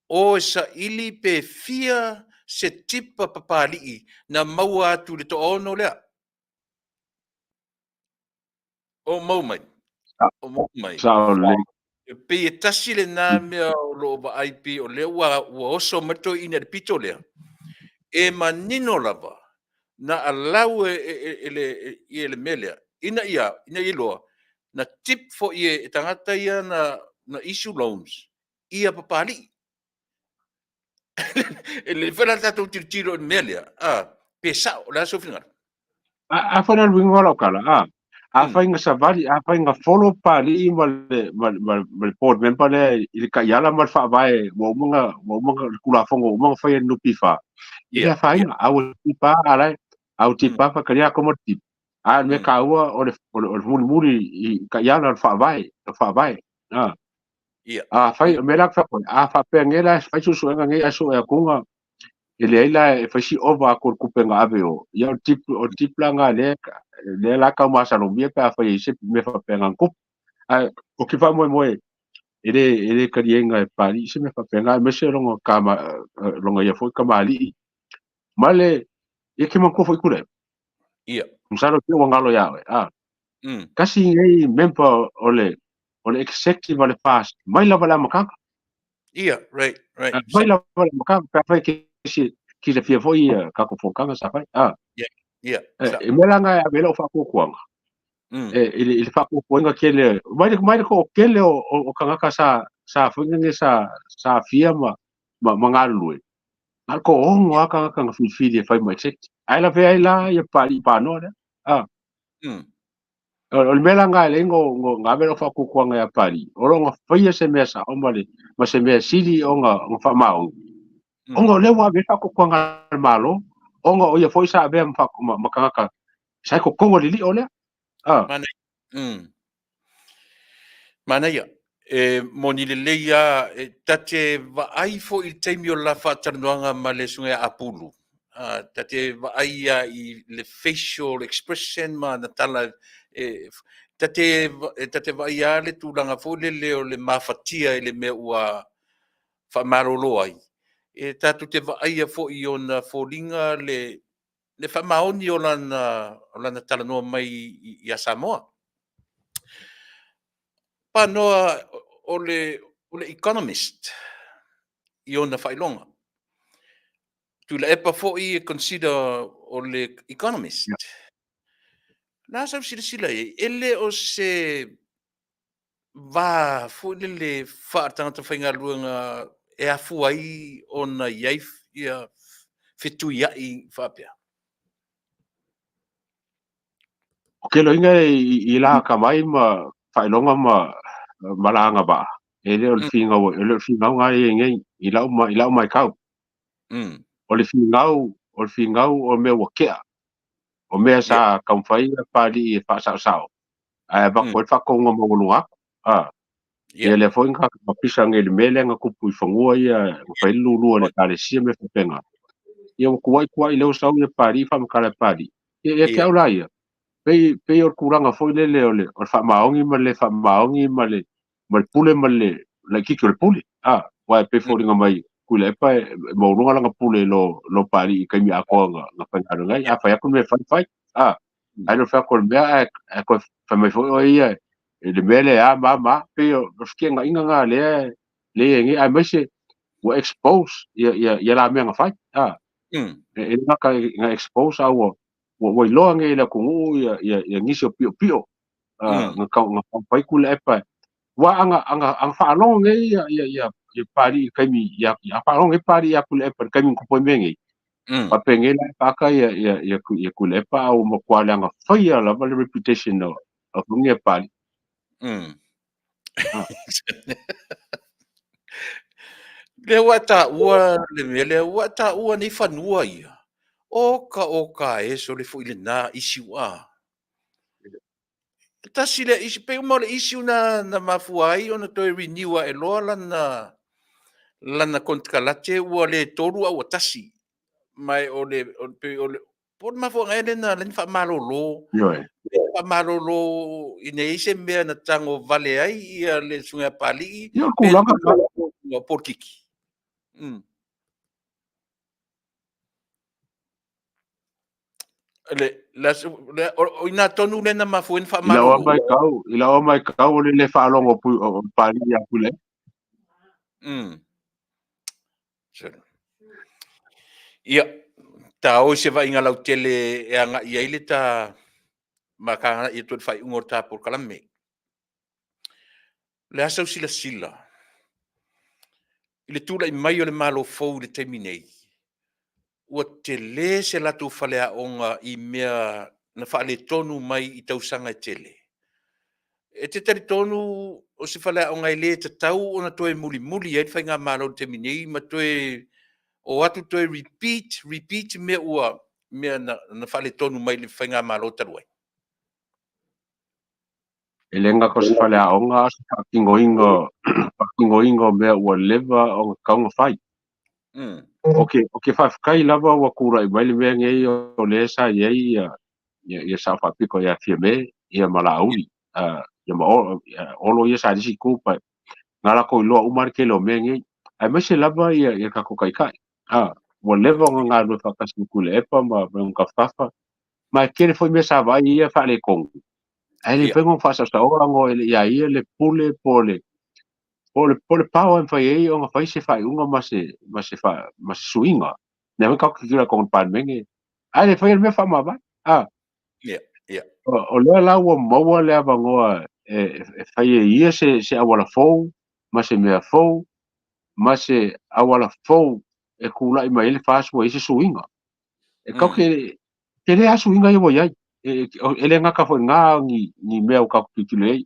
O sa ili pe fia se tipa papalii na maua atu le to ono lea. O mau mai. O mau mai. Pe e tasi le nā mea o loo ba aipi o lea ua oso mato ina le pito lea. E manino lava. Na alau le melea. Ina iloa. Na tip fo e tangata ia na issue loans. Ia papali. Le whana tatou tiro melea. Pesa o la sofinga. a whana wingo lo kala a whainga savali a whainga follow pali ma le board member le i ka iala ma wha vai wa umanga kula fongo umanga whai nupi wha i a whainga au tipa alai au tipa wha karia komo tip a me ka ua o le muri i ka iala wha vai a whai me lak wha a wha pengela whai susu enga ngai aso e kunga ele ila e faisi ova ko kupenga ave o ia o tip langa le la ka ma sa no mia pa fai se me fa penga kup o ki fa mo ele karienga e pali se me fa penga me se longo kama longo ia foi kama ali male e ki man ko foi kule ia musaro ki o ngalo ya kasi ngai member ole executive ole fast mai la bala makaka ia right mai la bala makaka pa fai ki le fia foi ka ko fokanga sa fai ia e melanga a vela o fa ko kuanga ele fa ko kuanga kele mai ko kele o kanga ka sa funga sa fia ma ngalu al ko ongo aka ka fi fai mai check ai la ve ai la ya pa no o melanga le ngo nga vela fa ko kuanga ya pali o ronga fai se mesa o male ma se me sili o nga fa mau ongo le wa ve fa ko kuanga malo ongo o ya foi sa ve ma kanga ka sai ko kongo li ole Manaya moni le leia tate va ai fo il temio la fatanoanga ma le sunga apulu tate va ai I le facial expression ma na tala tate va ai le tulanga fo le o le mafatia le me ua fa marolo ai tatu te va ai fo I ona folinga le fa maoni o lana tala no mai I Samoa panoa o le economist I ona whailonga. Tuilaepa fo'i consider o le economist. Nā sau sila ele o se fo'i le whaatangata whaingaluanga e afu ai o na iaif ia whetu iai whapea. Ke loinga I la ka mai ma whailonga ma langa ba. Ele o le whingau ngai ngai I lau mai kau. O le whingau o mea wakea. O mea sa kaumwhai pali e whaasau sao. Ai bako e whakonga maunga. Ia le foi nga pisa nge le mele nga kupu I whangua ia whailu lua le tale sia me whapenga. Ia kuai leo sau ia pali whamakara pali. Ia kia ula ia. Pei or kuranga foi le ole or fa maongi ma le pule ma le kiki o le pule wa pe foi nga mai Tuilaepa mo runga langa pule lo pali I kaimi ako nga pangano ngai a fa ya me fai ai no fa ko mea ko fa me fo ia le mele a mama pe o skia nga inga nga le ngi a mese wo expose ya la me nga fai e nga expose a wo lo ngi la ku ya ngisio pio nga ka pai Tuilaepa wa anga fa long ngi ya pari kaimi ya fa long ngi pari ya Tuilaepa kaimi ko po mengi pa pengela paka ya Tuilaepa au mo kwale anga fai la reputation no of ngi pari le wata ua le mele wata ua ni fanua ia oka e so le fu ile na isi wa tasi le isi pe mo le isi na mafuai ona to renew e lo lana kontralate ua le toru au tasi mai o le por mafu ngene na len fa malolo fa malolo ine ise mea na tango vale ai ia le sunga pali ku langa por kiki le o ina tonu le na mafuin fa malolo ila o mai kau le fa longo pu pali ya pule ia tao se va inga lau tele e anga ia ile ta makanga i tu fai ungor ta Polokalame le asa sila ile tula I mai o le malo fou le terminei ua tele se latu falea onga I mea na fale tonu mai I tausanga tele e te tari tonu o se falea onga I le te tau ona toe muli ai whainga malo terminei ma toe o atu toe repeat mea na fale tonu mai le whainga malo taruai elenga ko se fale a onga pakingo ingo mea ua leva o kaunga fai okay fa kai lava wa kura I mai le mea ngei o le sa yei ya sa fa piko ya fieme ya malauri ya ma olo ya sa disi ku pa ngala ko lo umar ke lo mea ngei ai mai se lava ya ka ko kai wa leva o nga no fa kasi Tuilaepa ma ka Tafa ma kere foi me sa vai ia fa le kong ai le pengo Fasa sa ora ngo ia le pule pole pau en fai ei o nga fai se fai unga ma se suinga ne ka kira kon pan menge ai le fai me fa ma ba o le la o mo le avangoa fai ia se awala fou ma se mea fou ma se awala fou e kula I mai le fas wo se suinga e ka ke le suinga I wo ia ele nga ka fo nga ni mea o ka kitulei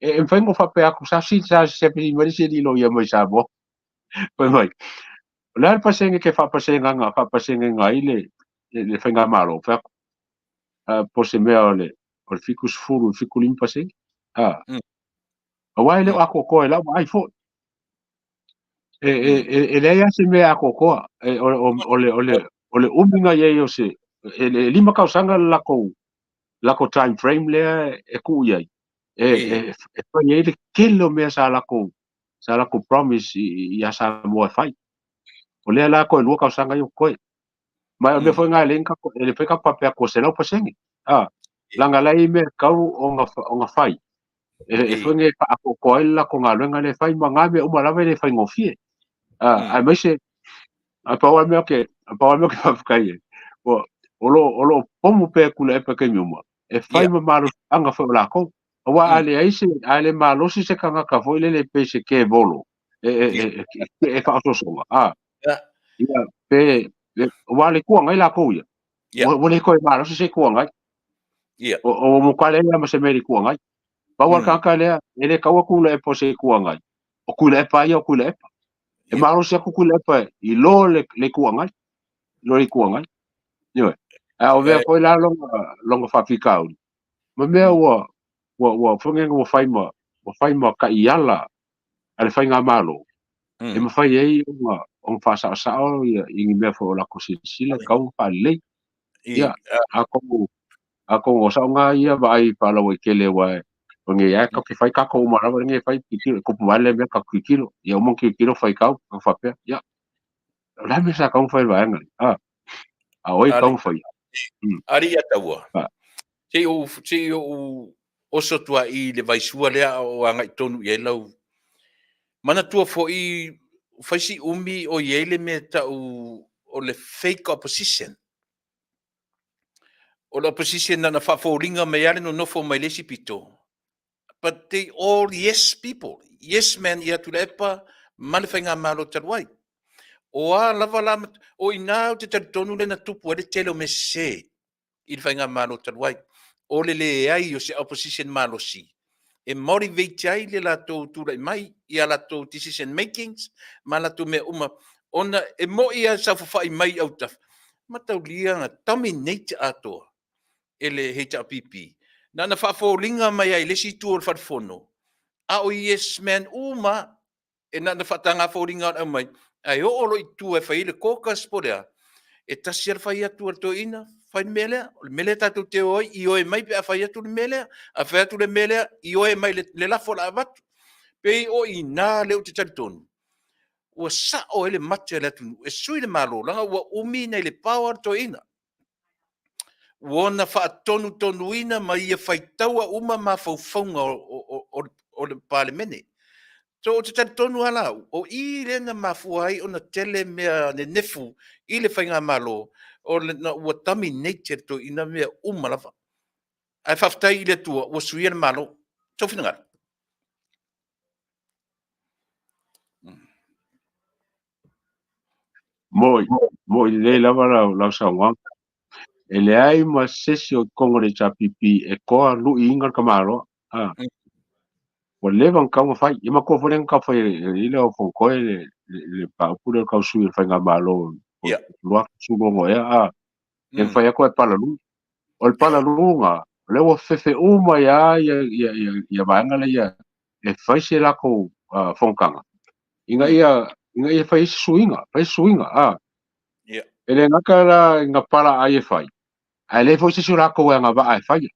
e whaingo whape aku sa se pili mari se di lo ia mai sa bo mai le pasenge ke whapasenge nga ile le whainga maro po se mea ole o fikus furu fiku limpa se a wai le ako ko e la ai fo e le ia se mea ako ko ole uminga ye yo se le lima kausanga lako time frame le e ku ia e fa ye le kelo mea sa lako promise ya Samoa fai o le la ko lu kausanga yo ko mai me foi nga lenka ele foi ka papel ko se no pasenge langa lai me kau o nga fai e foi nge ako ko ela ko nga lenga le fai manga me o malave le fai ngofie ai me se a pa me fa kai o lo pomo pe Tuilaepa ke nyuma e fai ma maru anga fo la ko wa ale ai se ale malo se kanga ka foi le pe se ke volo e fa so so ia pe wale ko ngai la ko ia wale ko malo se ko ngai o mo kale ma se meri ko ngai pa wa ka le ele ka wa Tuilaepa se ko ngai o Tuilaepa ia Tuilaepa e malo se ko Tuilaepa I lo le ko ngai lo le ko ngai ia o ve ko la longa fa fikau ma mea wa fonge ngo fai ma ka iala ale fai nga malo e ma fai ei on Fasa sa o I me fo la ko sila ka pa le ia ako o sa nga ia vai pa la we kele wa nge ya ka fai ka ko ma nge fai kilo ko vale me ka kilo ia mo kilo fai ka fa pe ia la me sa kau fai vaenga a oi kau fai Ari ataua. Se o sotua I le vaisua lea o anga I tonu I lau. Mana tua fo I faisi umi o yele me tau o le fake opposition. O le opposition na whawhoringa me ale no nofo mai lesi pito. But they all yes people. Yes man ia Tuilaepa malewhainga malo taruai. O a lava lama, o ina o te taritonu le na tupu ele telo me se. I le whainga malo taruai. O le ai o se opposition malo si. E motivate ai le lato turai mai, ia lato decision makings, ma lato me uma. Ona e mo ia sa whawhai mai au taf. Matau lianga, dominate atoa. Ele heita pipi. Na na whawhoringa mai ai lesi tu o whawhono. A o yes man uma, e na na whatanga whawhoringa au mai. Ai o olo I tu e whaile kōkas porea. E tasi ar whai atu ar to ina, whai melea, o le melea tātou te oi, I oe mai pe a whai atu le melea, a whai atu le melea, I oe mai le lafo la avatu. Pei o I nā leo te taritonu. Ua sa o ele mate le atu, e sui le malo, langa ua umi nei le pāo ar to ina. Uona wha tonu ina, ma ia whai taua uma ma whauwhaunga o le parlemene. So o te taritonu ala, o I rena mafuai o na tele mea ne nefu, I le whainga malo, o le na ua tami nature to ina mea umalawa. Ai whaftai I le tua, ua suia le malo, tau whina moi le lava la sa wa e le ai ma sesi o kongo le chapipi e koa lu inga kamaro o le van ka fai I ma ko foren ka fai I le o fonko le pa pure ka su I fai nga malo lo su mo e fai ko e pala lu o le pala lu nga le o fefe uma ya vanga le ya e fai se la ko fonkanga inga ia fai suinga ele ngaka nga pala ai fai ai le foi se sura ko nga ba ai fai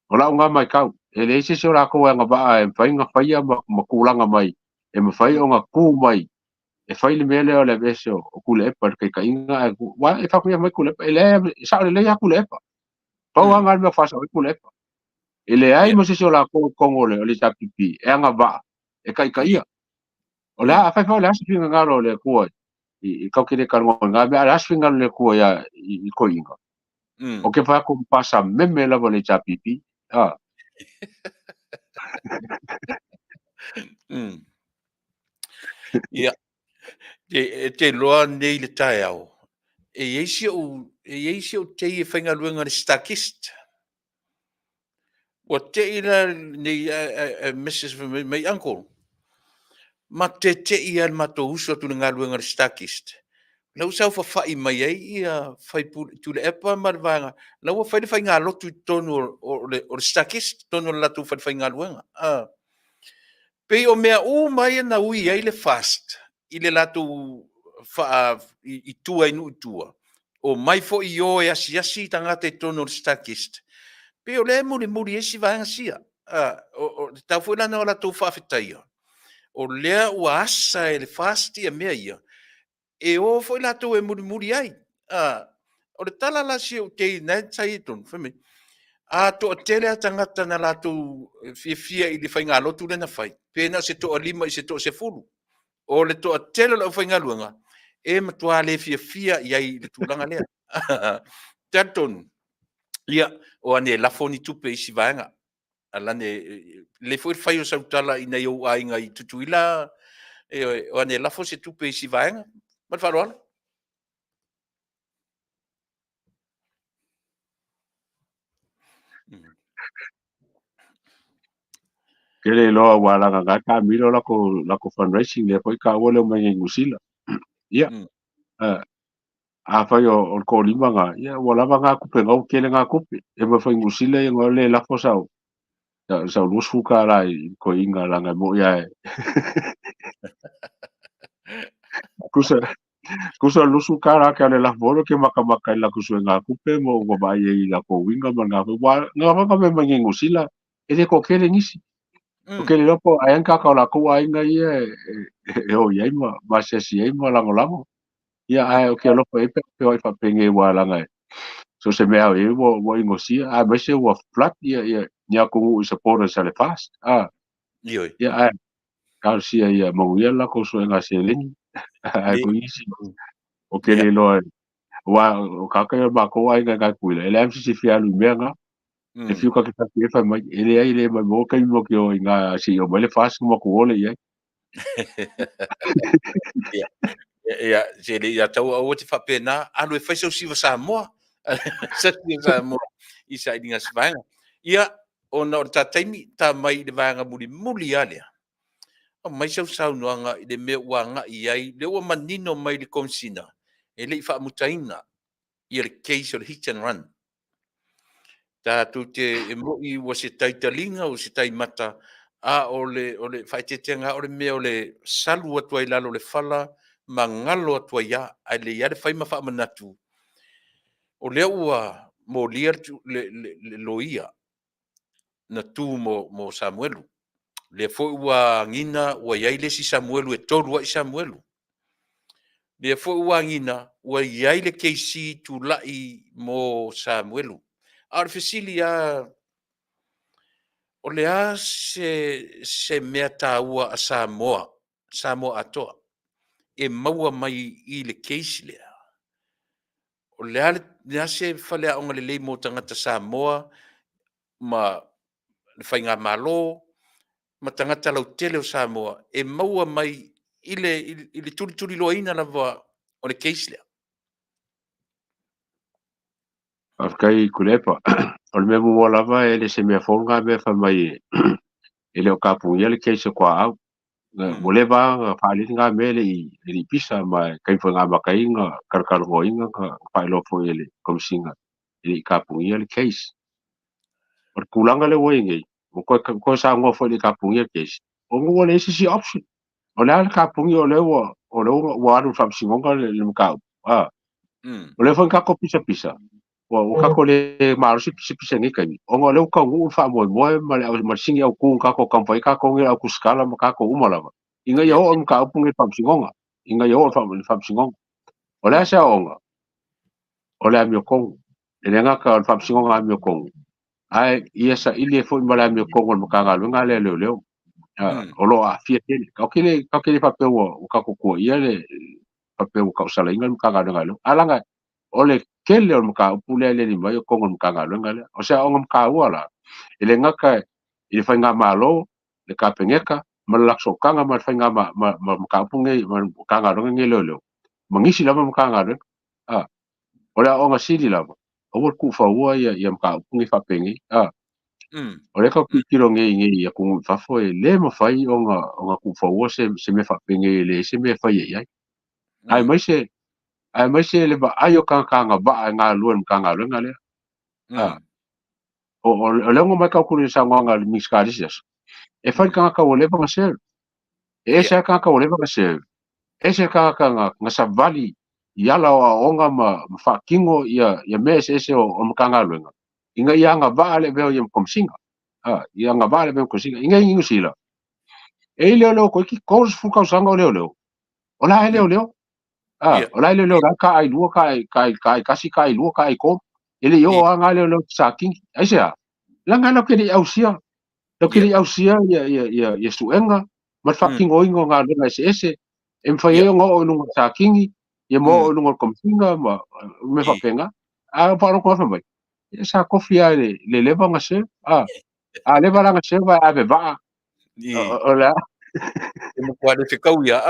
ola nga mai kau ele se sura ko nga ba ai fai nga fai ma kulanga mai e ma fai o nga ku mai e fai le mele o le beso o Tuilaepa ke ka inga wa e fa ku mai Tuilaepa ele sa le ya Tuilaepa pa nga me Fasa o Tuilaepa ele ai mo se sura ko ngole o le tapipi e nga ba e kai ia ola fa fa la se nga ro le ku I kau kere karongo ngā mea raswinga le kua ia I ko inga. O ke wha ko pasa meme lava le chapipi. Ia, te loa nei le tae au. E eisi o te I whainga luenga le stakist. Wa te ila nei Mrs. my uncle. Ma te I al mato uso tu ngā luenga le stakist. Lau sau whawhai mai ai ia whai Tuilaepa marwanga. Lau whai ngā lotu tonu o le stakist, tonu latu whai ngā luenga. Pei o mea o mai na ui ai le fast. I le latu I tua inu tua. O mai fo I o e asi tangata tonu o le stakist. Pei o le muri esi vanga sia. O tau fuilana o latu Faafetai. O lea ua asa e le fast ia mea ia. E o foi la to e muri ai o le tala la si o te na tai ton fami to tele tangata na la to fia I le fainga lotu le na fai pena se to lima se to se fulu o le to tele la fainga luanga e matua le fia ai le tulanga le tanton ia o ane la foni tupe I sivanga alane le foi fai o sautala ina yo ainga I tutuila e o ane la fo se tupe I sivanga ma farola Kele loa wala nga ka milo la ko fundraising le koi ka wole mai ngusila. Ia. A fai o ko lima nga. Ia wala nga kupe ngau kele nga kupe. E ma fai ngusila e ngole la ko sau. Sau lusu ka la ko inga la nga mo ia. Kusa lusu ka la ka le la volo ke maka la kusu nga kupe mo go ba ye la ko winga ma nga wa nga me mai ngusila. E le ko kele nisi. o ke le lopo ai ka ka la ku ai ngai o ye ma se si e ma lango ia ai o ke lopo e pe o fa penge wa la ngai so se me ai wo ingosia a me se wo flat ia nya ku i support sa le fast Ioi. ia ai ka si ia Manuia la ko so nga se le ai ko isi o ke le lo wa o ka ka ba ko ai nga ku le le si fi alu menga e fiu ka ke ta ke fa mai ele ai le mai mo ka mo ke o nga si o le fast mo ko ole ia Ia, se le ia tau au te whapena, alo e whaisau siwa Samoa. Sa siwa Samoa, i sa ininga sivaenga. Ia, o na o ta taimi, ta mai le vaenga muli alea. O mai sau saunoanga i le mea wanga i ai, le ua manino mai le komsina, e le i whaamutaina, i le case o le hit and run. Tātou te e moi wa se taitalinga o se taimata, a o le whaitetenga o le mea o le salu atua i lalo le whala, ma ngalo atua ia, ai le iare whaima whaamanatu. O lea ua mo lia le loia, na tū mo Samuelu. Le fo ua ngina ua iai le si Samuelu e tolu i Samuelu. Le fo ua ngina ua iai le keisi tu lai mo Samuelu. Ar fesili a o lea se mea tāua a Samoa atoa, e maua mai i le keisi lea. O lea se whale a onga le lei mo tangata Samoa, ma le whainga malo, ma tangata lau tele o Samoa, e maua mai i le turi loa ina lava o le keisi lea. Afkai kulepa o le mea mua lava e le se mea fonga mea fa mai e le o kapungia le keisa kwa au mo le va faali nga mele i pisa ma kai fa nga makai nga karkar ho inga ka fa lo fo ele kom singa i kapungia le keis or kulanga le woinge ko sa ngo fo le kapungia keis o ngo le si option o le kapungia o le wa ru fa singa le mkau o le fa ka ko pisa o ka ko le ma si pisa ni kai o ngo le ka ngu fa mo ma singi au ku ka ko kam fa ka ko ngi au ku skala ma ka ko umala inga yo om ka upunge pamsingonga inga yo pamsingonga ola sa onga ola mi kong ele nga ka pamsingonga mi kong ai ia sa ile fo mala mi kong mo ka nga le olo afiafi ka kile pape o ka ko ia le pape o ka sala inga ka nga lo alanga ole kele o ka upule le ni mai kong mo ka nga o sa onga ka wala ele nga ka ile fa nga malo le ka pengeka malakso kanga ma fainga ma kapunge ma kanga ronga ngelolo mangisi lama kanga ron ora onga sili lama o ku fa ua ya kapunge fa pengi ora ka kiro nge ya ku fa fo le ma fai onga ku fa ua se me fa pengi le se me fa ye ai mai se le ba ayo kanga ba nga luan kanga ronga le o le ngo mai ka ku ni sa nga le miskadisias e fa kanga ka o le ba se ese kaka o leva se ese kaka nga savali yala o onga ma fakingo ya mes ese o mkanga luenga inga ia nga vale veo yem komsinga ia nga vale veo komsinga inga inga sila e leo ko ki kos fuka sanga o leo ola leo ola leo ka ai lua ka kasi ka ai lua ka ai ko ele yo anga leo saking ese langa no ke au sia lo ke au sia ya suenga ma fucking oingo nga le ese em fa yo ngo no sa kingi ye mo no komsinga ma me fa penga pa ro ko fa mai esa kofia le leva nga se leva nga se va ave va ola E mo kwa le fikau ia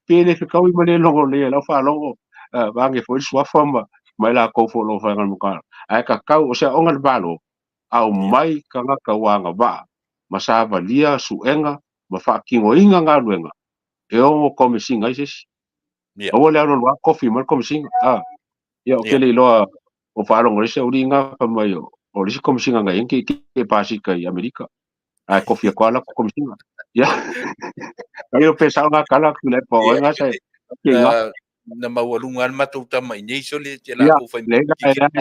pe le fikau i mane longo le la fa longo va nge fo swa fama mai la ko fo lo fa nga mo ka ai ka kau o se onga le balo au mai ka nga ka wanga va masava lia suenga ma fa kingo inga nga luenga e o komisinga isis o le alo wa kofi ma komisinga ia o kele loa o fa longo le se uringa pa mai o le komisinga nga yenki ke pasi kai amerika ai kofi ko ala komisinga ia ai o pesa nga kala ku le po nga sai na mawalungan matuta mai nei so le te la ia ko fa le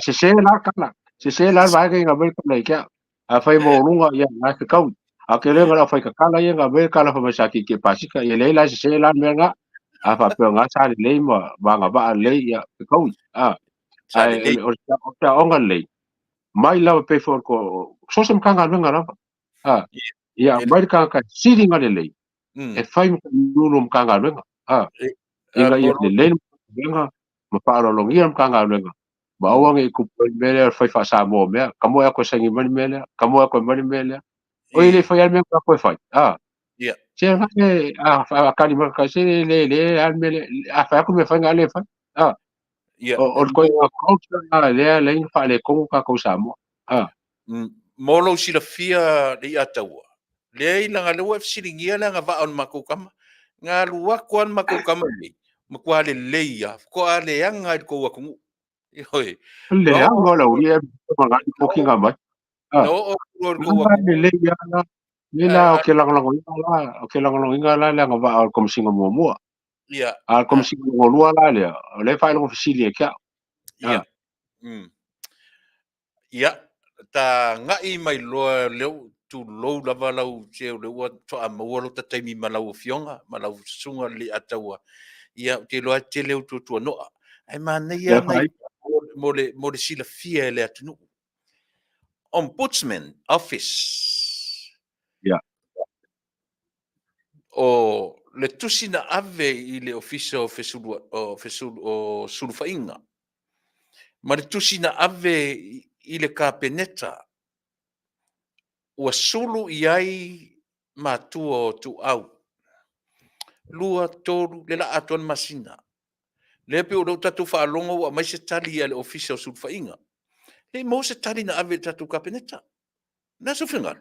se la kala se la va ga nga mai ka a fai mo lunga ia na ke kau a ke lenga la fai ka kala ia nga me kala fa masaki ke pasika ia le la se la me nga a fa pe nga sa le ma nga ba le ia ke kau a Sa ai Lenei. o ta onga le mai la pe for ko so sem kanga nga ra a ia mai ka ka siri nga le e fai mo nulu kanga nga a inga ia le nga ma pa lo ngia kanga nga ba wang e ku mele fai fa sa mo me kamo ya ko sangi mani mele kamo ya ko mani mele o ile fai al me ko fai Ia. se nga ke a kali ma ka se le al mele a fa ko me fai nga le fa Ia. o ko nga ko le fa le ko ka ko sa mo Molo sila fia Lei'ataua. Lei langa lewa fsiringia langa va on makukama. Nga lua kuan makukama ni. Makua le leia. Ko ale anga ko wakungu. Ihoi. le No, anga la uri e ma nga ko ki nga mai no, ko wakungu. le ya la le la o ke lang lang la o ke lang lang la la nga va ko singa mo mo Ia. ko singa mo lua la le fa lo fsili ka Ia. Ia. Ta ngai mai loa leu tu lou lava lau teo leua toa maua ta taimi malau fionga, malau sunga Lei'ataua. Ia te loa te leu tu noa. Ai manei le ana mo le sila fia le atunu. Ombudsman Office. ya O le tusina ave i le ofisa o sulufainga. Ma le tusina ave i le kapeneta. Ua sulu i ai matua o tu au. Lua tolu le la atuan masina. Le pe o rau tatu whaalonga ua mai se tali a le ofisa o sulufainga. Le mo se tali na ave tatu kapeneta. Na su whingaru.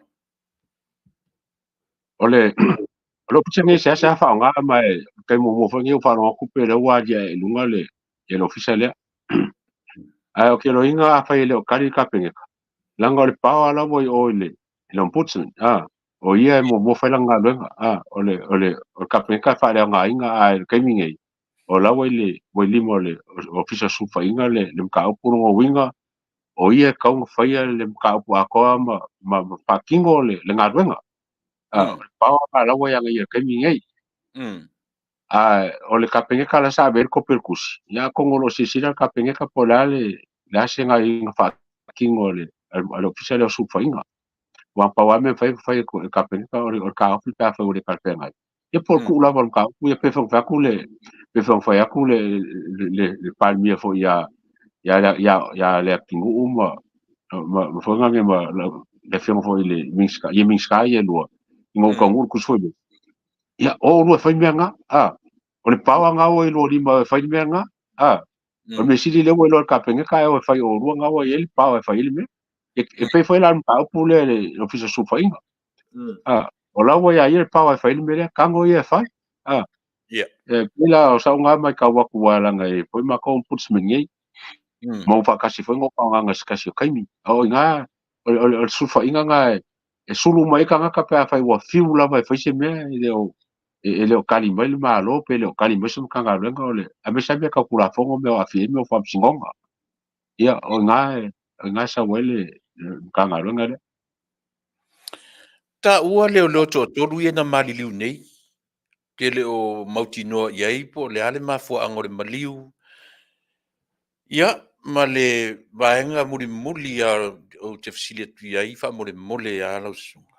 ole lo pitsenge se sa fa nga mai kai mo fa ngi fa no ku pe le wa dia e lunga le e lo ofisa le ai o ke lo inga fa ile o kari ka penge langa le pa ala mo o ile lo putsen o ia mo fa langa le ole o ka penge ka fa le nga inga ai kai mi ngai o la wa ile mo limo le ofisa su fa inga le ka pu no winga o ia ka un fa ia le ka pu a ko ma pa kingo le nga wenga pa ala wa ia kai mi ngai o le kapenge kala sa ver ko perkusi ya kongo lo sisira kapenge ka polale la senga inga fa kingo le al official o su fainga wa pa wa me fai ko kapenge ka o ka ofi pa fa o le kapenge e por ku la vol ka ku e pe fa ku le pe fa fa ku le palmia fo ya le kingo ma fo nga ma le fe fo le minska ye lo ngo ka ngur ku so ya o lo fa nga o le pawa nga o ilo lima fai me nga o me sili le o ka penga ka o fai o ruanga o ele pawa fai ele me e pe foi lá no pau pule o fiso su fai o la o ya ele pawa fai ele me ka ngo ye fai Ia. e pila o sa nga mai ka wa ku wala nga e foi ma ko puts me ngai mo fa kasi foi ngo ka nga kasi kai mi o nga o su fai nga e sulu mai ka nga ka pe fai wa fiu la vai fai se me ele o kali mai le malo pe le o kali mai sum kanga renga ole a me sabe ka kula fongo me o afi me o fam singonga ia o nga sa wele kanga renga le Ta ua leo to toru ia na maliliu nei. Ke le o mautinoa iai po le ale mafua angore maliu. Ia, ma le vaenga muli o te fasilia tu iai fa mole a lausunga.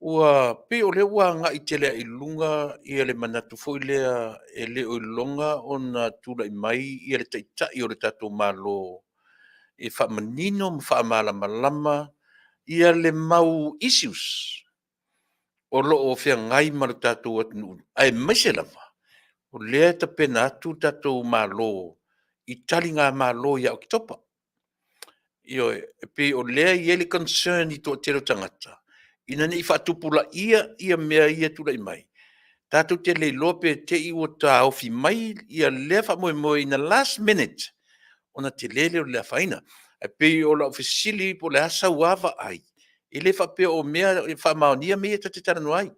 Ua pe o le ua nga i tele i lunga i le manatu fo i lea e le o longa o na tula i mai i le taitai o le tato malo e wha manino ma wha malama i le mau issues o lo o fia ngai ma le tato atunu ai maise lava o lea ta pena atu tato malo i tali ngā malo ia o ki topa. Io e pe o lea i ele concern i tō tero tangata. Ina ni whaatupula ia mea ia tula i mai. Tātou te le lope te iwa tā ofi mai ia lea wha moe in the last minute. Ona te lele o lea whaina. E pe o la ofisili po le asa wawa ai. E le wha pe o mea wha maonia mea ta te taranu ai.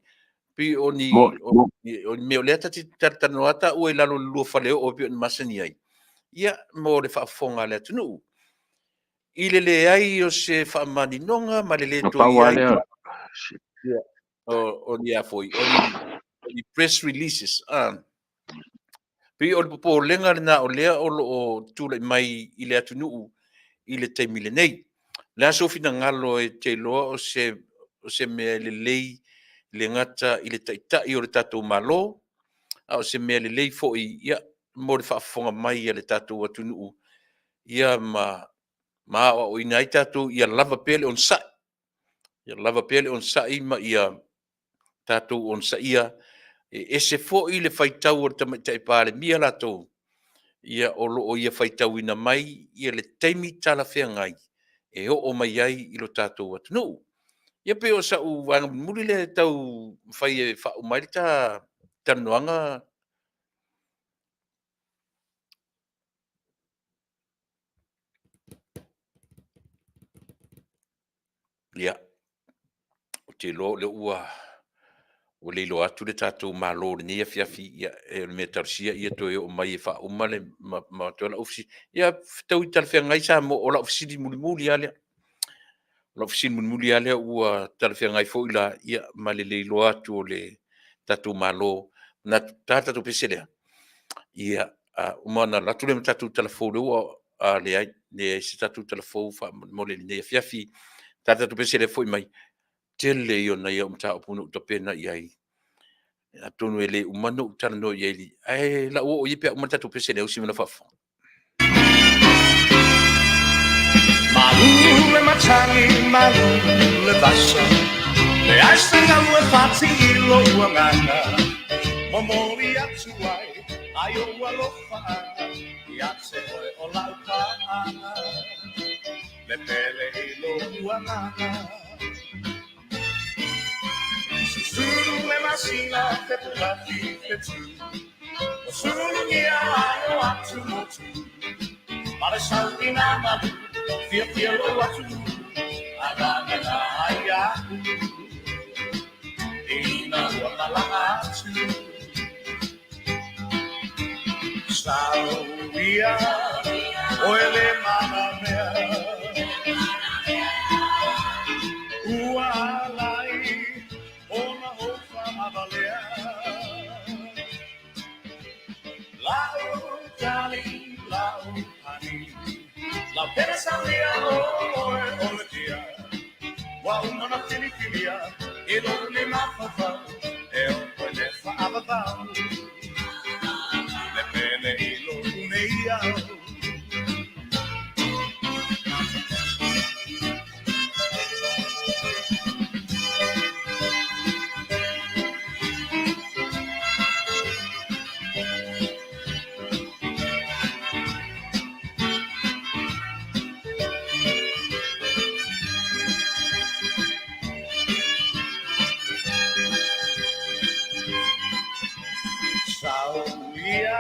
Pe o ni mea o lea ta te taranu ata ua i lalo lua whaleo o pe o ni Masani ai. Ia mo le wha fonga lea Taunu'u. I le ai o se whamaninonga, ma le Na to pau i ai. ale O ni a foi, o ni press releases. Pe o le popo lenga na o lea o lo tula mai i le Taunu'u i le taimi Lenei. Le aso fina ngalo e te loa o se mea lei le ngata i le taitai o le tatou malo, a o se mea lei fo i ia mo le whaafonga mai i le tatou Taunu'u. Ia ma o ina i tatou ia lava pele on sa. Ia lava pele on sa i ma ia tatou on sa ia e se fo i le whaitau o le tamaitai pāle mia latou. Ia o loo ia whaitau ina mai ia le taimi tala whea ngai. E o mai ai i lo tatou Taunu'u. Ia pe o sa u wanga muli le tau whai e wha umai le ta tanuanga. Ia, o te lo le ua o le ilo atu le tatou malo le ni afiafi ia e le mea tarsia ia to e o mai e wha umale ma tola ofisi. Ia tau i tala whea ngai sa mo o la ofisi muli muli alea. La ofisi muli alea ua tala whea ngai fo ila ia ma le ilo atu o le tatou malo na tatou pese lea. Ia umana latu le tatou telefou le ua le ai le se tatou telefou fa mo le nei afiafi tatou pese le foi mai tele io na ia umta opunu to pena ia a tonu ele umano tala no ia li ai la o ia pe umata tatou pese le usi mena fa Malu le matangi, malu le Fasa. Le aisanga ue whati I lo uangana. Momori atu ai, ai o alofa I ate oe o laupa le pele I lo uangana. Susuru le masina, te pulafi te tu. O suru nia ai o atu motu. Mare sauti na malu, fia lo atu. Agana na ai aku. Ina ua langa atu. Sauia, oele mana mea. Ua alai, ona hofa avalea. Lau tali, lau hani. Lau Petersen oe dia. Wa una filifilia, e lo le mafava, e o le fa avava. Le pele I lo uneia. Sauia,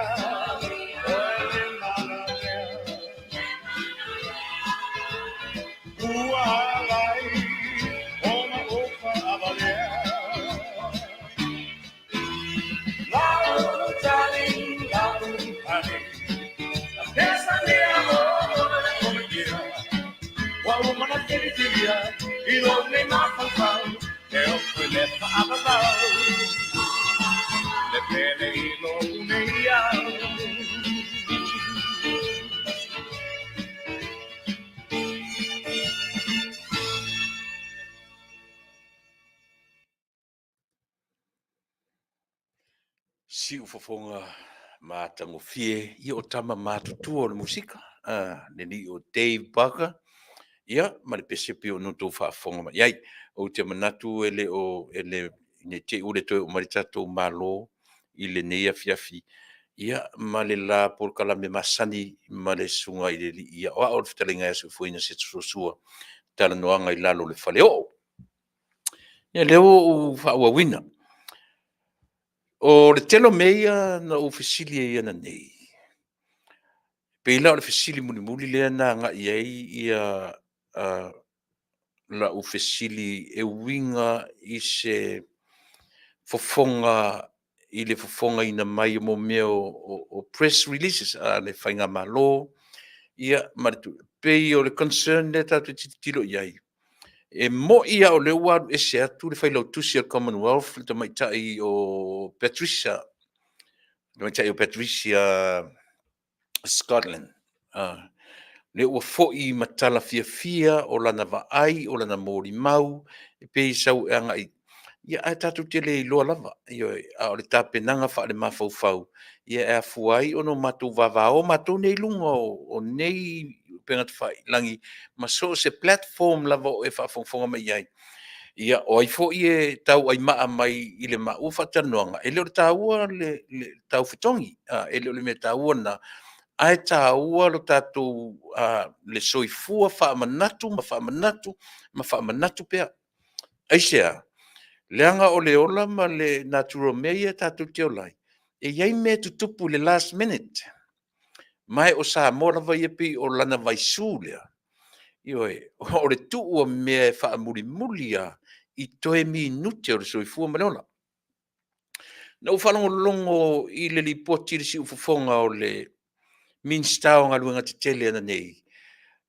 oe mana mea. Ua alai, ona ofa avalea. Lau tali, lau hani. La pesa mea oe dia. Wa umana filifilia, I lo ne mafafau, e o le fa avavau. Le pele I lo uneia. si u fofonga ma tango fie I o tama matutua o le musika le ni o Dave Barker ia ma le pese pe o no tō whaafonga mai ai o te manatu ele o ele ne te ure toi o maritato malo I le nei afiafi ia ma le la Polokalame Masani ma le sunga I le li ia o a o le fitalinga e sufuina se Susua tala noanga I lalo le fale o ia leo u whaawawina o le telo meia na o fesili e ana nei. Peila o le fesili muli lea na ngai ai ia la o fesili e winga I se fofonga I le fofonga ina mai mo mea o press releases a le whainga malo ia maritu pei o le concern le tātou tilo iai. E mo ia o le ua e se atu le whailau tusi al Commonwealth, le tamaitai o Patricia, Scotland. Le ua fo'i matala fia o lana vaai, o lana mōri mau, e pei sau e anga i. Ia ai tātou te le iloa lava, a o le tāpenanga wha le mawhau. Ia e a fuai o no mātou vavao, mātou nei lunga o nei pengat whai langi, ma so se platform lava o e whaafonga mai iai. Ia o ai fo'i e tau ai maa mai i le mau whatanoanga. E leo le tāua le tau whitongi, e leo le me tāua na ai tāua lo tātou le soifua whaamanatu, ma whaamanatu pea. Aisea, leanga o le ola ma le natural meia tātou te olai. E iai me tutupu le last minute. Mai o Samoa vai epi o lana vai sūlea. Ioi, o le tuu mea e wha mulia i toe minuti o le soifua maleola. Na whanongo longo i le li poti le si ufufonga o le minstao ngā luenga te tele ana nei.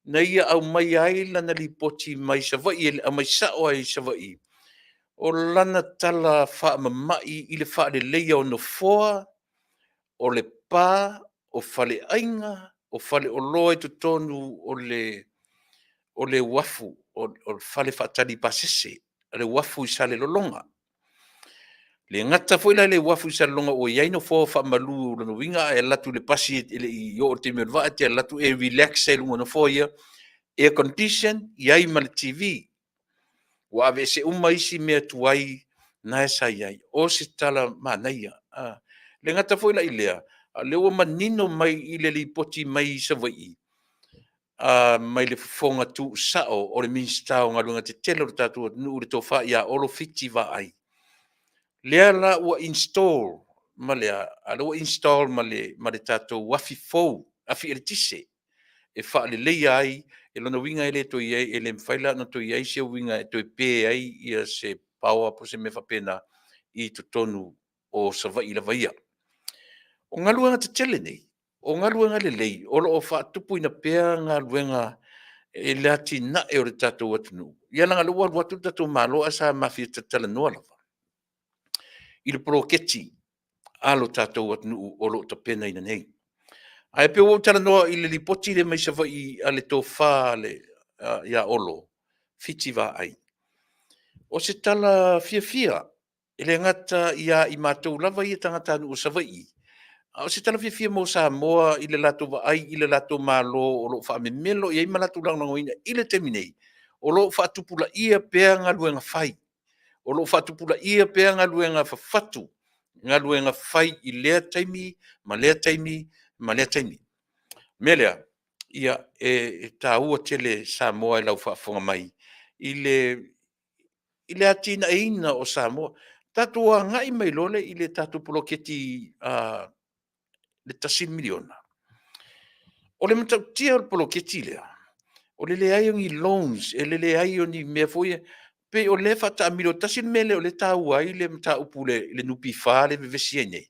Na ia au mai ai lana li poti mai savai, a mai sao ai savai. O lana tala wha mamai i le wha le leia o no foa, o le pā, o whale ainga, o whale o loe tu tonu o le wafu, o whale whaatari pasese, le wafu i sale lolonga. Le ngata foi la le wafu i sale longa o iai no foa wha malu lano winga e latu le pasi i o te mea vaa te latu e relax e lunga no foa ia, air condition, iai ma le TV. Wa ave se isi mea tuai na e sa iai, o se tala manaia. Le ngata foi la i lea, le ua manino mai i le li poti mai sa vai. Mai le fonga tu sao o le minstao ngā lunga te telo le tātua nuu le tofa ia olo fiti va ai. Lea la ua install, ma lea, ua install ma le tātou wafi fou, afi ele tise, e wha le leia ai, e lona winga ele to iai, e le mwhaila no to iai se winga e to i pē ai, ia se paua po se me whapena i to tonu o sa vai la vaia. O ngā luenga te tele nei, o ngā luenga le lei, o lo o whaatupu ina pēr ngā luenga e le ati na e o le tātou atunu. Ia langa lua watu tātou mālo a sa mawhia tatala noa lava. I le proketi, alo tātou atunu o lo ta pena ina nei. Ai pe o tala noa i le lipoti le mai sa vai a le tō whā le ia olo, fiti wā ai. O se tala fia, e le ngata ia i mātou lava i e tangata anu o sa vai. O se tala fia mo Samoa i le lato wa ai i le lato malo o lo fa me melo i ma lato lang ngoina i le terminei o lo fa tupula ia pe nga luenga fai o lo fa tupula ia pe nga luenga fa fatu nga luenga fai i le taimi ma le taimi melea ia e ta ua tele Samoa i lau fa fonga mai i le atina ina o Samoa tatua ngai mai lole i le tatu poloketi le tasin miliona. O le matautia o le poloketi lea. O le leai o ni loans, e le leai o ni mea foia, pe o le fata amilo tasin mele o le tau ai le mataupu le nupi wha le vevesia nei.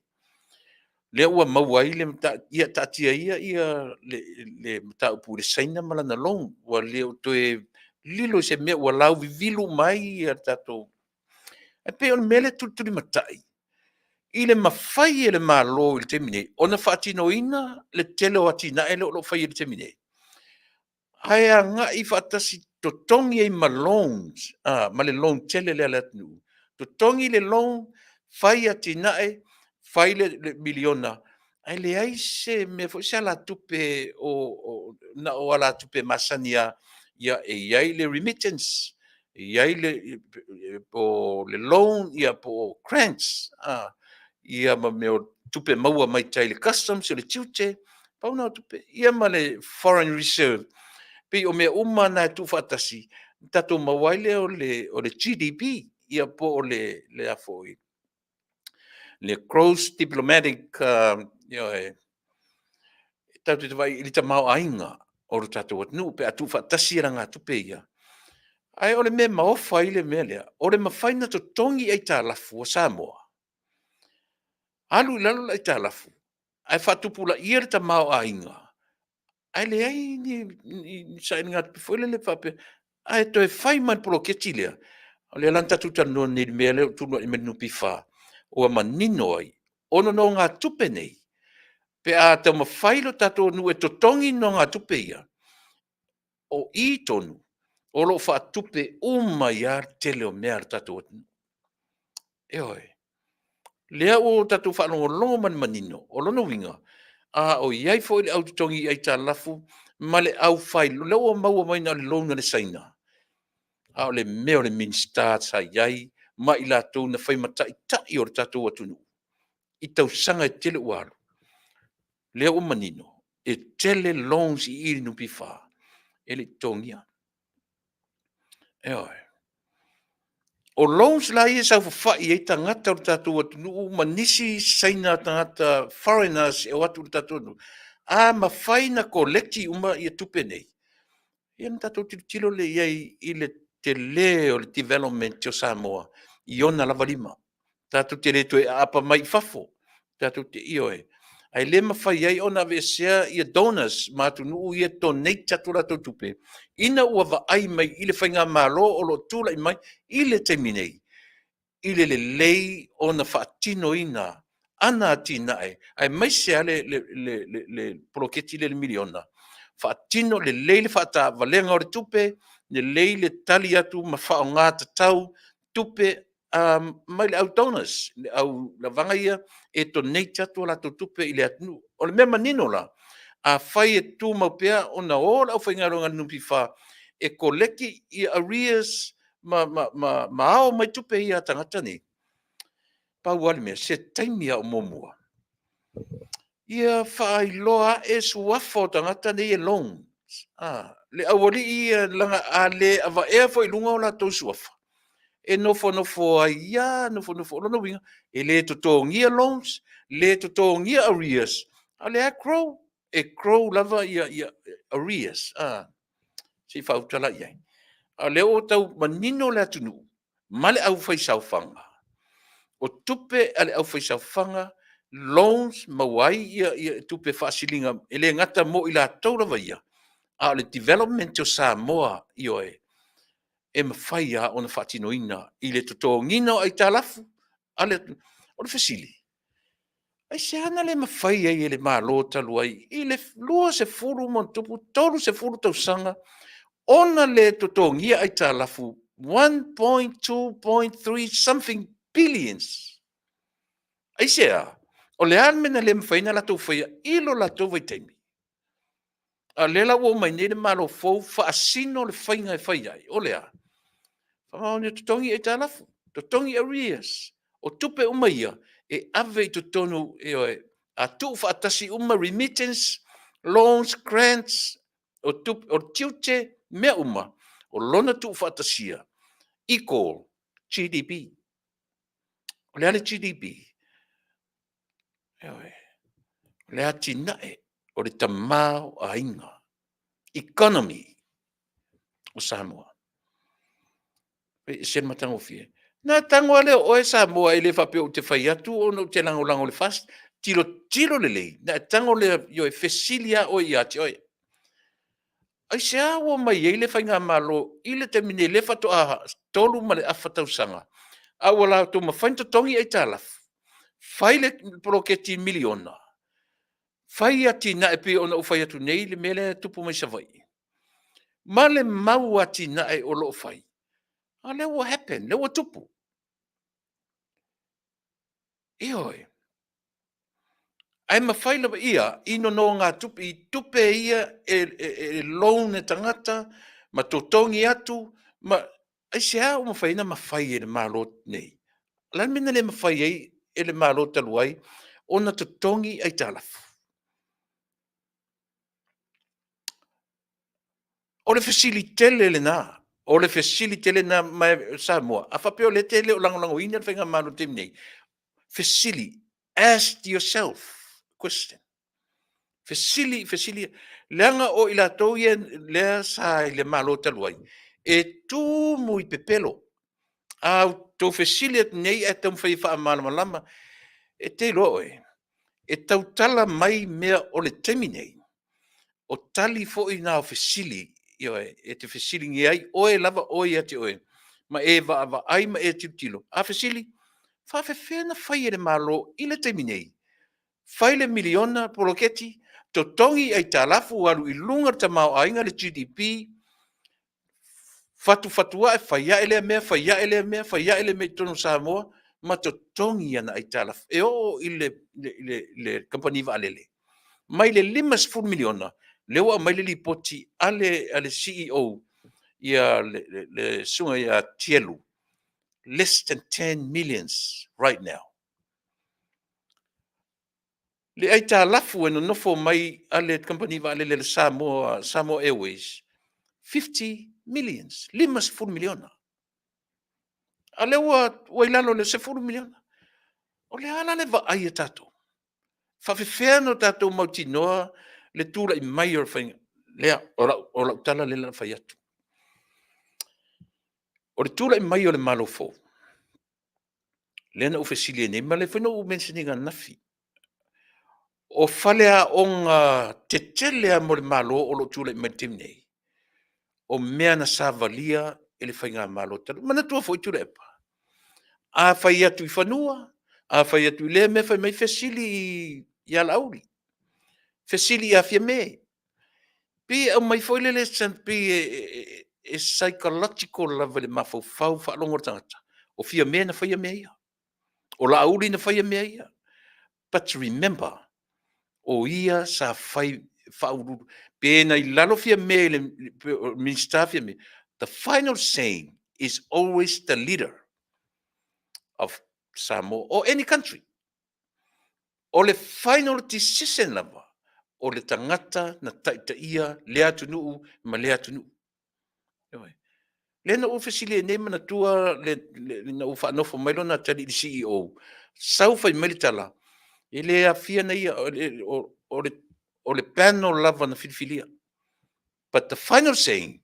Le ua mau ai le ia tatia ia le mataupu le saina malana long, wa le o toe lilo se mea ua lau vivilu mai ia tato. E pe o le mele tuturi matai. I le mawhai e le malo i le temine, o na whaatino ina le tele o atina e le o whai i le temine. Hai a ngā i whaatasi to tongi e ma loans, ma le loan tele le alatinu. To tongi le loan, whai atina e, whai le miliona. Ai le aise me fo se ala tupe na o ala tupe Masani ia e iai le remittance, iai le loan, ia po grants, ia ma meo tupe maua mai tai le customs o le tiute, pauna tupe, ia ma le foreign reserve, pe o mea na tu fatasi, tato mawaile o le GDP, ia po o le afoi. Le gross diplomatic, tato te vai ili ta mau ainga, o le tato watnu, pe atu fatasi ranga tupe ia. Ai o le mea maofa ile mea lea, o le mawhaina to tongi ei ta lafu o Samoa. Alu lalo lai ta lafu. Ai whatupula ia ta mau ainga. ai le ai ni sa inga foi le fape ai to e fai man pro ke chile o le lanta tu tano ni mele tu no me nupi fa o manino ai ono no nga tupe nei pe a te ma fai lo tato nu e totongi no nga tupe ia o i tonu o lo fa tupe uma ia tele o mea tato e oi lea o tato fa longo man manino o lono winga a o iai fo le au tongi ai ta lafu male au fai lo o mau mai na le longa le saina a o le mea o le minsta sa iai ma i la tau na fai mata i tai o tato atunu i tau sanga e tele uaru lea o manino e tele longs i iri nupi fa e le tongia e oi o longs la ia sa fa i e tangata o tato atunu manisi saina tangata foreigners e watu o tato atunu a ma fai na kolekti uma i tupe nei. Ia tatou tilo le iai i le te le o le development o Samoa. I ona lava lima. Tatou te le toe apa mai fafo. Tatou te ioe. Ai le mawhai ai ona vesea i a donors mātu nuu i a donate tatu rato tupe. Ina ua va ai mai i le whainga malo o lo tūla i mai i le te minei. I le lei o na whaatino ina. Ana atina ai mai sea le proketi le miliona. Whaatino le lei le whaata valenga o le tupe, le lei le tali atu ma whao ngā tatau tupe mai le au donors, le au la vangaia e to nei tatu la to tupe i le atunu. O le mea manino la, a whai e tū maupea o na ora au whaingaronga nupi wha e koleki i arrears ma ao mai tupe i a tangata ni. Pau wale mea, se taimia o momua. Ia whaailoa e suafo tangata ni e long. Le awali i langa a le ava ea fo i lunga o la tau suafa. E nofo a ia, nofo lono winga. E le totongia longs, le totongia arrears. A le a crow, e crow lava ia arrears. Si whautala iai. A le o tau manino le atunu. Male au whai saufanga. O tupe ale au whai saufanga, loans mawai ia tupe whaasilinga. Ele ngata mo i la taurawa ia. A le development o Samoa i oe. E mawhai a ona whaatinoina. I le totongina ai talafu. O le fasili. Ai se ana le mawhai ai ele malo talu ai. I le lua se furu mon tupu, tolu se furu tausanga. Ona le totongia ai talafu. 1.2.3 something billions. Ai se a. O le almena le mawhaina la tau whaia. Ilo la tau waitemi. A lela wo mai nere malo fou whaasino le whainga e whai ai. O lea. Whamao totongi e talafu. Totongi arrears. O tupe umaia. E ave i totonu e oe. A tu whaatasi uma remittance, loans, grants. O tiute mea uma. O lona tu whaatasia. Equal GDP. O lea le GDP. E oe. O lea tinae. O le tamau a inga. Economy o Samoa. E se matango fie. Na tango ale o e Samoa ele fa pe o te fai atu o no te lango le fast. Tilo le lei. Na tango le yo e fesilia o i ati oi. Ai se a o mai ele fai ngā malo ile te mine le fato a tolu ma le afatau sanga. A wala to ma fainto tongi e talaf. Fai le proketi miliona. Fai ati na e pe ona o fai atu nei le mele tupu mai savai. Ma le mau ati na e o lo fai. A le what happened? Le what tupu? E oi. Ai ma whai lawa ia, ino no ngā tupe, i tupe ia e loan e tangata, ma totongi atu, ma ai se a o ma whaina ma whai e le mālo nei. Lan mena le ma whai ei e le mālo taluai, o na totongi ai talafu. O le fasilitele le nā, o le fasilitele nā mai Samoa, a whapeo le tele o langolango ina le whainga mālo te nei. Facility, ask yourself. Question. Fasili, leanga o ila tau ia lea sa le malo taluai. E tu mui pepelo. Au tau fasili at nei e tau mwhai wha malama e te loe. E tau tala mai mea o le temi nei. o tali fo'i na o fesili, e te fesili ngi ai, oe lava oe ati oe, ma e va ai ma e tilo. A fesili, whawhewhea na whai e le malo i le teimi nei. Whai le miliona poloketi, to tongi ai talafu alu i lunga ta mau ainga le GDP, fatua e whaia ele mea, whaia ele mea, whaia ele mea tono Samoa, ma to tongi ana ai talafu. E o i le company Vale. Mai le 5 miliona, lewa mai le lipoti ale CEO ia le sunga ia tielu. Less than 10 millions right now. Le ai tā lafu e no nofo mai ale company Vale le Samoa Airways. 50 millions, 5 miliona. A lewa wailalo le 10 miliona. O le ala le va ai e tato. Whawhewhea no tato mautinoa le tūra i mai o whainga. Lea, o la utala le la whai atu. O le tūra i mai o le malo fō. Lena ufesili e nei, ma le whaino u mentioninga nafi. O whalea o ngā te telea mo le malo o lo tūra i mai tim nei. O mea na savalia e le whainga malo talu. Mana tua fo i Tuilaepa. A whai atu i whanua, a whai atu i lea me whai mai fesili i alauri. Fesili i Afiafi. Pi au mai foi le san pi e psychological level le mafau whaalongo tangata. O fia mea na whaia mea ia. O la auri na whaia mea ia. But remember, o ia sa whai whaururu. Pēna i lalo fia mea le minister fia mea. The final saying is always the leader of Samoa or any country. O le final decision lava. O le tangata na taitaia Lei'ataualetaua ma Lei'ataualetaua. Le na ofesili e nei mana tua le na ufa nofo mai lona tali CEO. Sau fai mai tala. E le afia na ia o le panel lava na filifilia. But the final saying,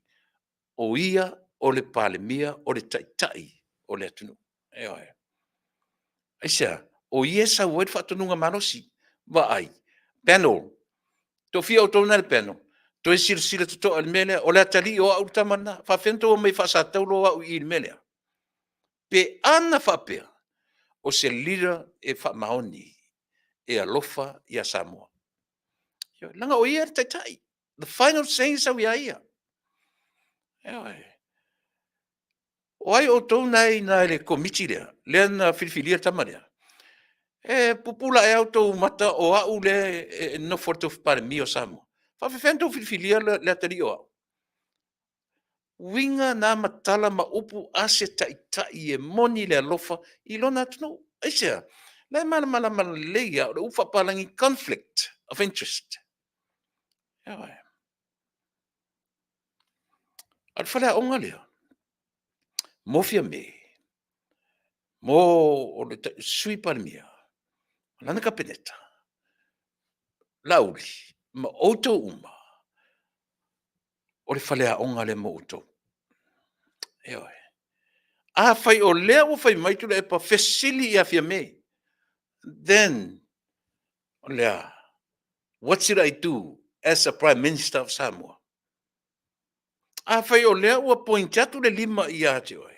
o ia, o le palemia, o le taitai, o Lei'ataualetaua. Aisa, o ia sa ued whaatonunga marosi. Wa ai. Panel. To fia o tona le peno. To e sila to al mele o le tali o au tamana. Fa fento o mai fasa taulo au i mele. Pe ana fa pe. O se leader e fa maoni e alofa ia Samoa. Langa o ia tai. The final saying sa ia ia. O ai o tona na le komiti lea. Le na filifilia tamarea. E pupula e auto mata o au le no forto para mi o Samoa. Fa fento filifilia le atari o. Winga na matala ma upu ase tai e moni le alofa i lona tunu. Aisea, le mala leia o le ufa palangi conflict of interest. Al fale onga lea. Mo fia me. Mo o le sui palmia. Lana kapeneta. Lauli. Ma oto uma. O le fale onga le mo oto. A fai o lea o fai mai Tuilaepa fesili i Afiafi. Then, lea, what should I do as a Prime Minister of Samoa? A fai o lea o pointiatu le 5 i ate oe.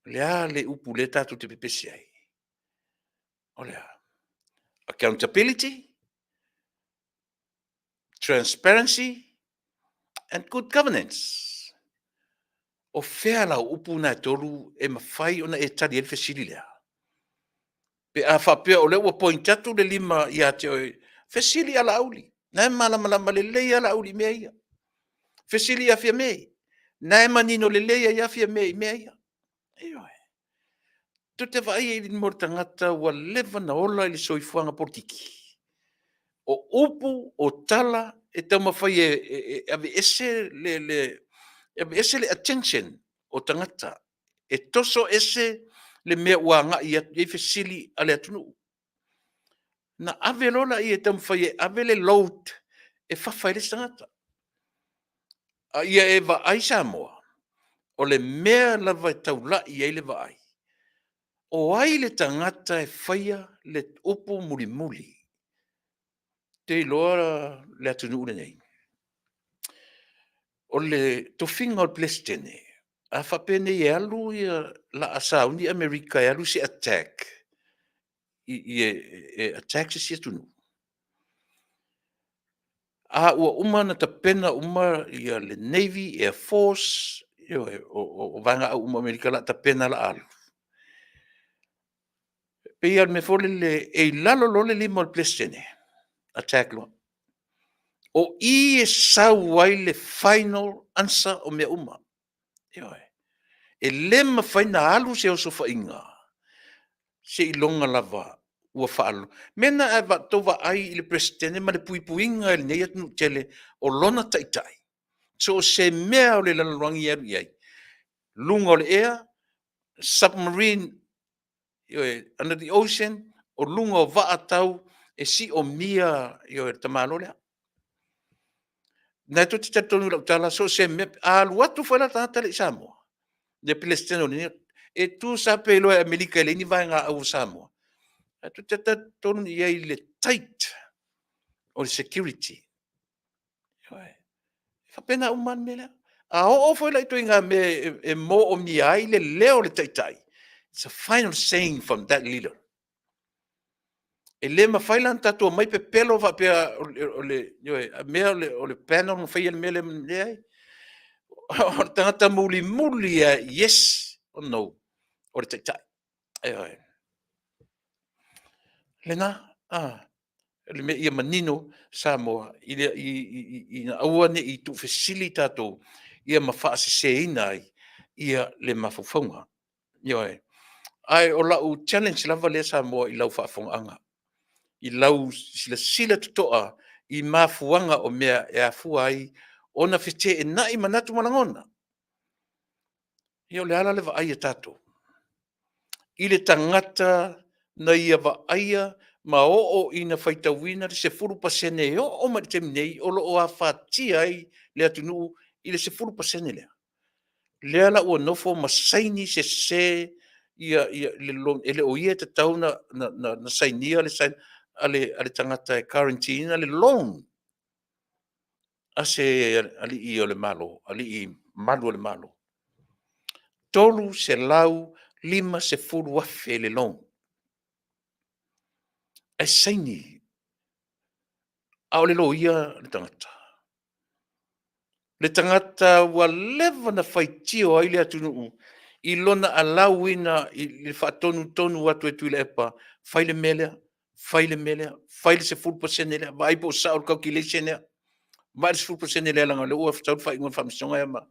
Lea le upu le tatu te pepesi ai. O lea, accountability, transparency, and good governance. O fea la upu na tolu e mawhai ona e tali e fesili lea. Pe a whapea o lea o pointiatu le 5 i ate oe. Fesili ala auli. Na malama le lei ala auli mea ia. Fesili i Afiafi. Na manino le lei i Afiafi mea ia. Tu te vai i mo tangata wa leva na ola i soifuanga politiki. O upu, o tala, e tau mawhai ave ese le attention o tangata. E toso ese le mea ua nga i fesili a Lei'ataualetaua. Na ave lola i e tau mawhai ave le load e whawhai le tangata. Ia e va ai Samoa. O le mea lava e taula i e le va ai. O ai le tangata e whaia le upu muli. te loa le Taunu'u Lenei. O le tofinga o le Palestine. A whapene e alu ia la asauni Amerika e alu se attack. I attack se Taunu'u. A ua uma na tapena uma ia le Navy, Air Force, o vanga uma Amerika la tapena la alu. Pe ia me fole le e lalo le lima o le Palestine. Attack lo. O i e sau ai le final answer o mea uma. E lema faina alu se o sofa inga. Se ilonga lava ua faalu. Mena e tova ai le presidente ma le puipuinga le nei atu tele o lona taitai. So se mea o le Lalolagi eru iai. Lunga o le air, submarine under the ocean, o lunga o vaatau e si o mia tamalo lea. Na tu te tonu la tala so se me alu atu foi la tata le Samoa. De Palestine ni e tu sa pelo Amerika le ni vai nga au Samoa. Tu te tonu ia le tight o security. Fa pena uman mela. A o foi la tuinga me e mo o mi ai le leo le taitai. It's a final saying from that leader. E le mawhailan tatua mai pe pelo va pe o le panel no whai mele ai. O tangata muli yes or no. O le taitai. Lena, le me ia manino Samoa, i na awane i tu fesili tatou, ia mawhaase se ina ai, ia le mafufonga. Ai o lau challenge lava le Samoa i lau whaafonga. I lau sila tutoa i mafuanga o mea e afua ai, ona fete e nai manatu malangona. Ia le ala le va aia tatou. I le tangata na ia va aia, ma o ina whaitawina se furu pasene o ma te minei o lo o a whatia ai le Taunu'u i le se furu pasene lea. Lea la ua nofo Masani se ele o ia te tau na sainia ale tangata e quarantine ale long. Ase ali i o le malo, ali i malu o le malo. Tolu se lau 5 se furu wafe le long. E saini. A o le lo ia le tangata. Le tangata wa leva na whaitio ai le Taunu'u. I lona alau ina i le whaatonu atu e Tuilaepa. Whaile melea, whaile se 4% lea. Vai po saul calculation lea. Vai se 4% lea langa le ua whaitauru whaingon whamisonga ea ma.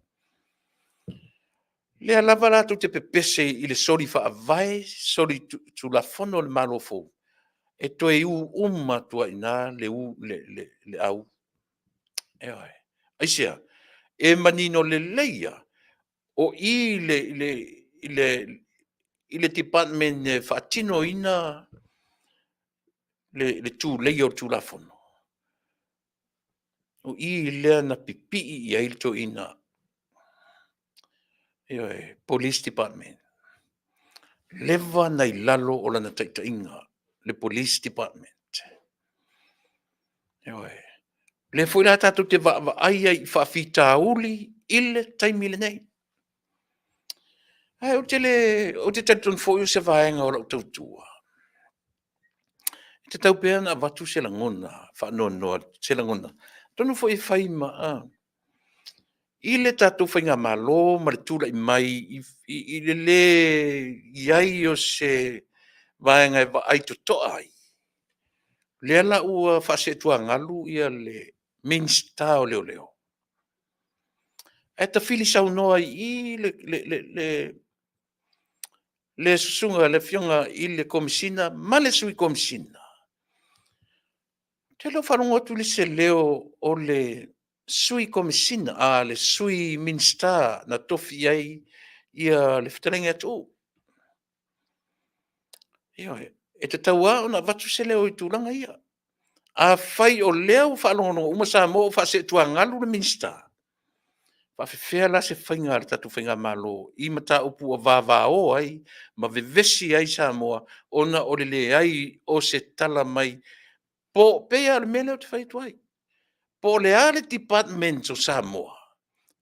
Lea lava la tu te pepese i le sori whaavai, sori tu la fono le malo fo. E toe uma tua ina le au. Eoi. Aisea, e manino le leia, o i le department whaatino ina le tu leia o tu la fono. O i lea na pipi i ailto ina. Eoi, police department. Leva nei lalo o lana taitainga, le police department. Eoi. Le foi la tatu te va aia i Faafetai ile taimi Lenei. Ai o te tatun foi se vaenga o tautua. Te tau pea na watu se langona, whaanoa se langona. Tonu foi whaima. Ile tatu whainga malo, ma le tula i mai, i le iai o se vaenga e va ai to toai. Le ala ua whasetua ngalu ia le minsta o leo. E ta fili sau noa i le susunga, le fionga i le komisina, ma le sui komisina. Te lo whanonga tu le se leo o le sui komisina, le sui minsta na tofi ai ia le whitarenga atu. E te taua o na watu se leo i tūranga ia. A whai o leo whanonga uma sa mo whasetua ngalu le minsta. Faafetai la se whainga le tatu whainga malo. I mata upu o vava o ai, ma vevesi ai Samoa, ona o le ai o se tala mai Po pea le mele o te whai tuai. Po le ale department o Samoa.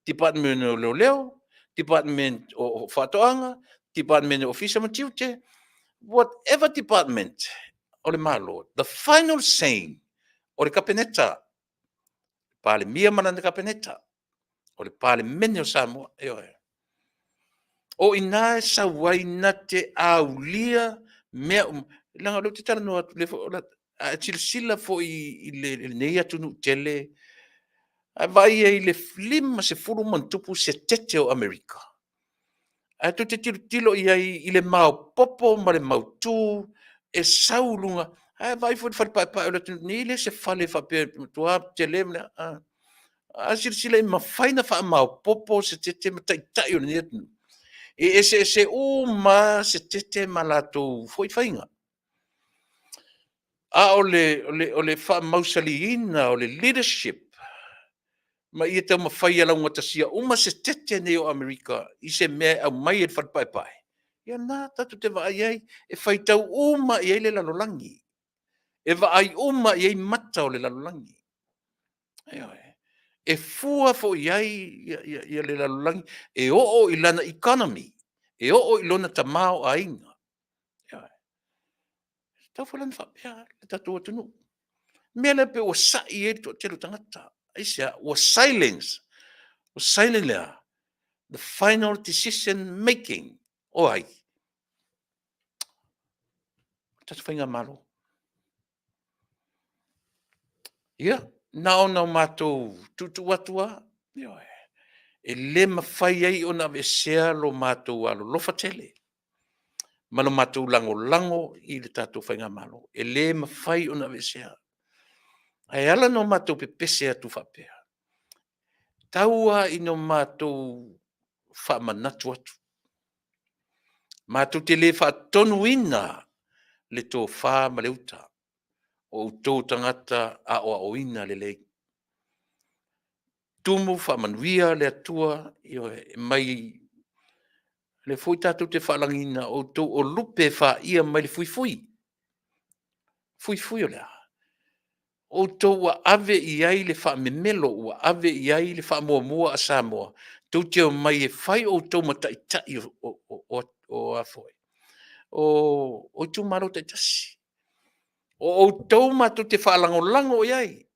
Department o leo, department o whatoanga, department o ofisa matiute, whatever department o le malo. The final saying o le kapeneta, pale mia mana le kapeneta, o le pale mene o Samoa, o ina sa wai na te aulia mea langa lo te tala no atu le fo a sila fo i le nei atu nu tele a vai e le flima se furu mantupu se tete o Amerika a tu te tilo i le mau popo ma le mau tu e saulunga a vai fo fa pa o ni le se fale fa pe tua tele a sila i mafaina fa mau popo se tete ma tai o ni atu e se uma se tete malato foi fainga. A o le fa mausaliina o le leadership. Ma ia te mawhai ala unga tasia uma se tete ne o Amerika i se mea au mai e whatpaipai. Ia nā tatu te wa ai e whaitau uma i le Lalolagi. E wa ai uma i mata o le Lalolagi. E fua fo i le Lalolagi e o i lana economy. E o i lona tamao a inga. Tau whalan whapea, le tatu o tunu. Mea le pe o sai e to telo tangata. Aisia, o silence. O silence lea. The final decision making. O ai. Tatu whainga malo. Ia, nao nao mātou tutu atua. E le mawhai ai o na vesea lo mātou alo lofa tele. Malo mātou lango i le tātou whainga malo. E le mawhai o na vesea. Ai ala no mātou pe pese atu whapea. Taua i no mātou whamanatu atu. Mātou te le whaatonuina le tō wha ma le uta. O tō tangata a o oina le lei. Tumu Manuia le atua e mai le foi tātou te whalangina o tō o lupe wha ia mai le fui. Fui o lea. O tō ua ave i ai le wha memelo, ua ave i ai le wha mua a Samoa. Tō te o mai e whai o tō mataitai o afoi. O tō maro te tasi. O tō mātou te whalango i ai.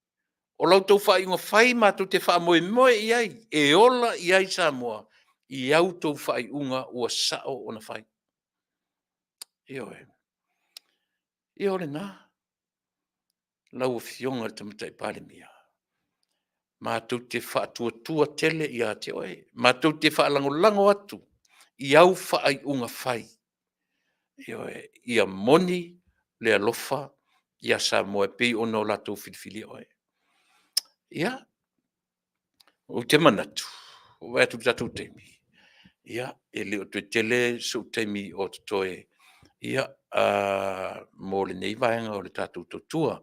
O lau tau wha ingo whai mātou te wha moe i ai. E ola i ai Samoa. I au tau wha i unga ua sao o na whai. E ole nā. Lau o fionga te matai pāle mia. Mātou te wha tua tele i a te oe. Mātou te wha lango atu. I au wha i unga whai. I a moni le alofa. I a Samoa pei ono latou filifili oe. Ia, o te manatu, o wai atu tatou teimi. Ia, e leo tue tele so teimi o te toe. Ia, mō le nei vaenga o le tatou totua.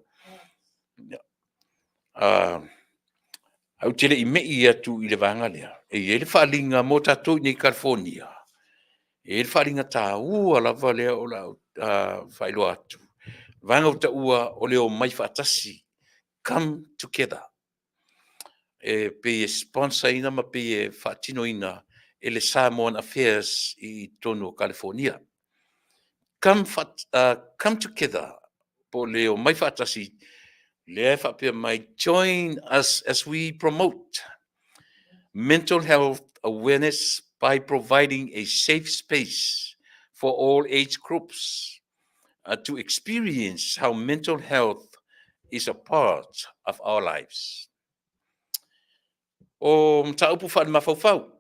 Au tele i mei atu i le vaenga lea. E le whaalinga mō tatou nei California. E le whaalinga tā ua lava lea o la whailo atu. Vaenga o ta ua o leo mai whaatasi. Come together. E pe sponsor ina ma pe fatino ina ele Samoan Affairs I Taunu'u California. Come together po leo mai fatasi le fa pe mai join us as we promote mental health awareness by providing a safe space for all age groups to experience how mental health is a part of our lives. O mtaupu whaad mawhauwhau.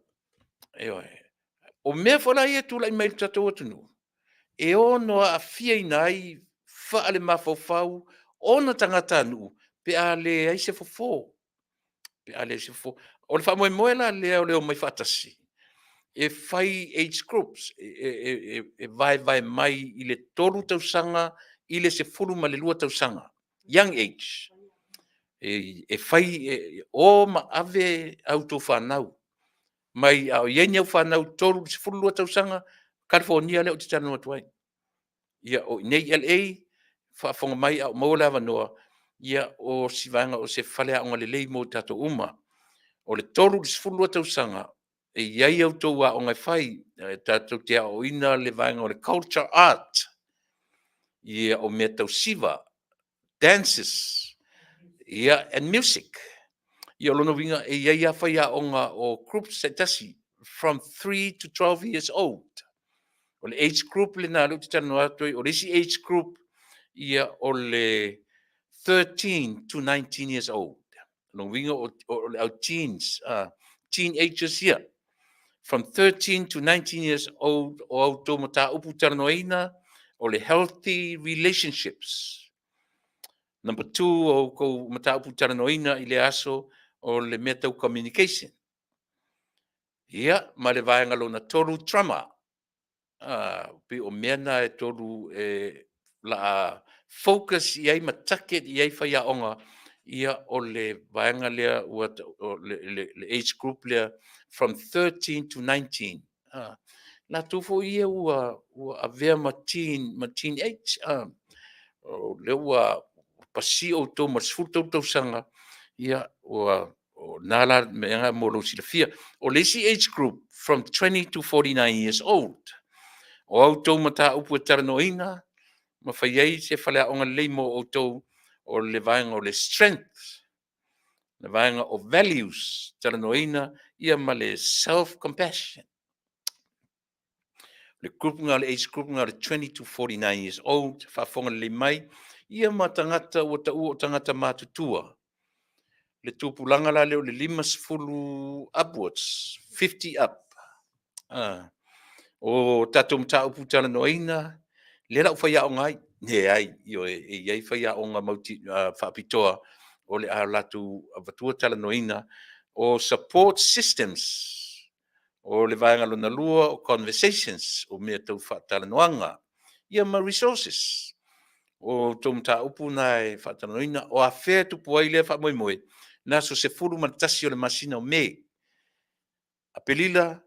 O mea whala ia tūla I mai tatou atunu. E ono a fia inai whaale mawhauwhau o na tangata anu pe a le ai se fofo. Pe a le se fofo. O le wha moe la leo leo mai whatasi. E whai age groups. E vai mai I le toru tausanga I le se furu ma le lua tausanga. Young age. E whai o ma ave auto whanau. Mai au ieni au whanau toru se furulua tausanga California leo te tanu atuai. Ia o nei LA whaafonga mai au maula wanoa ia o sivanga o se fale a Lenei mo tatou uma. O le tolu le sefulu a tausanga, e iai au tau a o ngai whai, tatou te o ina le vaenga o le culture art, ia o mea tau siva, dances, ia and music. Ia lono vinga e iai a whai a onga o group setasi, from 3 to 12 years old. O le age group le nā luti tanu atoi, o lesi age group, ia o le 13 to 19 years old. Long winga o le au teens, teenagers here, from 13 to 19 years old, o au tō mata upu taranoina, o le healthy relationships. Number 2, o ko mata upu taranoina i le aso, o le meta communication. Ia, ma le vaenga lona toru trauma. Pe o mena e toru la focus iai matake iai whai a onga, ia o le vaenga lea o le age group lea from 13 to 19. Na tufo ia ua avea ma teenage. O le ua pasi o tō ma sfuta o sanga, ia o nala mea mo lo silafia. O lesi age group from 20 to 49 years old. O au tō mata upu e taranoina, ma whaiei se whale a onga leimo o tō o le vaenga o le strength, le vaenga o values, taranoina, ia ma le self-compassion. Le group ngā le age group ngā le 20 to 49 years old, whafonga le mai, ia ma tangata o ta ua o tangata mātutua. Le tūpulanga la leo le 5 upwards, 50 up. O tatou mta upu taranoina, le la whai o ngai, ne ai, e iai whai o ngā mauti whapitoa, o le a latu avatua talanoina, o support systems, o le vaenga lona lua, o conversations, o mea tau whatalanoanga, ia ma resources, o tau mta upu nai whatalanoina, o a whea tupu ai lea whamoimoe, na so se furu matasi o le masina o me, a pelila,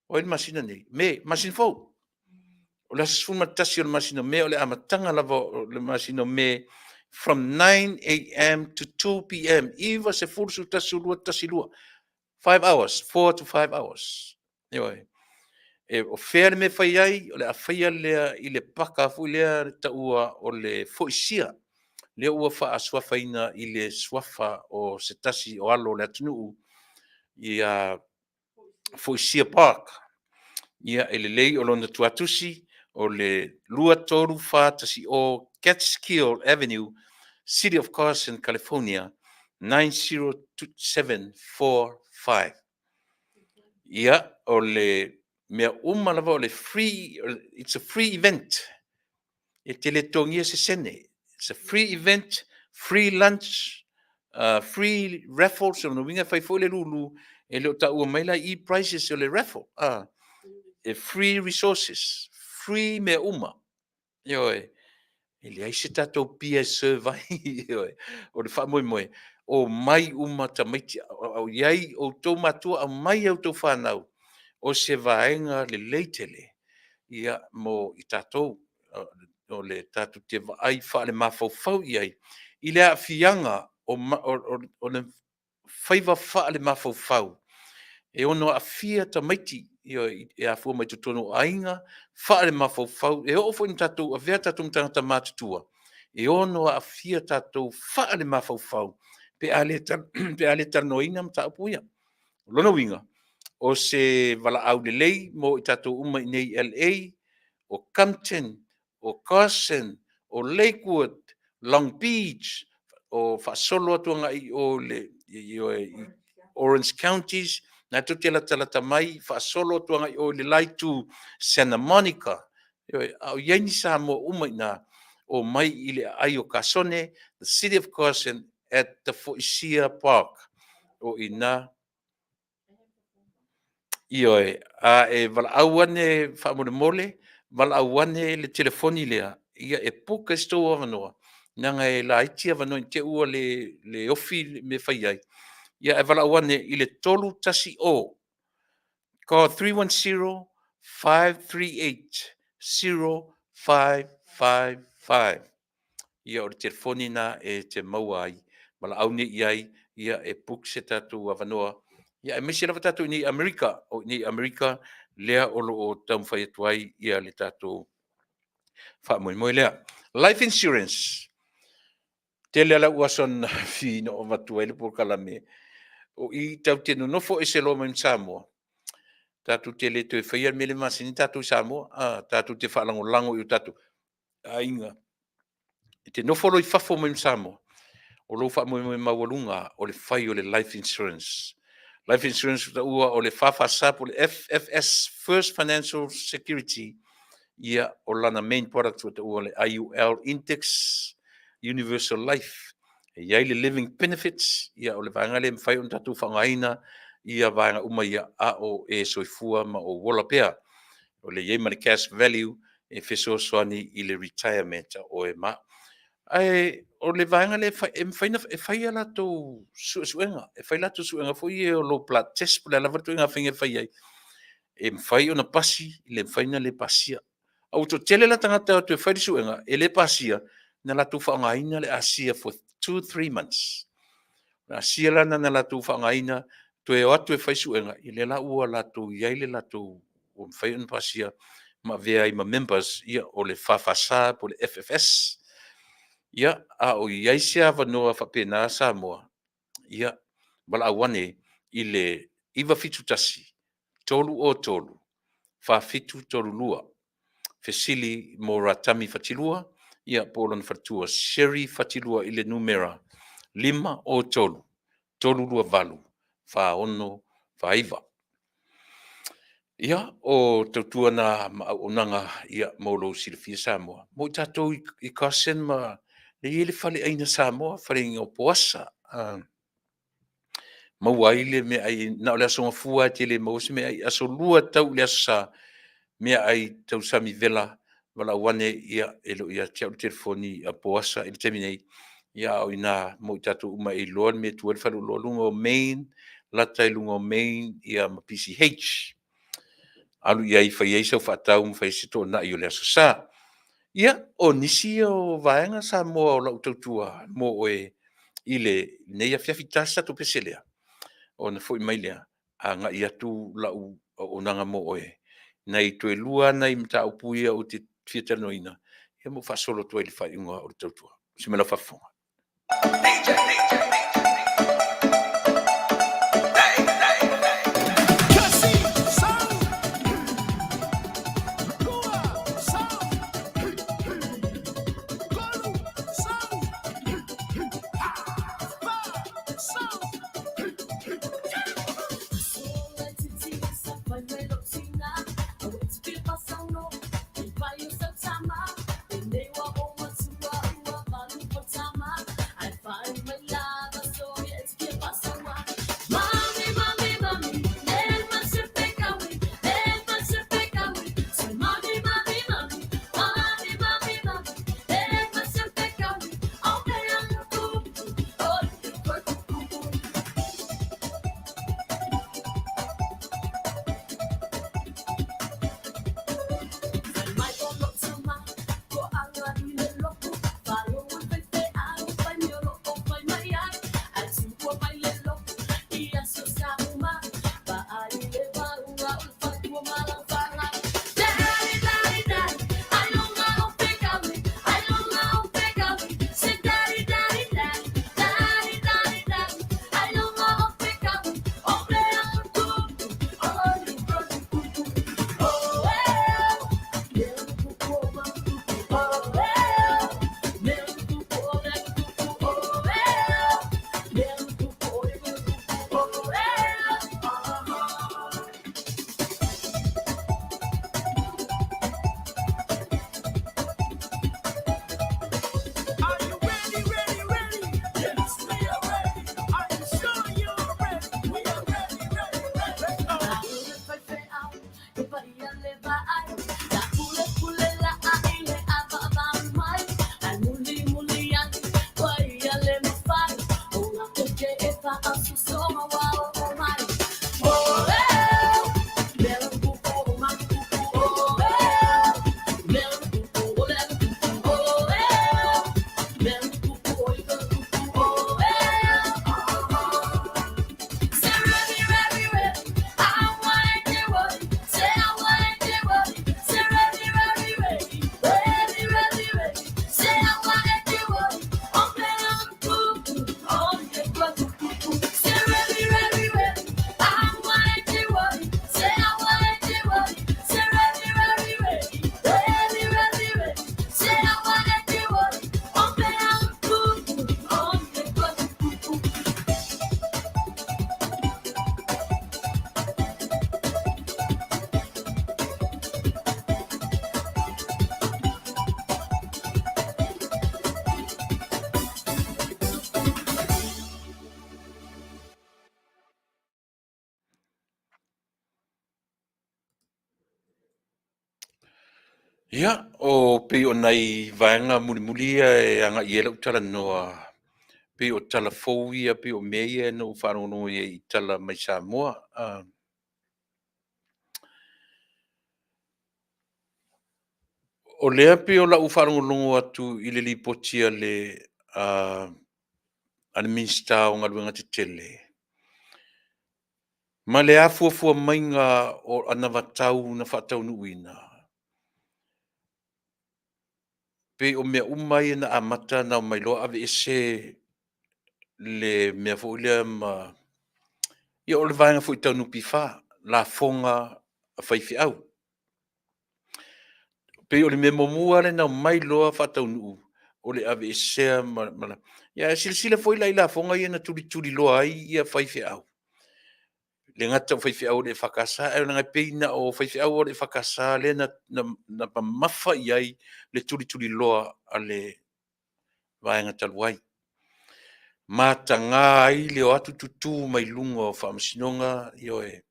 o le masina nei, me, masina fau, o le sfuma tasi o le masino me o le amatanga lava o le masino me from 9 a.m. to 2 p.m. Iwa se fursu tasi lua. 5 hours, 4 to 5 hours. Ioi. E o whea me whai ai, o le a whaia lea i le paka fu lea ta ua o le foisia. Lea ua wha a swafaina i le swafa o se tasi o alo le Taunu'u i a foisia park. Ia e le lei o lona tuatusi, o le lua toru whātasi o Catskill Avenue, City of Carson, California, 90745. Ia, o le mea umalava o le free, it's a free event. E tele tongia se sene. It's a free event, free lunch, free raffles, o no winga fai fo le lulu, e leo ta ua maila e prices o le raffle. Free resources, free mea uma. Ioi, e le aise tatou pia survey, ioi, o le wha moe, o mai uma ta maiti, au iai o tau matua, au mai au tau whanau, o se vaenga le leitele, ia mo i tatou, o le tatou te vai wha le mawhau iai, i le Afianga, o le whaiva wha le mawhau, e ono a fia ta maiti, e a fua mai tutono ainga, whaare mawhau, e o fo in tatou, a vea tatou mtangata mātutua, e ono a fia tatou whaare mawhau, pe a le tarnoina mta apuia. Lono winga, o se wala au le lei, mo i tatou uma i nei LA, o Compton, o Carson, o Lakewood, Long Beach, o whaasolo atuanga i o le Orange Counties, na tuti la talata mai fa solo tuanga o le lai tu Santa Monica. Au yaini sa mo umaina o mai ile ai o Kasone, the City of Carson at the Foisia Park. O ina ioi a e vala awane fa mo mole, vala awane le telefoni lea. Ia e puka sto avanoa. Nanga e la iti avanoa te ua le ofi me fai ai. Ia e vala awane ile tolu tasi o. Call 310-538-0555. ia o le telefoni na e te maua ai, ma la aune iai, ia e puk se tatu avanoa, ia e misi lava tatu ni Amerika, o ni Amerika, lea o lo o taumwhai atuai, ia le tatu whamoe lea. Life insurance, te lea la uason fi no o matua le Polokalame, o i tau tenu nofo e se lo mai Samoa. Tatu te le te whaia me le Masani tatu Samoa, tatu te whaalango lango i o tatu. Inga, te nofo lo i fafo mai Samoa. O lo wha moe mawalunga o le whai o le life insurance. Life insurance ua o le Fasa po le FFS, First Financial Security, ia o lana main product ua le IUL Index, Universal Life. Iai le living benefits, ia o le vaenga le mwhai on tatu whangaina, ia vaenga uma ia a o e soifua ma o wola pea. O le iei ma le cash value, e feso soani i le retirement o e ma. Ai o le vaenga le e whai ala tō suenga, e whai la tō suenga fo i e o lo plat test pula lava tō inga whinga whai ai. E mwhai o na pasi, le mwhaina le pasia. Au tō tele la tangata o tō whai suenga, e le pasia, na la tō whangaina le asia for 2-3 months. Na asia lana na la tō whangaina, tō e o atu e whai suenga, i le la ua la tō iai le la tō o mwhai o na pasia, ma vea i ma members, ia o le Fasa po le FFS, ia a o iai se avanoa whapena Samoa, ia wala awane i le iwa fitu tasi, tolu o tolu, whawhitu tolu lua, fesili mo ratami whatilua, ia polon whatua seri whatilua i le numera, 5 o tolu, tolu lua valu, whaono, whaiva. Ia o tautua na maunanga ia molo silfia Samoa. Mo tatou i kasen ma le ele fale aina Samoa, fale ingo poasa. Mauai le me ai, na o le aso ngafua te le mausi me ai aso lua tau le aso sa, me ai tau sami vela, wala wane ia elo ia tia o telefoni a poasa, ili temi nei, ia o ina mo tatou uma i loan me tuel falu loa lunga o main, lata i lunga o main, ia ma PCH. Alu ia i whai eisa o whaatau mwhai sito na i o le aso sa. Ia, o nisi o vaenga Samoa o lau tautua mo oe i le nei Afiafi tasa to peselea. O na fwoi mai lea, a nga i atu lau o nanga mo oe. Nei tue lua nei mta upuia o te fiatanoina. Ia mo whasolo tua i le whai unga o le tautua. Simela whafonga. I find my love. Ia, o pe o nei vaenga mulimulia e anga i ela utala noa pe o tala fou ia pe o meia no whanongo i tala mai Samoa. O lea pe o la u whanongo atu i le lipotia le ane minsta o ngā luenga te tele. Ma le a fuafua mainga o ana watau na Taunu'u ina. Pe o mea umai na amata na o mai loa ave ese le mea fuilea ma ia o le vaenga fu i Taunu'u pifa la fonga a whaifi au. Pe o le mea momua le na o mai loa Taunu'u o le ave esea ma ia silasila foi la fonga ia na tuli loa ai ia whaifi au. Le ngata o whaifi au le whakasa e ngai peina o whaifi au o le whakasa le na pamafa iai le tuli loa a le vaenga taluai. Ma tanga ai le o atu tutu mai lunga o whamasinonga io e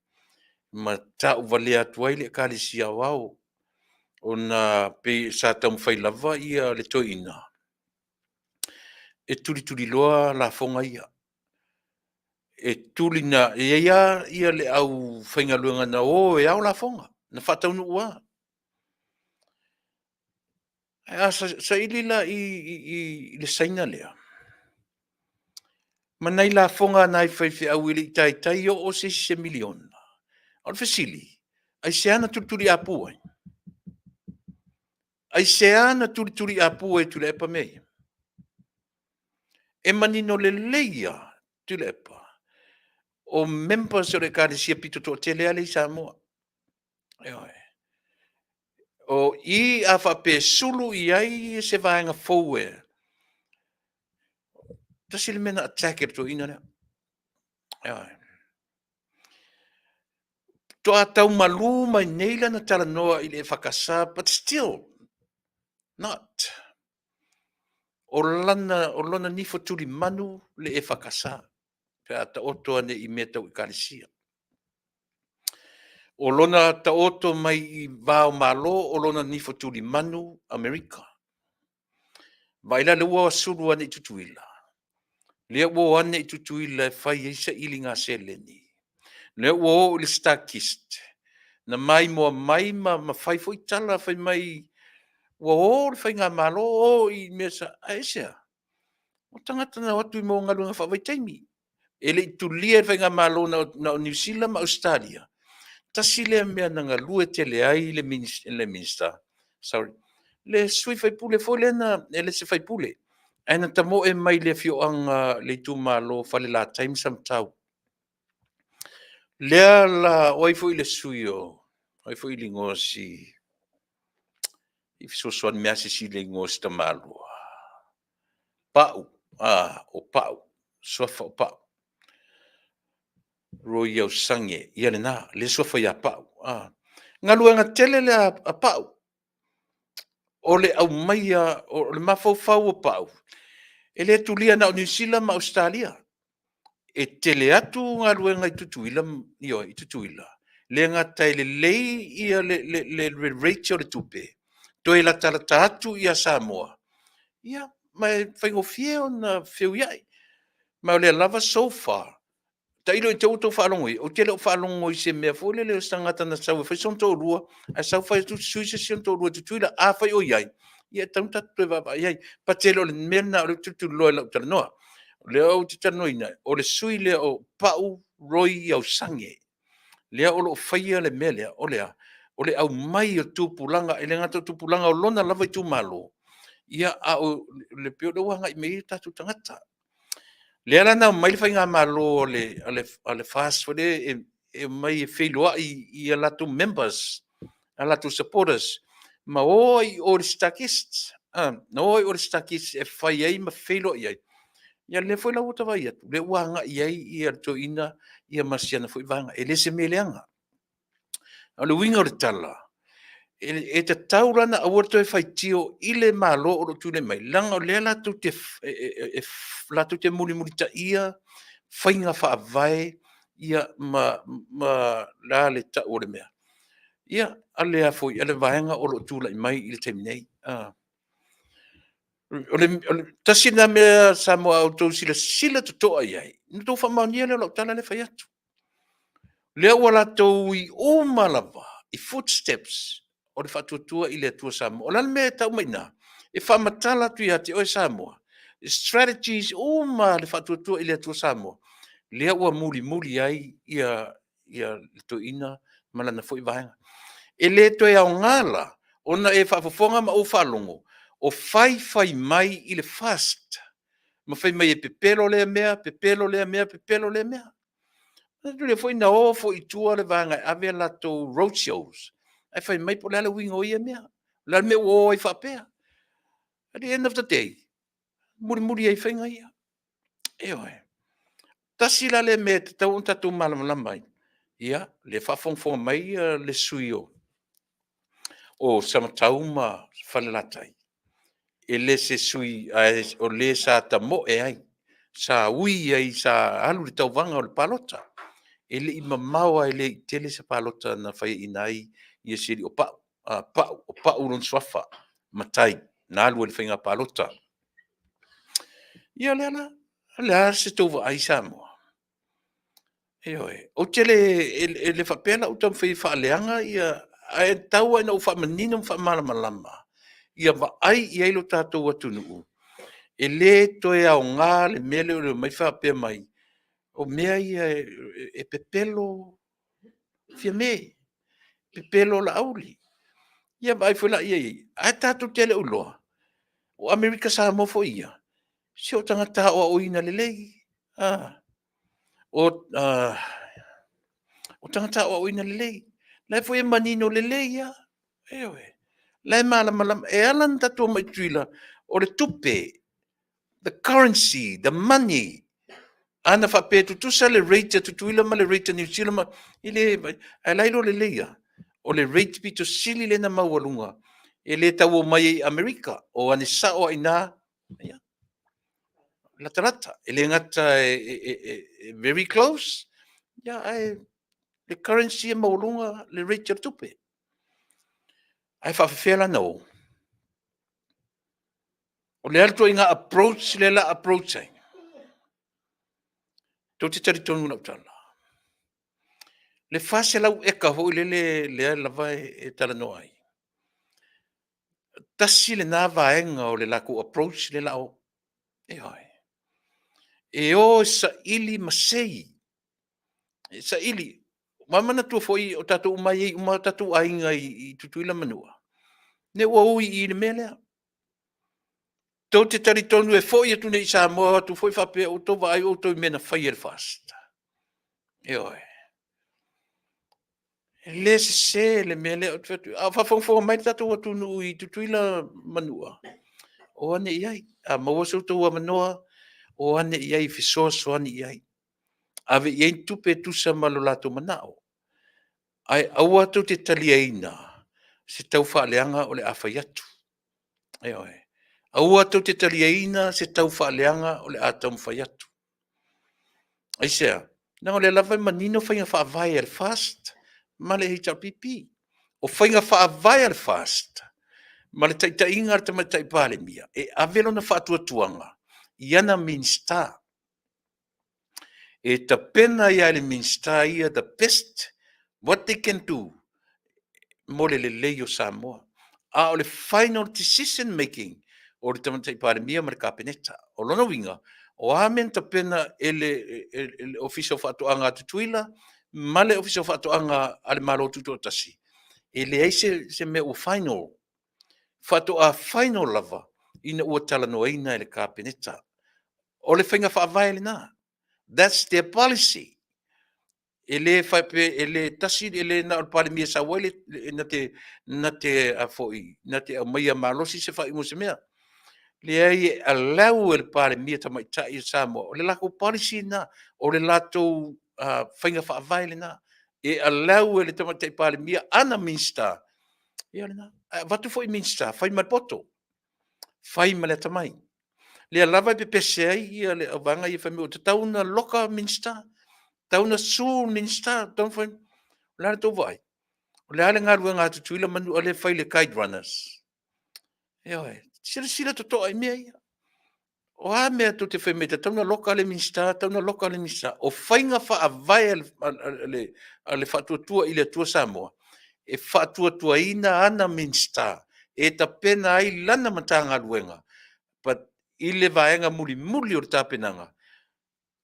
ma tau vale atu ai le kalisia wau o na pe sa tamu whai lava ia le toina. E tuli loa la fonga ia. E tuli na ia le au whainga luenga na o e au la fonga. Na Taunu'u a. Sa ili la i le saina lea. Ma nei la fonga nai whaifi au ili tai o 6 milion. Al fasili. Ai se ana tuli apu ai. Ai se ana tuli apu ai Tuilaepa mei. E manino le leia Tuilaepa. O members o le kāresia pito to tele ale i Samoa. O i a whape sulu i ai se vaenga fou e. Ta sile mena attack e to ina lea. To a tau malu mai neila na tala noa i le whakasa, but still not. O lana nifo tuli manu le e whakasa. Pe a ta oto ane i mea tau i kāresia. O lona ta oto mai i vāo malo, o lona nifo tuli manu Amerika. Vaila le ua suru ane i tutuila. Lea ua ane i tutuila e whai eisa ili ngā seleni. Lea ua o le stakist. Na mai moa mai ma whai fo i tala, whai mai ua o le whai ngā malo o i mea sa aesea. O tangata na watu i mo ngalu ngā whawai taimi. E le i tulia e whai ngā malo na New Zealand ma Australia. Tasi lea mea na ngā lue te le ai le minister. Sorry. Le sui whai pule fo le na e le se whai pule. Aina ta mo e mai le fio anga le tu malo whale la time sam tau. Lea la oifo i le sui o. Oifo i lingo si. I fisosoan mea si le lingo si ta malo. Pau. O pau. Sofa o pau. Roi au sange. Ia le na. Le sofa ia pau. Ngā luenga tele le a pau. O le au maia. O le mafau o pau. E le tulia na o New Zealand ma Australia. E tele atu ngā luenga i tutuila. Le ngatai le lei ia le Rachel le tupe. To e la talata atu ia Samoa. Ia, mai whaingo fie o na whiu iai. Mai o le lava so far. Ta ilo i te uto whaalongoi. O tele o whaalongoi se mea fōle le o stangata na sau. Whai son tō rua. A sau whai tu sui se sion tō rua tutuila. A whai o iai. Ia taunta tue wapa iai. Pa tele o le mena o le tutu loa lau tala noa. Le au te tanoina, o le sui lea o pau roi au sange. Lea o lo whaia le mea lea, o le au mai o tūpulanga, e le ngata o tūpulanga o lona lava i tū malo. Ia au le pio le wanga i mei tatu tangata. Lea lana o mai le whainga malo o le fast for e mai e wheilua i a latu members, a latu supporters. Ma oi o le stakist, no oi o le stakist e whai ei ma wheilua i ei. Ia le foi la uta vai atu. Le wanga iai ia to ina ia masiana foi vanga. E le se meleanga. A le winga o le tala. E te taurana a wato e fai tio i le malo o lo tūne mai. Langa o le la tu te muli ta ia whainga wha vai ia ma la le ta o le mea. Ia, ale a foi, ale vaenga o lo tūlai mai i le taimi nei. Tasi na mea Samoa au tau sila tutoa iai. Nuto whamaunia leo lau tala le whai atu. Lea wala tau i o malava, i footsteps, o le whatuatua i le atua Samoa. O lana mea tau mai nā, e whamatala tu i ati o e Samoa. Strategies o ma le whatuatua i le atua Samoa. Lea ua muli ai ia le toina malana fo i vaenga. E le toe au ngala, ona e whafofonga ma o whalongo, o fai mai i le fast. Ma fai mai e pepelo lea mea, pepelo lea mea. Le foi na o fo i tua le vanga ave la to roadshows. Ai fai mai po le wingo ia mea. La me o i whapea. At the end of the day, muri ai whainga ia. Eoi. Tasi la le me te tau tatu malamai. Ia, le whafongfonga mai le suio. O samatauma whalelatai. E le se sui o le sa tamo e ai. Sa ui ai sa alu le tau vanga o le palota. E le ima maua e le i tele sa palota na whai inai i e siri o pau ron swafa matai na alu e le whainga palota. Ia le se tova ai Samoa. O tele e le whapela o tam whai whaaleanga ia e taua ina o whamanina o whamalamalama. Ia wa ai i eilo tātou atunu'u. E le toe au ngā le mele o le mai whapea mai. O mea ia e pepelo fia me. Pepelo la auli. Ia vai fula ia ia. A tātou tele uloa. O Amerika Samoa fo ia. Si o tangata o ina lelei. O tangata o ina lelei. Lai fo e manino lelei ia. Ewe. Lai malam. E alan tatou mai tuila. O le tupe. The currency. The money. Ana whape tutusa le rate tutuila ma le rate New Zealand ma. Ile. A lailo lelei ia. O le rate pito sili le na maualunga. E le tau o mai Amerika. O ane sao ina. Ia. Lata. E le ngata very close. Ia, le currency e maulunga le rate tupe. Ai whawhewhela no. O le alto inga approach le la approaching. Tau te taritonu na utala. Le fase lau eka hoi le lava e tala no ai. Tasi le nā vaenga o le lako approach le lao. E hoi. E o sa ili masei. E sa ili. Mamana tua foi o tatou mai e uma tatou ainga i tutuila manua. Ne ua ui i le melea. Tau te taritonu e foi atu nei Samoa tu foi whapea o tova ai o tau mena whai el fast. E oi. Le se le mele o tuatu. A whawhongwhonga mai tatou atu nui i tutuila manua. O ane iai. A mawasa utou a manoa. O ane iai fisoso ane iai. Ave iai tupe tusa malolato manao. Ai au atu te taliaina. Se tau whaaleanga o le awhai atu. E oi. Au atu te taliaina se tau whaaleanga o le atau mwhai atu. Ai sea. Nang o le lawai manino whainga whaavai al fast. Ma le hita pipi. O whainga whaavai al fast. Ma le taita inga te mai taipale mia. E avelo na whaatuatuanga. Iana minsta. E ta pena ia le minsta ia the best. What they can do. Mole le leio Samoa. A o le final decision making. O le tamatai pare mia ma le kapeneta. O lona winga. O amen ta pena ele official whatuanga tutuila. Ma le official whatuanga ale malo tuto tasi. Ele eise se me o final. Whatua final lava. Ina ua tala noaina ele kapeneta. O le whinga whaavai le nā. That's their policy. Ele tasi ele na pale mia sa wele na te afoi na te mai malosi se fa mo se mea le ai allow el pale mia ta mai tai Samoa le la ko policy na o le lato finga fa vaile na e allow el ta mai pale mia ana minsta ia na vatu foi minsta fai mal poto fai mal ta mai le lava pe pese ai le vanga i fa mi o tau na loka minsta Tauna sul minsta, don't find la to vai. O le ale ngā ruenga atu tuila manu ale whai le kite runners. Sila to toa I mea ia. O a mea to te whai meta, tauna loka le minsta, o whainga wha a vai ale whatuatua I le atua Samoa. E whatuatua ina ana minsta, e ta pena ai lana matanga ruenga. But I le vaenga muli o le tāpenanga,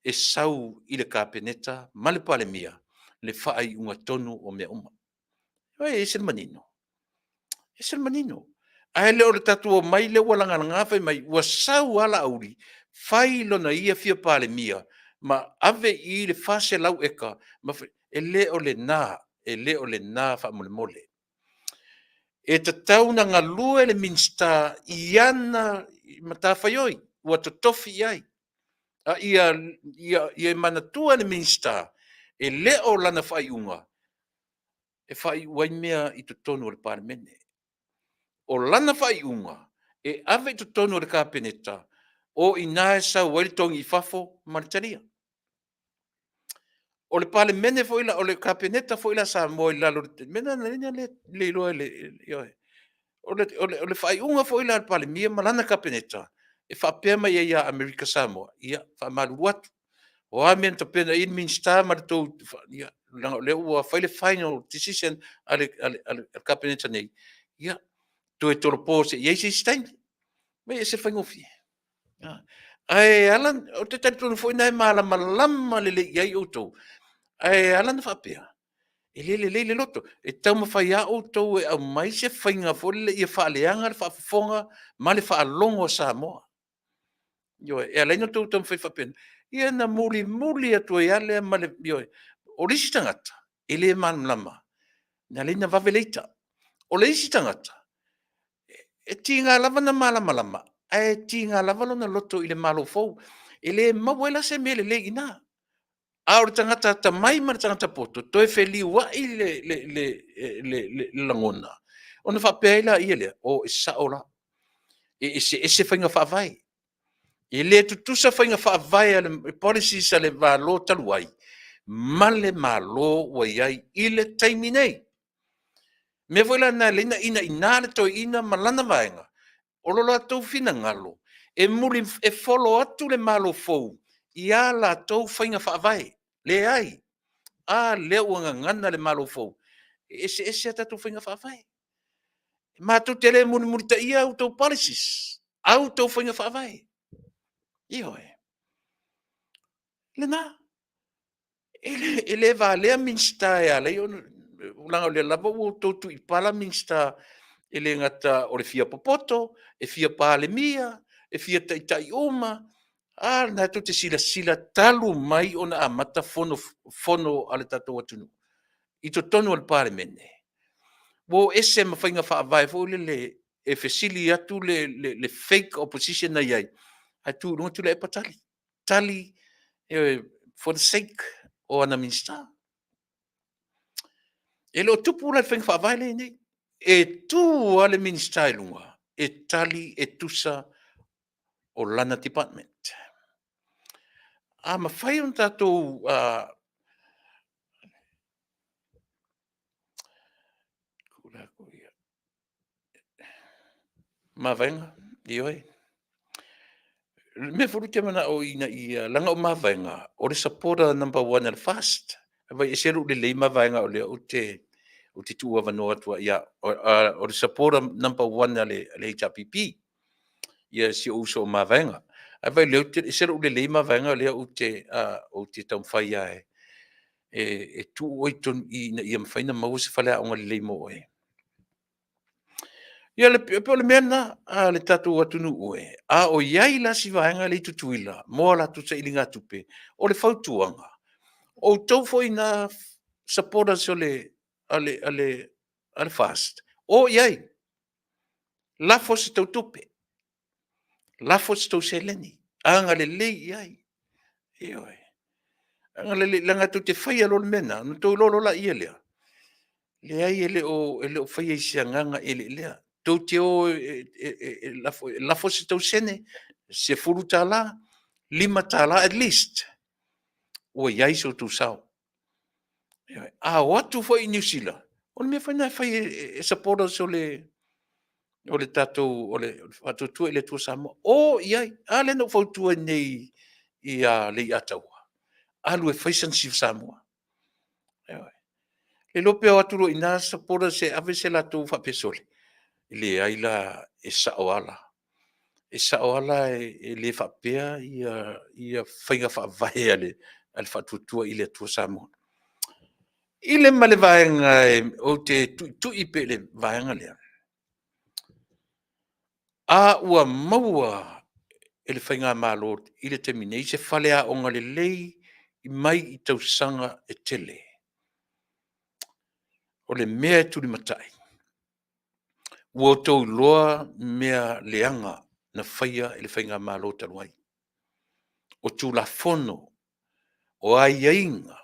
e sau I le kāpeneta, male pale mia, le whaai unga tonu o mea uma. E se manino. E se manino. Ai le o le tatu o mai le walanga ngā whai mai, ua sau ala auri, whai lona ia fia pale mia, ma ave I le fase lau eka, ma e le o le nā wha mole. E te tauna ngā lua le minsta I ana mata whaioi, ua to tofi ai. Ia manatua le minsta, e le o lana whai unga, e whai uai mea I to tonu o le parmene. O lana whai unga, e ave to tonu o le kāpeneta, o I nāe sa waitongi I fafo maritaria. O le parmene fo ila, o le kāpeneta fo ila sa mo I lalo, mena le iloa o le whai unga fo ila le parmene, malana kāpeneta, e whapea mai ia Amerika Samoa, ia whamaru watu. O a mea ta pena in minsta ma to ia le ua whaile final decision ale kāpeneta nei. Ia, to e toro pose, ia se stein. Me e se whaingofi. Ai, Alan, o te tari tono fo inai malama le iai outou. Ai, Alan whapea. E le loto. E tau mawhai a outou e au mai se whainga fo le ia whaaleanga, le whaafonga, ma le whaalongo Samoa. Yo, e alaina tau tau whaiwhapena. Ia na muli atu e ale male, yo, o risi tangata, e le manlama. Na leina vaveleita. O le isi tangata. E ti ngā lava na malama. E ti ngā lava lo na loto I le malo fau. E le mawela se mele le ina. A o le tangata ta mai ma le tangata poto. Toi wheli wa I le langona. O na whapea ila ia lea. O e saola. E se whainga whaavai. E le tutusa whainga whaavai ale policy sa le valo taluai. Male malo waiai I le taimi nei. Me voila na le ina le to ina malana vaenga. O lo la tau fina ngalo. E muri e follow atu le malo fou. Ia la tau whainga whaavai. Le ai. A le uanga ngana le malo fou. Ese ata tau whainga whaavai. Ma tu te le muri ta ia au tau policies. Au tau whainga whaavai. Iho e. Le na. Ele Vale minsta e ale. Ulanga o le lava o tau tu I pala minsta. Ele ngata o le fia popoto. E fia pale mia. E fia tai oma. Na tu te sila talu mai ona amata fono ale tatou atunu. I to tonu al pale mene. Wo ese mawhainga whaavai fo le e fesili atu le fake opposition na iai. Atu runga Tuilaepa tali. Tali for the sake o ana minsta. E lo tupu la whainga whaavai le nei. E tu ale minsta I lunga. E tali e tusa o lana department. Ma whai on tātou ma vaenga, ioi. Me furu te mana o ina I langa o ma vaenga, o le supporter number 1 al fast. Vai e seru le lei ma vaenga o le o te tua vanoa tua ia, o le supporter number 1 le HRPP. Ia si uso o ma vaenga. Vai le e seru le lei ma vaenga le o te tau whai ai. E tu oiton I mwhaina mau se whale a onga le lei mo e. Ia le le mena le tatu Taunu'u e. O iai la si vaenga le tutuila, mo la tu sa ilinga tupe, o le fautuanga. O tau foi na supporters o ale fast. O iai, la fos tau tupe. La fos tau seleni. Anga le iai. Ioi. Anga le langa tu te whaia lo le mena, no tau lolo la ia lea. Le ai ele o whaia I sianganga ele lea. Tau te o la fosi tau sene, se furu tala, 5 tala at least. O iai so tu sao. Watu fo I New Zealand. O me whaina whai e supporters o le tatou, o le whatutua i le tua Samoa. O, iai, a le no whautua nei i a Lei'ataua. Alu e whaisan si Samoa. Le lope o aturo i nā supporters se ave se la tau whapesole. Le aila e saoala. E saoala e le whapea i a whainga whaavae ale whatutua i le tua Samoa. I le male vaenga o te tui pe le vaenga lea. A ua maua e le whainga malo i le temine i se whale a onga le lei i mai i tausanga e tele. O le mea tuli matai. Ua tau loa mea leanga na whaia i le whainga malo taluai. O tu la fono, o ai ainga,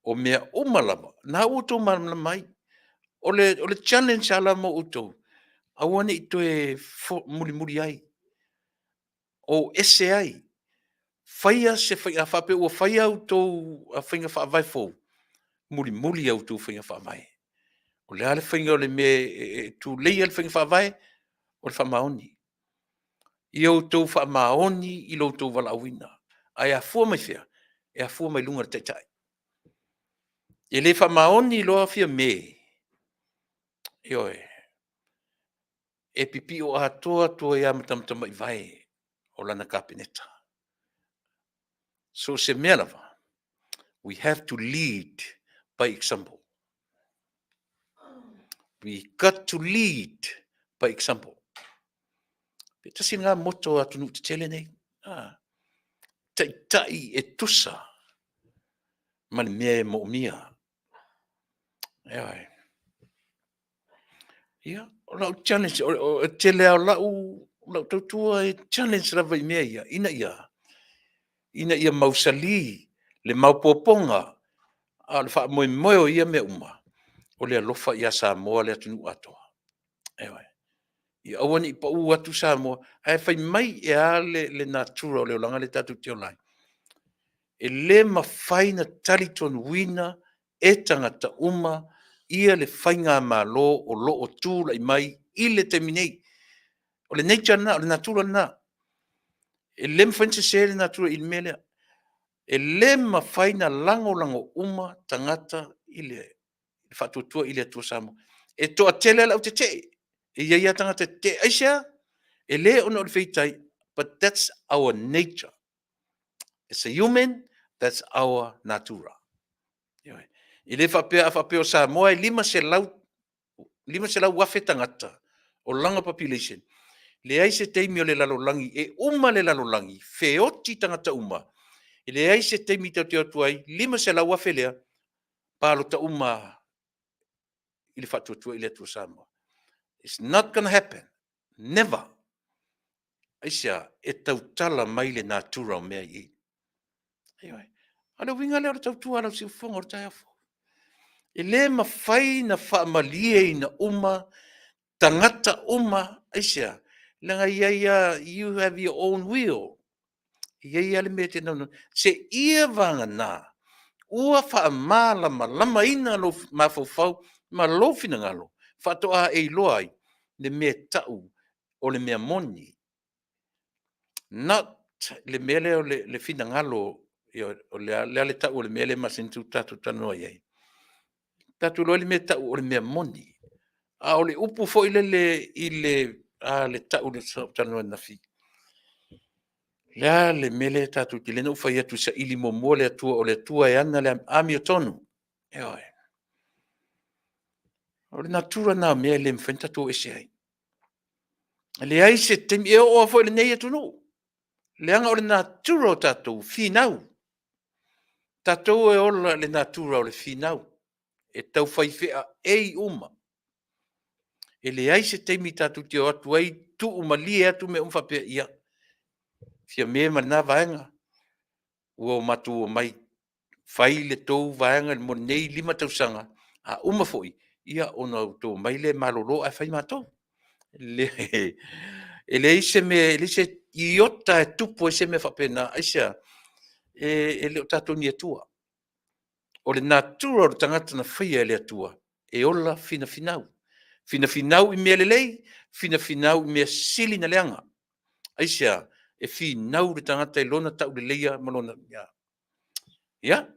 o mea umalama, na uto malama mai, o le challenge ala mo uto, awane i toe muri ai, o ese ai, whaia se whaia whape, ua whaia uto a whainga whaavai fōu, muri au tu whainga whaavai. O le ale whainga o le mea, tu leia le whainga whaavai, o le whamaoni. I au tau whamaoni i lo tau wala awina. Ai a fua mai fea, e a fua mai lunga te tai. E le whamaoni loa fia me. Ioe. E pipi o atoa toa ia matamtama i vai o lana kapineta. So se mea lava, we have to lead by example. We got to lead by example. Petersen ngā moto atu nu te tele nei. Tai e tusa. Mani mea e mo mia. Ioe. Ia, o lau challenge, o tele au lau tautua e challenge rava i mea ia, ina ia mausali, le maupoponga, a le wha moe o ia mea uma, o le alofa ia Samoa le atunu atoa. Ewa, ia awani i pa u atu Samoa, ai whai mai e a le natura o le olanga le tatu te online. E le mawhai na taliton wina, e tangata uma, ia le whainga malo o lo o tūla i mai, i le teminei. O le nature na, o le natura na. E le mwhainse se le natura i le melea. E le mawhai na lango uma tangata i le whatutua i le atua Samoa. E toa tele lau te te. E ia tangata te aisea. E le ono le wheitai. But that's our nature. As a human, that's our natura. I le whapea o Samoa e lima se lau wafe tangata o langa population. Le ai se teimi o le Lalolagi, e uma le Lalolagi, feoti tangata uma. E le ai se teimi tau te atuai, lima se lau wafe lea, palo ta uma i le whatuatua i le atua Samoa. It's not gonna happen. Never. Aisia, e tautala mai le natura o mea i. Ala winga leo tautua ala si ufonga o tai afo. E le mawhai na whaamalie i na uma, tangata uma, aisia, langa ia, you have your own will. Ia le mea te nau, se ia vanga nā, ua whaamala lama ina lo mawhauwhau, ma lo fina ngalo, whatoa e loai, le mea tau, o le mea moni. Not le mea leo le fina ngalo, o le tau o le mea le masintu tatu tanoa iei. Tatu lo le mea tau o le mea moni. A o le upu fo i le tau le tanoa na fi. Lea le mele tatu ki lena ufa iatu sa ili momo le atua o le atua e ana le ami o tonu. Eoe. O le natura na mea le mwhenta tō ese ai. Le ai se temi e o fo le nei atu no. Le anga o le natura o tatou finau. Tatou e ola le natura o le finau. E tau whaifea ei uma. E le ai se temi tatu te o atu ai tu umalie atu me umwhapea ia. Fia me mana vaenga. Ua o matu o mai. Whai le tau vaenga le mo nei 5 tausanga. A uma foi. Ia ona tō mai le malolo a whai matou. E le ise me, le ise iota e tupo e se me whapena. Aisia, e le o tatou ni atua. O le natura o le tangata na whaia e le atua. e ola finafinau. Finafinau I mea lelei, finafinau I mea sili na leanga. Aisia, e finau le tangata I lona tau leleia malona. Ia,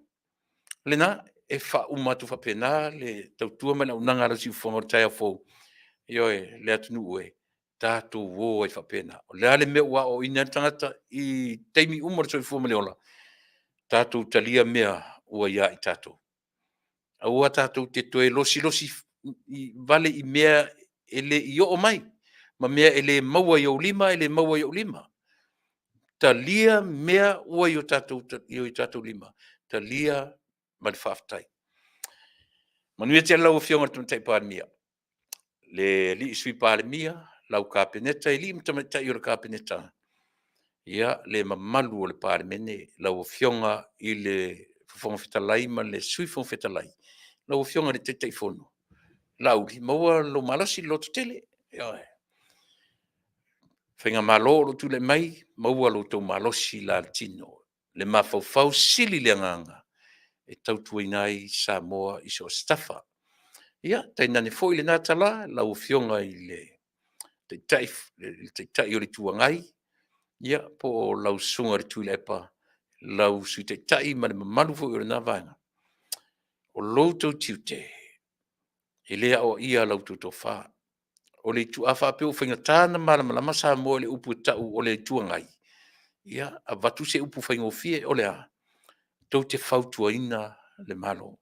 lena, e wha umatu whapena, le tautua mana unanga rasi ufonga o fōu. Ioe, le Taunu'u e, tātou wō e whapena. O lea le mea ua o ina tangata I teimi umar soi fōma leola. Tātou talia mea ua ia I tātou. Aua tātou te toe losi I vale I mea ele I o mai. Ma mea ele maua I o lima, ele maua I o lima. Talia mea ua I o tātou lima. Talia ma le Faafetai. Manuia te lau fionga tamatai pāmia. Le li sui pāmia, lau kāpeneta, li tamatai I o le kāpeneta. Ia le mamalu o le pāmene, lau fionga I le Fofogaina ma le sui Fofogaina. Lau fionga le te fono. Lau li maua lo malasi lo tele. Ia. Whenga malo lo tule mai, maua lo tau malosi la tino. Le mafau sili le nganga. E tautuinai Samoa I so Tafa. Ia, tainane foi le natala, lau fionga I le te tai o le tuangai. Ia, po lau sunga le Tuilaepa, lau sui te tai ma le mamalu foi o le navanga. O loutou tiute, e lea o ia lau tutofa. O le tu afa pe o whinga tāna malama Samoa le upu tau o le tuangai. Ia, a watu se upu whinga o fie o lea. Tau te whautuaina le malo.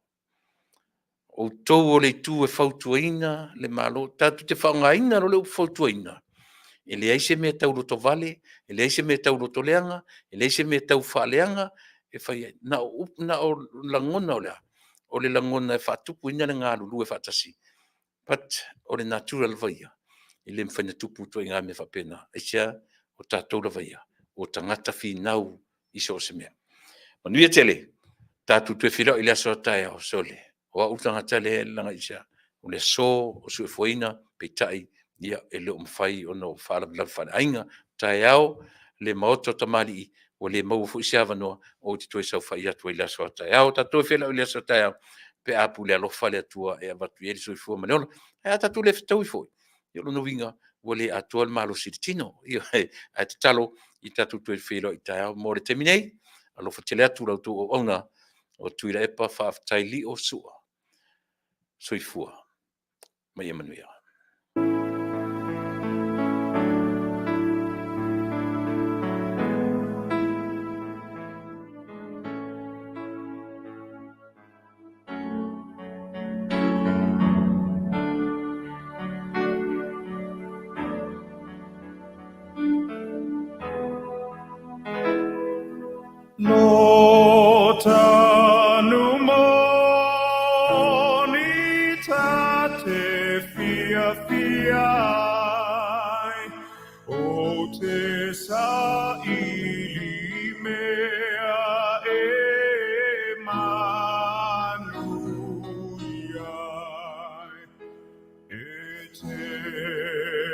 O tau o le tu e whautuaina le malo. Tatu te whaungaina o le upu whautuaina. E le aise mea tau roto vale, e le aise mea tau roto leanga, e le aise mea tau whaaleanga, e whai na o langona o lea. O le langona e whatupu ina le ngā lulu e whatasi. But o le natural vaia. I le mwhaina tupu to I ngā me whapena. E sia o tātou la vaia. O tangata whinau I so se mea. Manuia tele, tātou tue whirau I le aso tae o sole. O a utangata le langa I sia. O le so, o sue fuaina, peitai, ia e leo mwhai o no whaala whare ainga, tae au, le maoto tamari o le mau fu isia wanoa, o te tue sau whai atu I le aso tae au, tātou whirau I le aso tae au, pe apu le alofa le atua e avatu I so I fua maneola, e a tātou le whitau I foi. Ia lo no winga, o le atua le malo siritino, ia a te talo, I tātou tue whirau I tae au, mo le teminei, alofa te le atu rautu o ona, o Tuilaepa Faafetai li o sua. Soifua. Mai Manuia. No tanu moni tate fiafiai o te sa ili mea e Manuia e te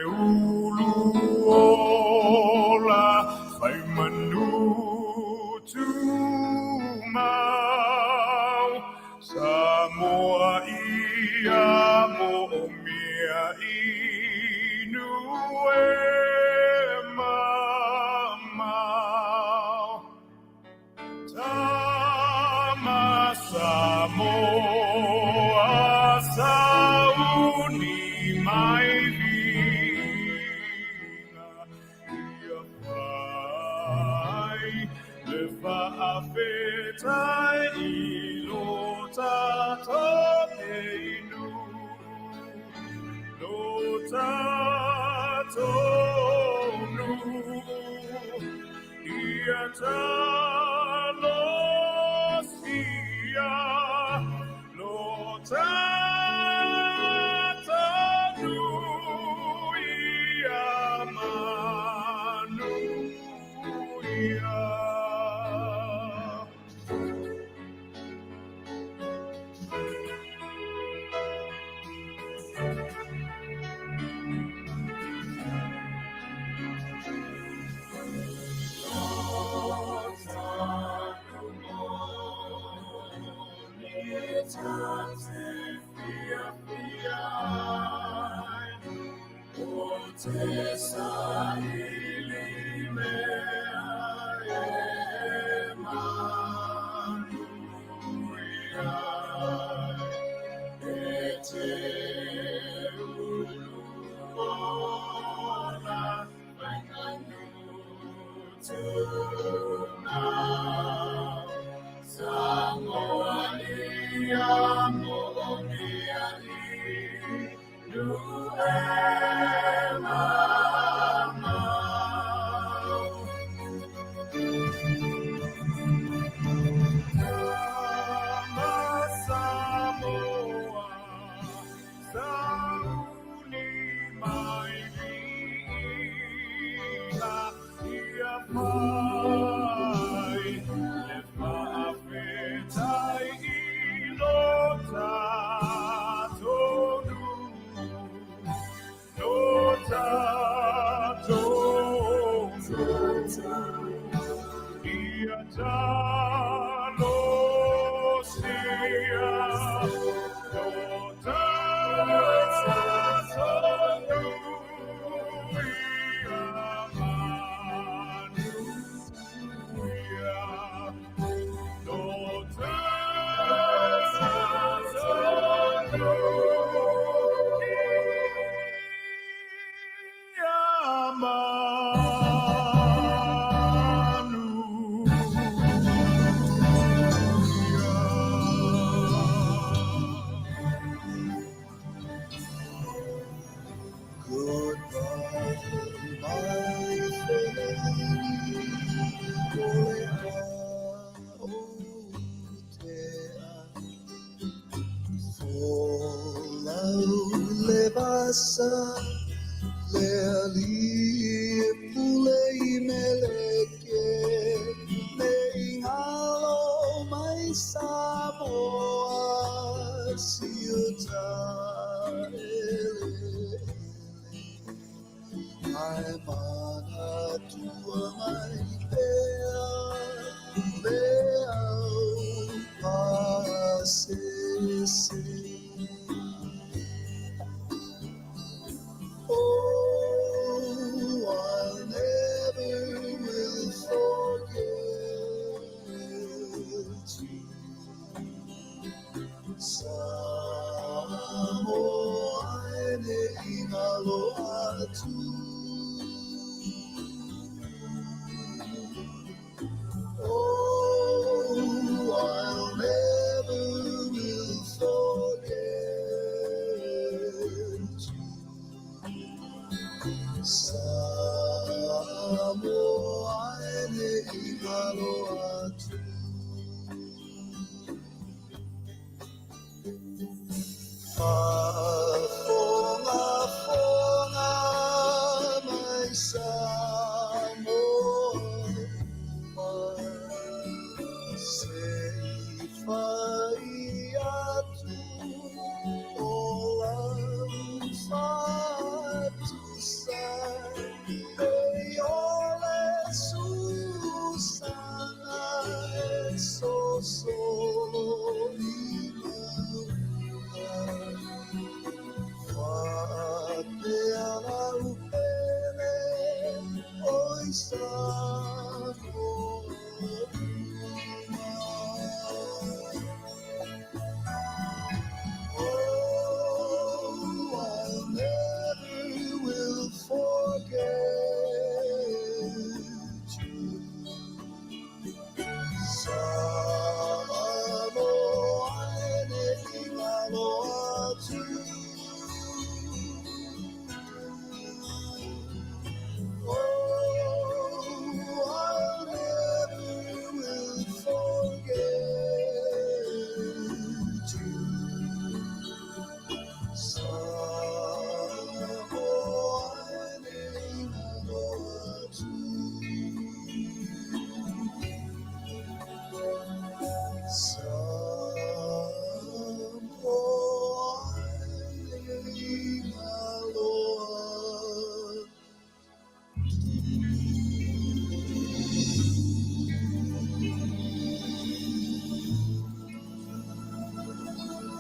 ulu ola fai manu tu mau Samoa ia mo mia inu e mamau Tama Samoa sauni mai vina ia fai le Faafetai I lo tatoeinu lo tatonu ia talosia lo tatonu ia Manuia Tate fiafi